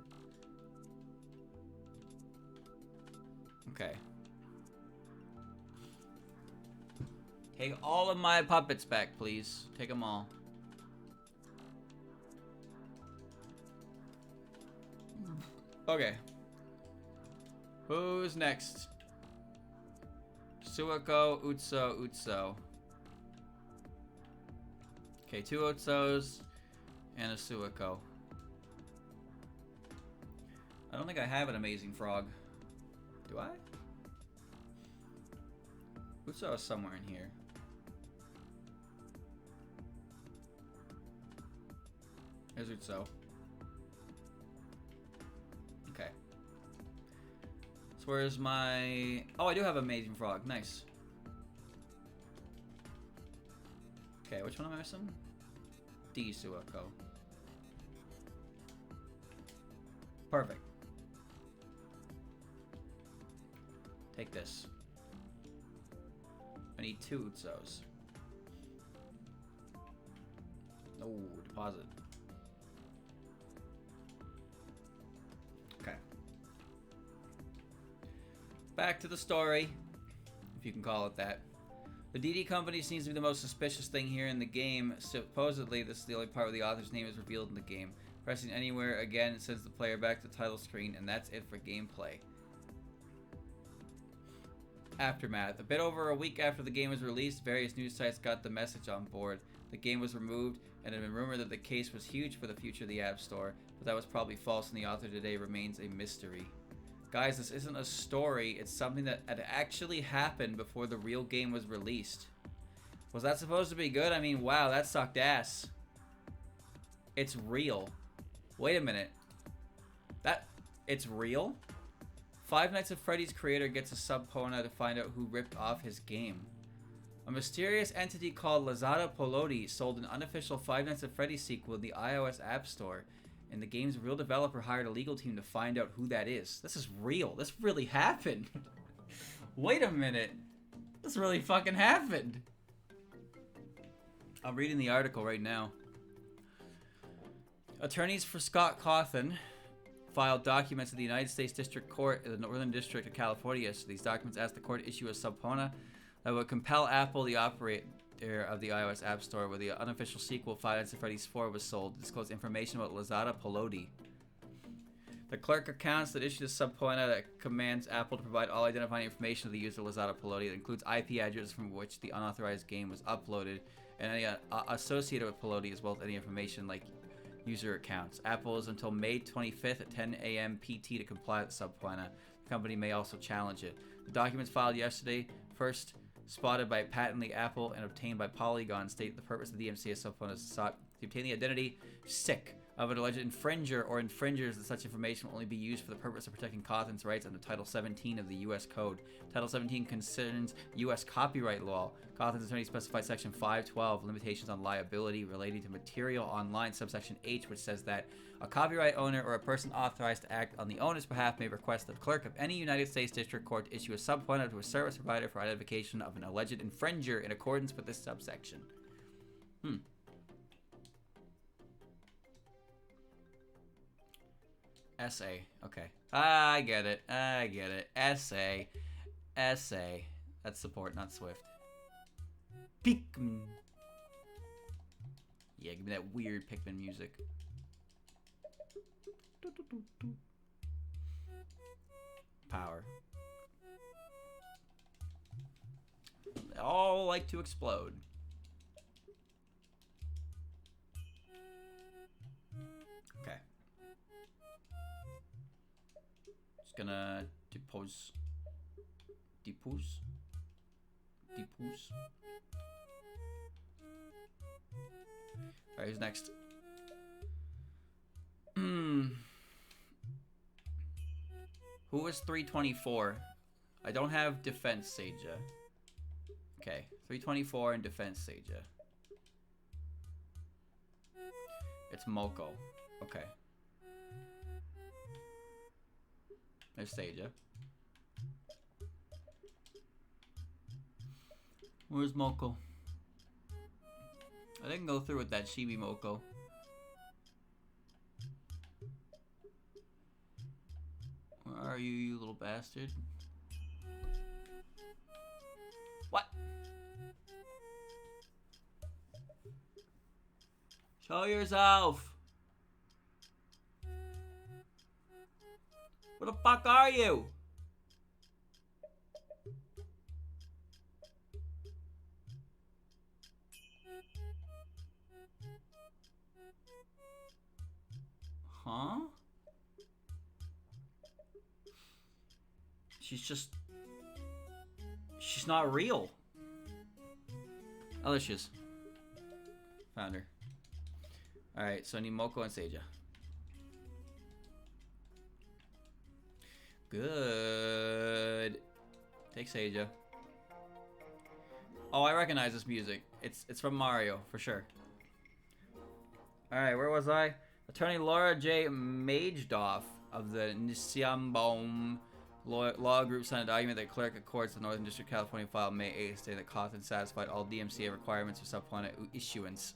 Okay. Take all of my puppets back, please. Take them all. Okay. Who's next? Suako, Utso. Okay, 2 Utsos and a Suako. I don't think I have an amazing frog. Do I? Utso is somewhere in here. There's Utso. Okay. So where's my... Oh, I do have amazing frog. Nice. Okay, which one am I missing? D Suako. Perfect. Take this. I need 2 Utsos. Oh, deposit. Okay. Back to the story, if you can call it that. The DD Company seems to be the most suspicious thing here in the game. Supposedly, this is the only part where the author's name is revealed in the game. Pressing anywhere again sends the player back to the title screen, and that's it for gameplay. Aftermath. A bit over a week after the game was released, various news sites got the message on board. The game was removed, and it had been rumored that the case was huge for the future of the App Store, but that was probably false, and the author today remains a mystery. Guys, this isn't a story, it's something that had actually happened before the real game was released. Was that supposed to be good? I mean, wow, that sucked ass. It's real. Wait a minute. It's real? Five Nights at Freddy's creator gets a subpoena to find out who ripped off his game. A mysterious entity called Lazada Polodi sold an unofficial Five Nights at Freddy's sequel in the iOS App Store, and the game's real developer hired a legal team to find out who that is. This is real. This really happened. Wait a minute. This really fucking happened. I'm reading the article right now. Attorneys for Scott Cawthon filed documents at the United States District Court in the Northern District of California. So these documents asked the court to issue a subpoena that would compel Apple, the operator of the iOS App Store, where the unofficial sequel Five Nights at Freddy's 4 was sold, to disclose information about Lazada Polodi. The clerk accounts that issued a subpoena that commands Apple to provide all identifying information of the user Lazada Polodi. That includes IP addresses from which the unauthorized game was uploaded and any associated with Polodi, as well as any information like user accounts. Apple is until May 25th at 10 a.m. PT to comply with the subpoena. The company may also challenge it. The documents filed yesterday, first spotted by Patently Apple and obtained by Polygon, state the purpose of the DMCA subpoena is sought to obtain the identity of an alleged infringer or infringers, that such information will only be used for the purpose of protecting Cawthon's rights under Title 17 of the U.S. Code. Title 17 concerns U.S. copyright law. Cawthon's attorney specified Section 512, limitations on liability relating to material online, subsection H, which says that a copyright owner or a person authorized to act on the owner's behalf may request the clerk of any United States District Court to issue a subpoena to a service provider for identification of an alleged infringer in accordance with this subsection. Essay. Okay. I get it. Essay. That's support, not Swift. Pikmin. Yeah, give me that weird Pikmin music. Power. They all like to explode. Okay. Just gonna depose. Alright, who's next? Who is 324? I don't have defense Seija. Okay, 324 and defense Seija. It's Moko. Okay. There's Seija. Where's Moko? I didn't go through with that Chibi Moko. Where are you, you little bastard? What? Show yourself! Where the fuck are you? Huh? She's not real. Oh, there she is. Found her. Alright, so I need Moko and Seija. Good. Take Seija. Oh, I recognize this music. It's from Mario, for sure. Alright, where was I? Attorney Laura J. Magedoff of the Nisiambom Law Group signed a document that clerk of courts of the Northern District of California filed May 8th, stating that Cawthon satisfied all DMCA requirements for subpoena issuance.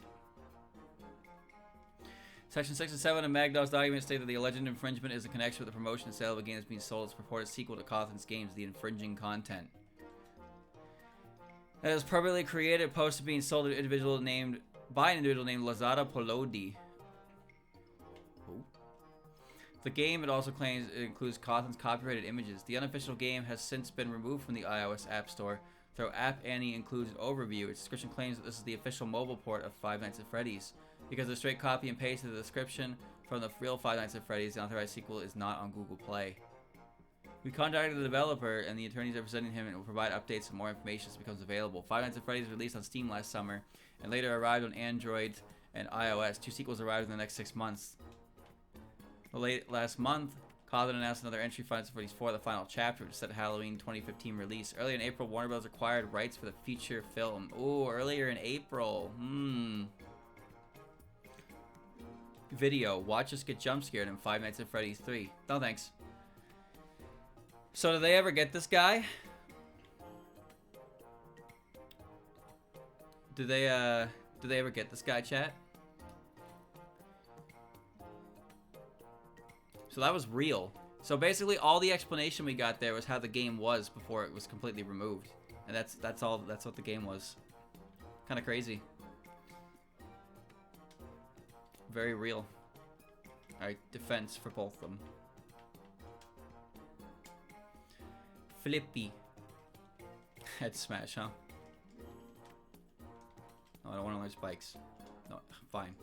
Section 6 and 7 of Magdoff's document state that the alleged infringement is in connection with the promotion and sale of a game that's being sold as purported sequel to Cawthon's games, the infringing content. That is permanently created, posted, being sold to an individual named Lazada Polodi. The game, it also claims, it includes Cawthon's copyrighted images. The unofficial game has since been removed from the iOS App Store, though App Annie includes an overview. Its description claims that this is the official mobile port of Five Nights at Freddy's. Because of straight copy and paste of the description from the real Five Nights at Freddy's, the unauthorized sequel is not on Google Play. We contacted the developer, and the attorneys representing him and will provide updates and more information as it becomes available. Five Nights at Freddy's was released on Steam last summer, and later arrived on Android and iOS. 2 sequels arrived in the next 6 months. Late last month, Cloud announced another entry Final Fantasy IV, the final chapter, which set Halloween 2015 release. Earlier in April, Warner Bros. Acquired rights for the feature film. Ooh, earlier in April. Video. Watch us get jump scared in Five Nights at Freddy's 3. No thanks. So, do they ever get this guy? Do they ever get this guy, chat? So that was real. So basically all the explanation we got there was how the game was before it was completely removed. And that's what the game was. Kind of crazy. Very real. Alright, defense for both of them. Flippy. Head smash, huh? No, I don't want to learn spikes. No, fine.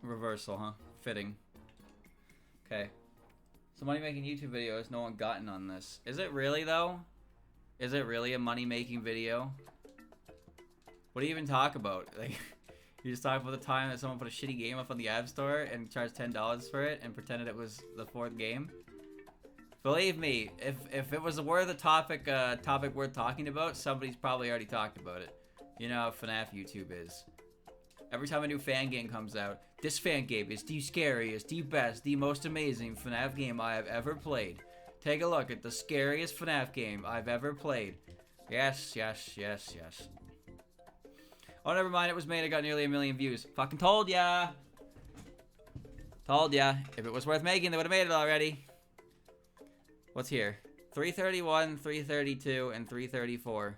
Reversal, huh? Fitting. Okay. So money-making YouTube videos, no one gotten on this. Is it really, though? Is it really a money-making video? What do you even talk about? Like, you just talk about the time that someone put a shitty game up on the App Store and charged $10 for it and pretended it was the 4th game? Believe me, if it was worth a topic worth talking about, somebody's probably already talked about it. You know how FNAF YouTube is. Every time a new fan game comes out, this fan game is the scariest, the best, the most amazing FNAF game I have ever played. Take a look at the scariest FNAF game I've ever played. Yes, yes, yes, yes. Oh, never mind, it was made, it got nearly 1 million views. Fucking told ya! Told ya. If it was worth making, they would have made it already. What's here? 331, 332, and 334.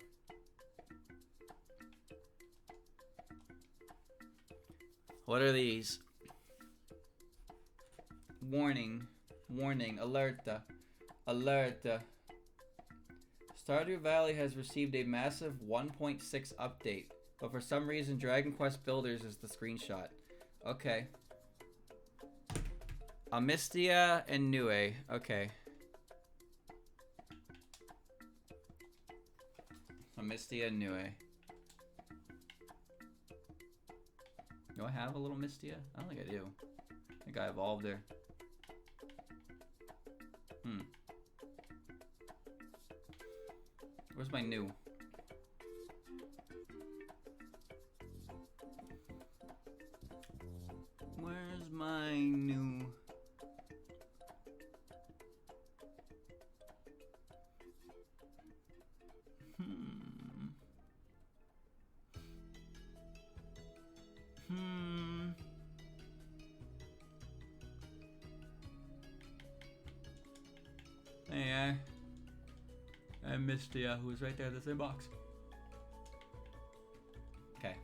What are these? Warning. Warning. Alerta. Alerta. Stardew Valley has received a massive 1.6 update, but for some reason Dragon Quest Builders is the screenshot. Okay. Amistia and Nue. Okay. Amistia and Nue. Do I have a little Mistia? I don't think I do. I think I evolved her. Where's my new? Where's my new? Hey, I missed the who's right there in the same box. Okay.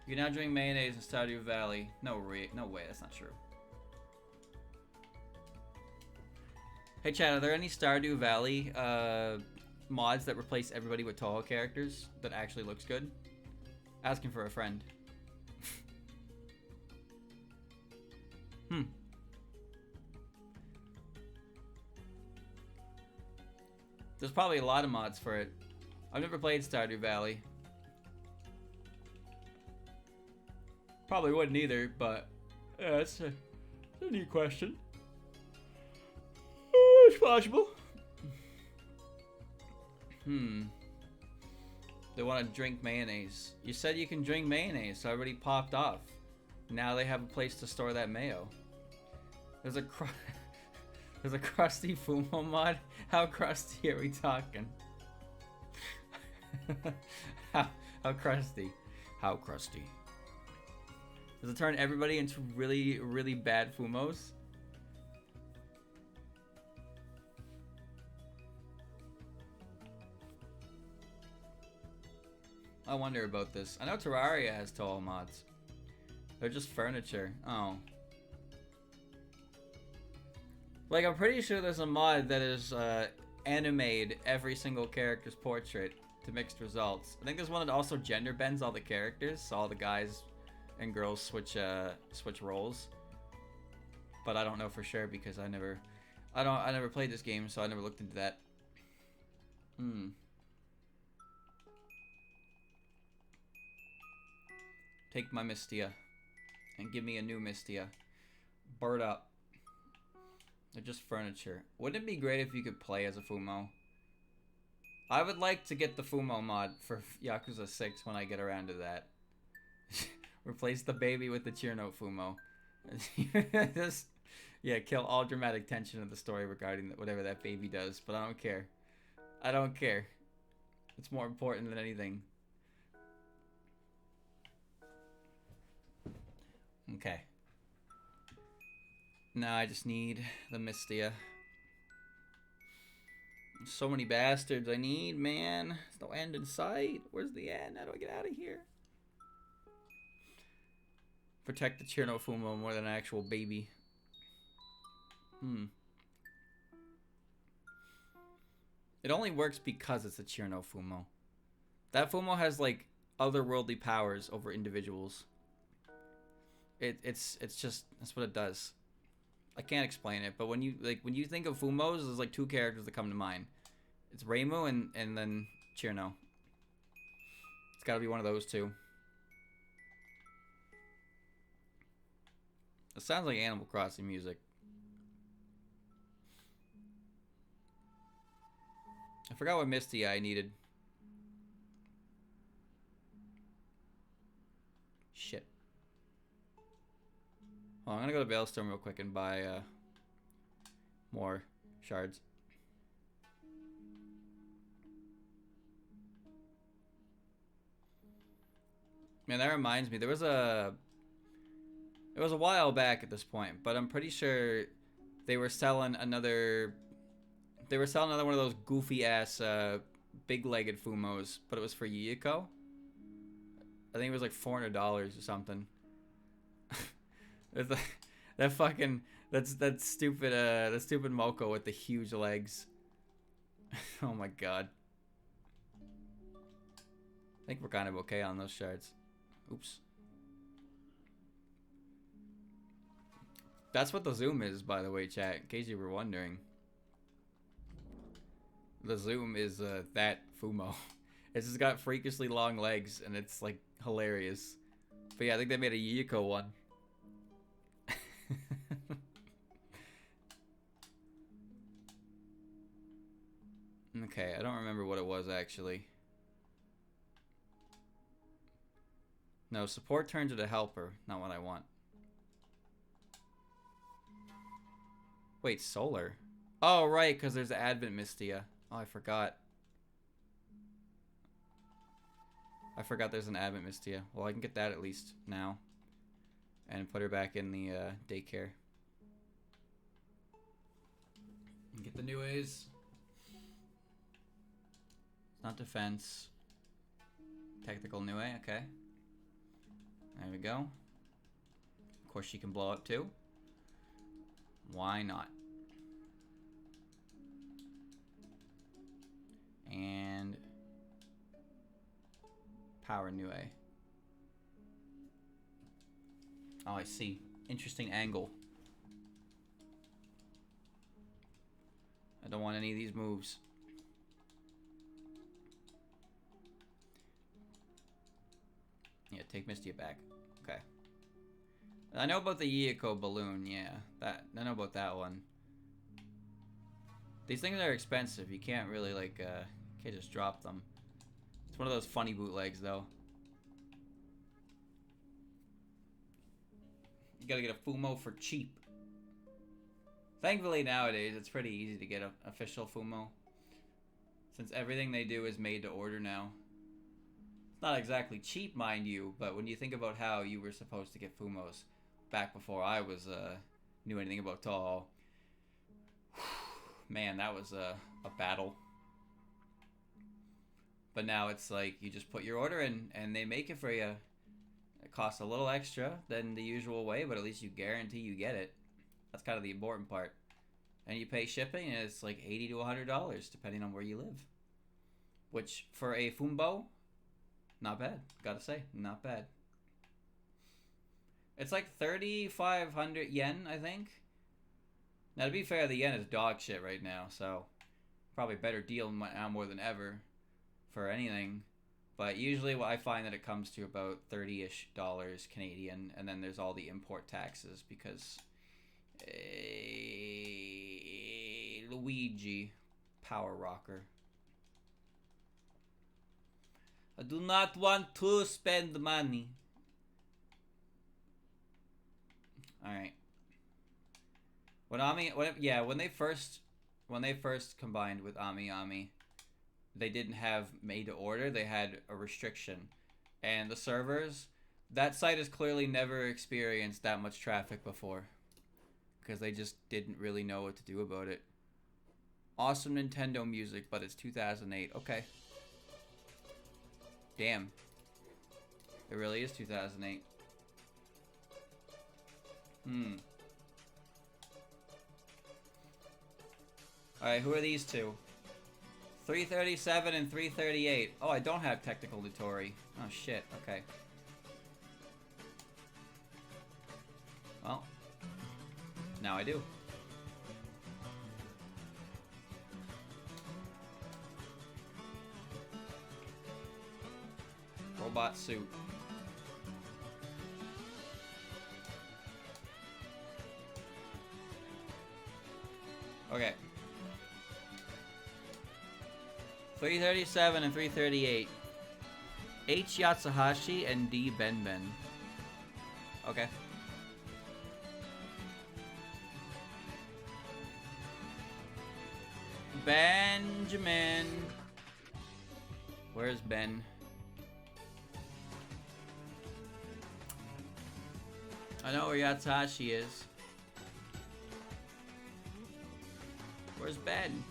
You can now drink mayonnaise in Stardew Valley. No way, that's not true. Hey Chad, are there any Stardew Valley mods that replace everybody with Touhou characters that actually looks good? Asking for a friend. There's probably a lot of mods for it. I've never played Stardew Valley. Probably wouldn't either, but yeah, it's a neat question. It's possible. They want to drink mayonnaise. You said you can drink mayonnaise, so I already popped off. Now they have a place to store that mayo. There's a there's a crusty Fumo mod. How crusty are we talking? how crusty? How crusty? Does it turn everybody into really, really bad Fumos? I wonder about this. I know Terraria has Touhou mods. They're just furniture. Oh. Like, I'm pretty sure there's a mod that is animated every single character's portrait to mixed results. I think there's one that also gender bends all the characters, so all the guys and girls switch roles. But I don't know for sure because I never played this game, so I never looked into that. Take my Mistia. and give me a new Mistia. Bird up. They're just furniture. Wouldn't it be great if you could play as a Fumo? I would like to get the Fumo mod for Yakuza 6 when I get around to that. Replace the baby with the cheer note Fumo. Just, yeah, kill all dramatic tension of the story regarding whatever that baby does, but I don't care. I don't care. It's more important than anything. Okay. Now I just need the Mistia. So many bastards I need, man. There's no end in sight. Where's the end? How do I get out of here? Protect the Chirno Fumo more than an actual baby. It only works because it's a Chirno Fumo. That Fumo has like otherworldly powers over individuals. It's just that's what it does. I can't explain it, but when you think of Fumos, there's like two characters that come to mind. It's Reimu and then Chirno. It's got to be one of those two. It sounds like Animal Crossing music. I forgot what Misty I needed. Shit. Oh, I'm gonna go to Veilstone real quick and buy more shards. Man, that reminds me. It was a while back at this point, but I'm pretty sure they were selling another. They were selling another one of those goofy ass big-legged Fumos, but it was for Yuyiko. I think it was like $400 or something. That fucking that stupid Moko with the huge legs. Oh my god. I think we're kind of okay on those shards. Oops. That's what the zoom is, by the way, chat, in case you were wondering. The zoom is that Fumo. It's just got freakishly long legs, and it's like hilarious. But yeah, I think they made a Yuyiko one. Okay, I don't remember what it was actually. No, support turns into helper, not what I want. Wait, solar? Oh, right, because there's Advent Mistia. Oh, I forgot. I forgot there's an Advent Mistia. Well, I can get that at least now. And put her back in the daycare. Get the new A's. It's not defense. Technical new A, okay. There we go. Of course she can blow up too. Why not? And power new A. Oh, I see. Interesting angle. I don't want any of these moves. Yeah, take Mistia back. Okay. I know about the Yuyiko balloon, yeah. I know about that one. These things are expensive. You can't really, like, can't just drop them. It's one of those funny bootlegs, though. You gotta get a Fumo for cheap. Thankfully, nowadays, it's pretty easy to get an official Fumo. Since everything they do is made to order now. It's not exactly cheap, mind you, but when you think about how you were supposed to get Fumos back before I was knew anything about Touhoumon, man, that was a battle. But now it's like you just put your order in and they make it for you. It costs a little extra than the usual way, but at least you guarantee you get it. That's kind of the important part. And you pay shipping, and it's like $80 to $100 depending on where you live. Which for a Fumbo, not bad. Gotta say, not bad. It's like 3,500 yen, I think. Now, to be fair, the yen is dog shit right now, so probably better deal now more than ever for anything. But usually I find that it comes to about $30-ish Canadian, and then there's all the import taxes because Luigi, power rocker. I do not want to spend money. All right. When they first combined with Ami, they didn't have made to order. They had a restriction, and the servers, that site has clearly never experienced that much traffic before, because they just didn't really know what to do about it. Awesome Nintendo music, but it's 2008. Okay. Damn. It really is 2008. Alright, who are these two? 337 and 338. Oh, I don't have technical tutori. Oh, shit. Okay. Well, now I do. Robot suit. Okay. 337 and 338. H. Yatsuhashi and D. Benben. Okay. Benjamin. Where's Ben? I know where Yatsuhashi is. Where's Ben?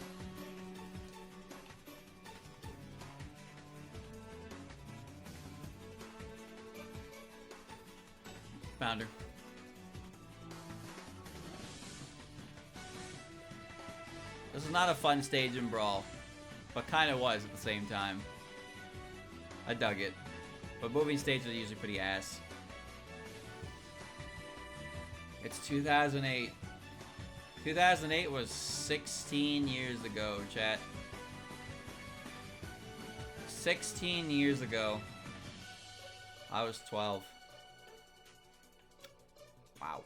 Found her. This is not a fun stage in Brawl, but kind of was at the same time. I dug it, but moving stages are usually pretty ass. It's 2008. 2008 was 16 years ago, chat. 16 years ago. I was 12. Wow.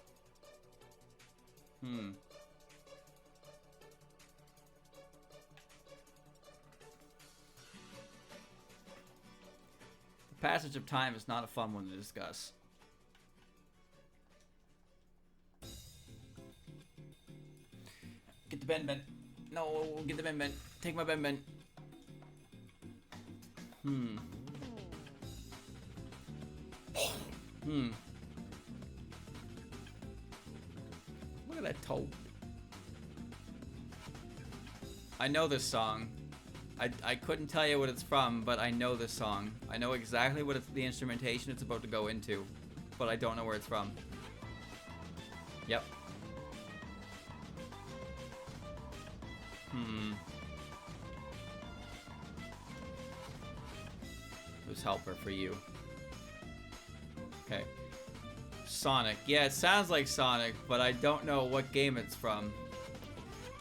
The passage of time is not a fun one to discuss. Get the Ben. No, get the Ben. Take my Ben. Look at that toe. I know this song. I couldn't tell you what it's from, but I know this song. I know exactly what the instrumentation it's about to go into, but I don't know where it's from. Yep. Who's helper for you? Okay. Sonic. Yeah, it sounds like Sonic, but I don't know what game it's from.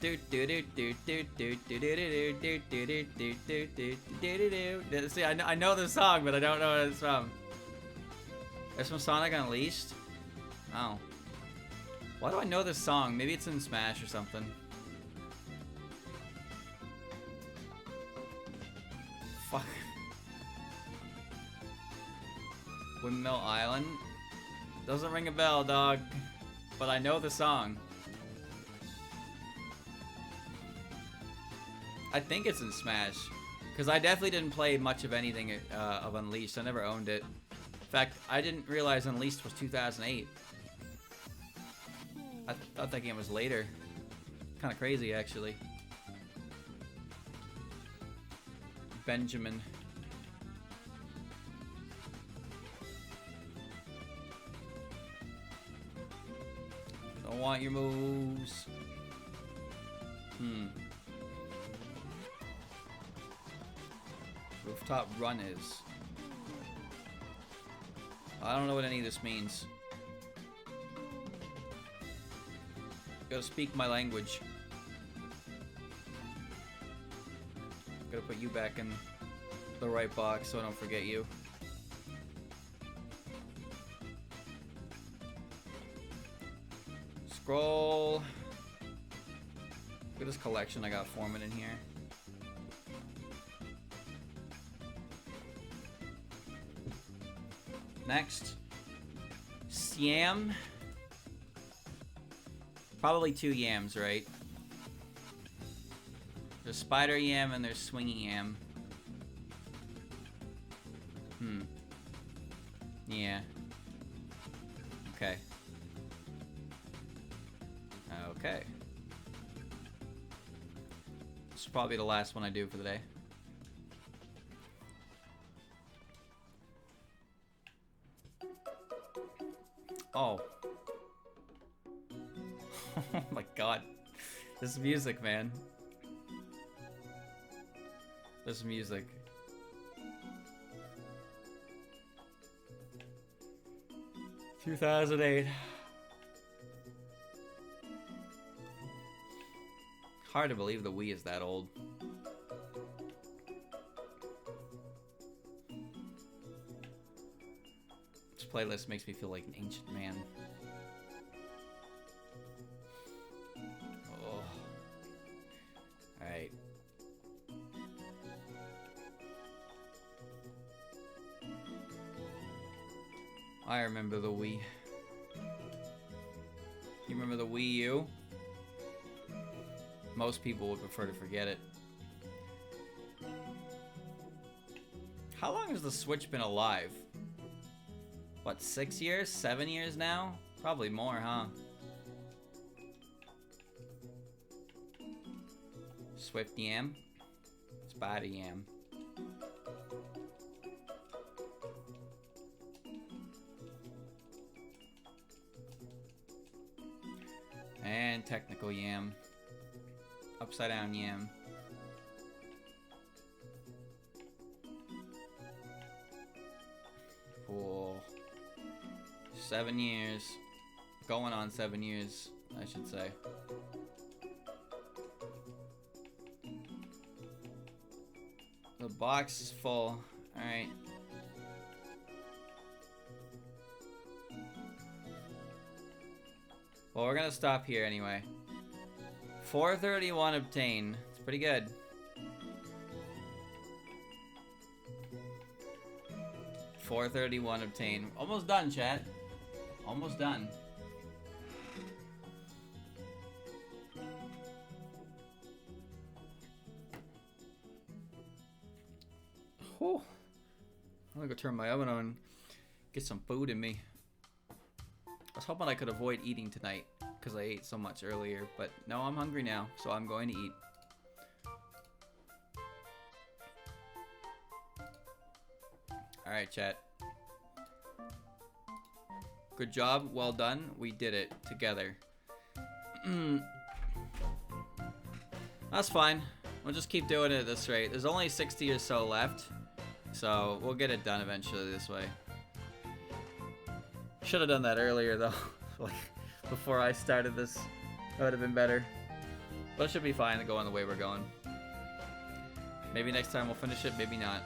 See, I know the song, but I don't know what it's from. It's from Sonic Unleashed? Oh. Why do I know this song? Maybe it's in Smash or something. Fuck. Windmill Island? Doesn't ring a bell, dog. But I know the song. I think it's in Smash. Because I definitely didn't play much of anything of Unleashed. I never owned it. In fact, I didn't realize Unleashed was 2008. I thought that game was later. Kind of crazy, actually. Benjamin. Don't want your moves. Rooftop run is. I don't know what any of this means. Gotta speak my language. Gotta put you back in the right box so I don't forget you. Scroll. Look at this collection I got forming in here. Next. Yam. Probably 2 yams, right? There's spider yam and there's swinging yam. Yeah. Okay. Okay. This is probably the last one I do for the day. Oh. Oh my god. This music, man. This music. ...2008. Hard to believe the Wii is that old. This playlist makes me feel like an ancient man. Oh. Alright. I remember the Wii. You remember the Wii U? Most people would prefer to forget it. How long has the Switch been alive? What, 6 years? 7 years now? Probably more, huh? Swift yam. Spider yam. And technical yam. Upside down yam. Cool. 7 years. Going on 7 years, I should say. The box is full. Alright. Well, we're gonna stop here anyway. 431 obtained. It's pretty good. $431 obtained. Almost done, chat. Almost done. Whew. I'm gonna go turn my oven on. Get some food in me. I was hoping I could avoid eating tonight because I ate so much earlier, but no, I'm hungry now, so I'm going to eat. Alright, chat. Good job, well done. We did it together. That's fine. We'll just keep doing it at this rate. There's only 60 or so left, so we'll get it done eventually this way. Should have done that earlier though, like before I started this. That would have been better. But it should be fine going the way we're going. Maybe next time we'll finish it, maybe not.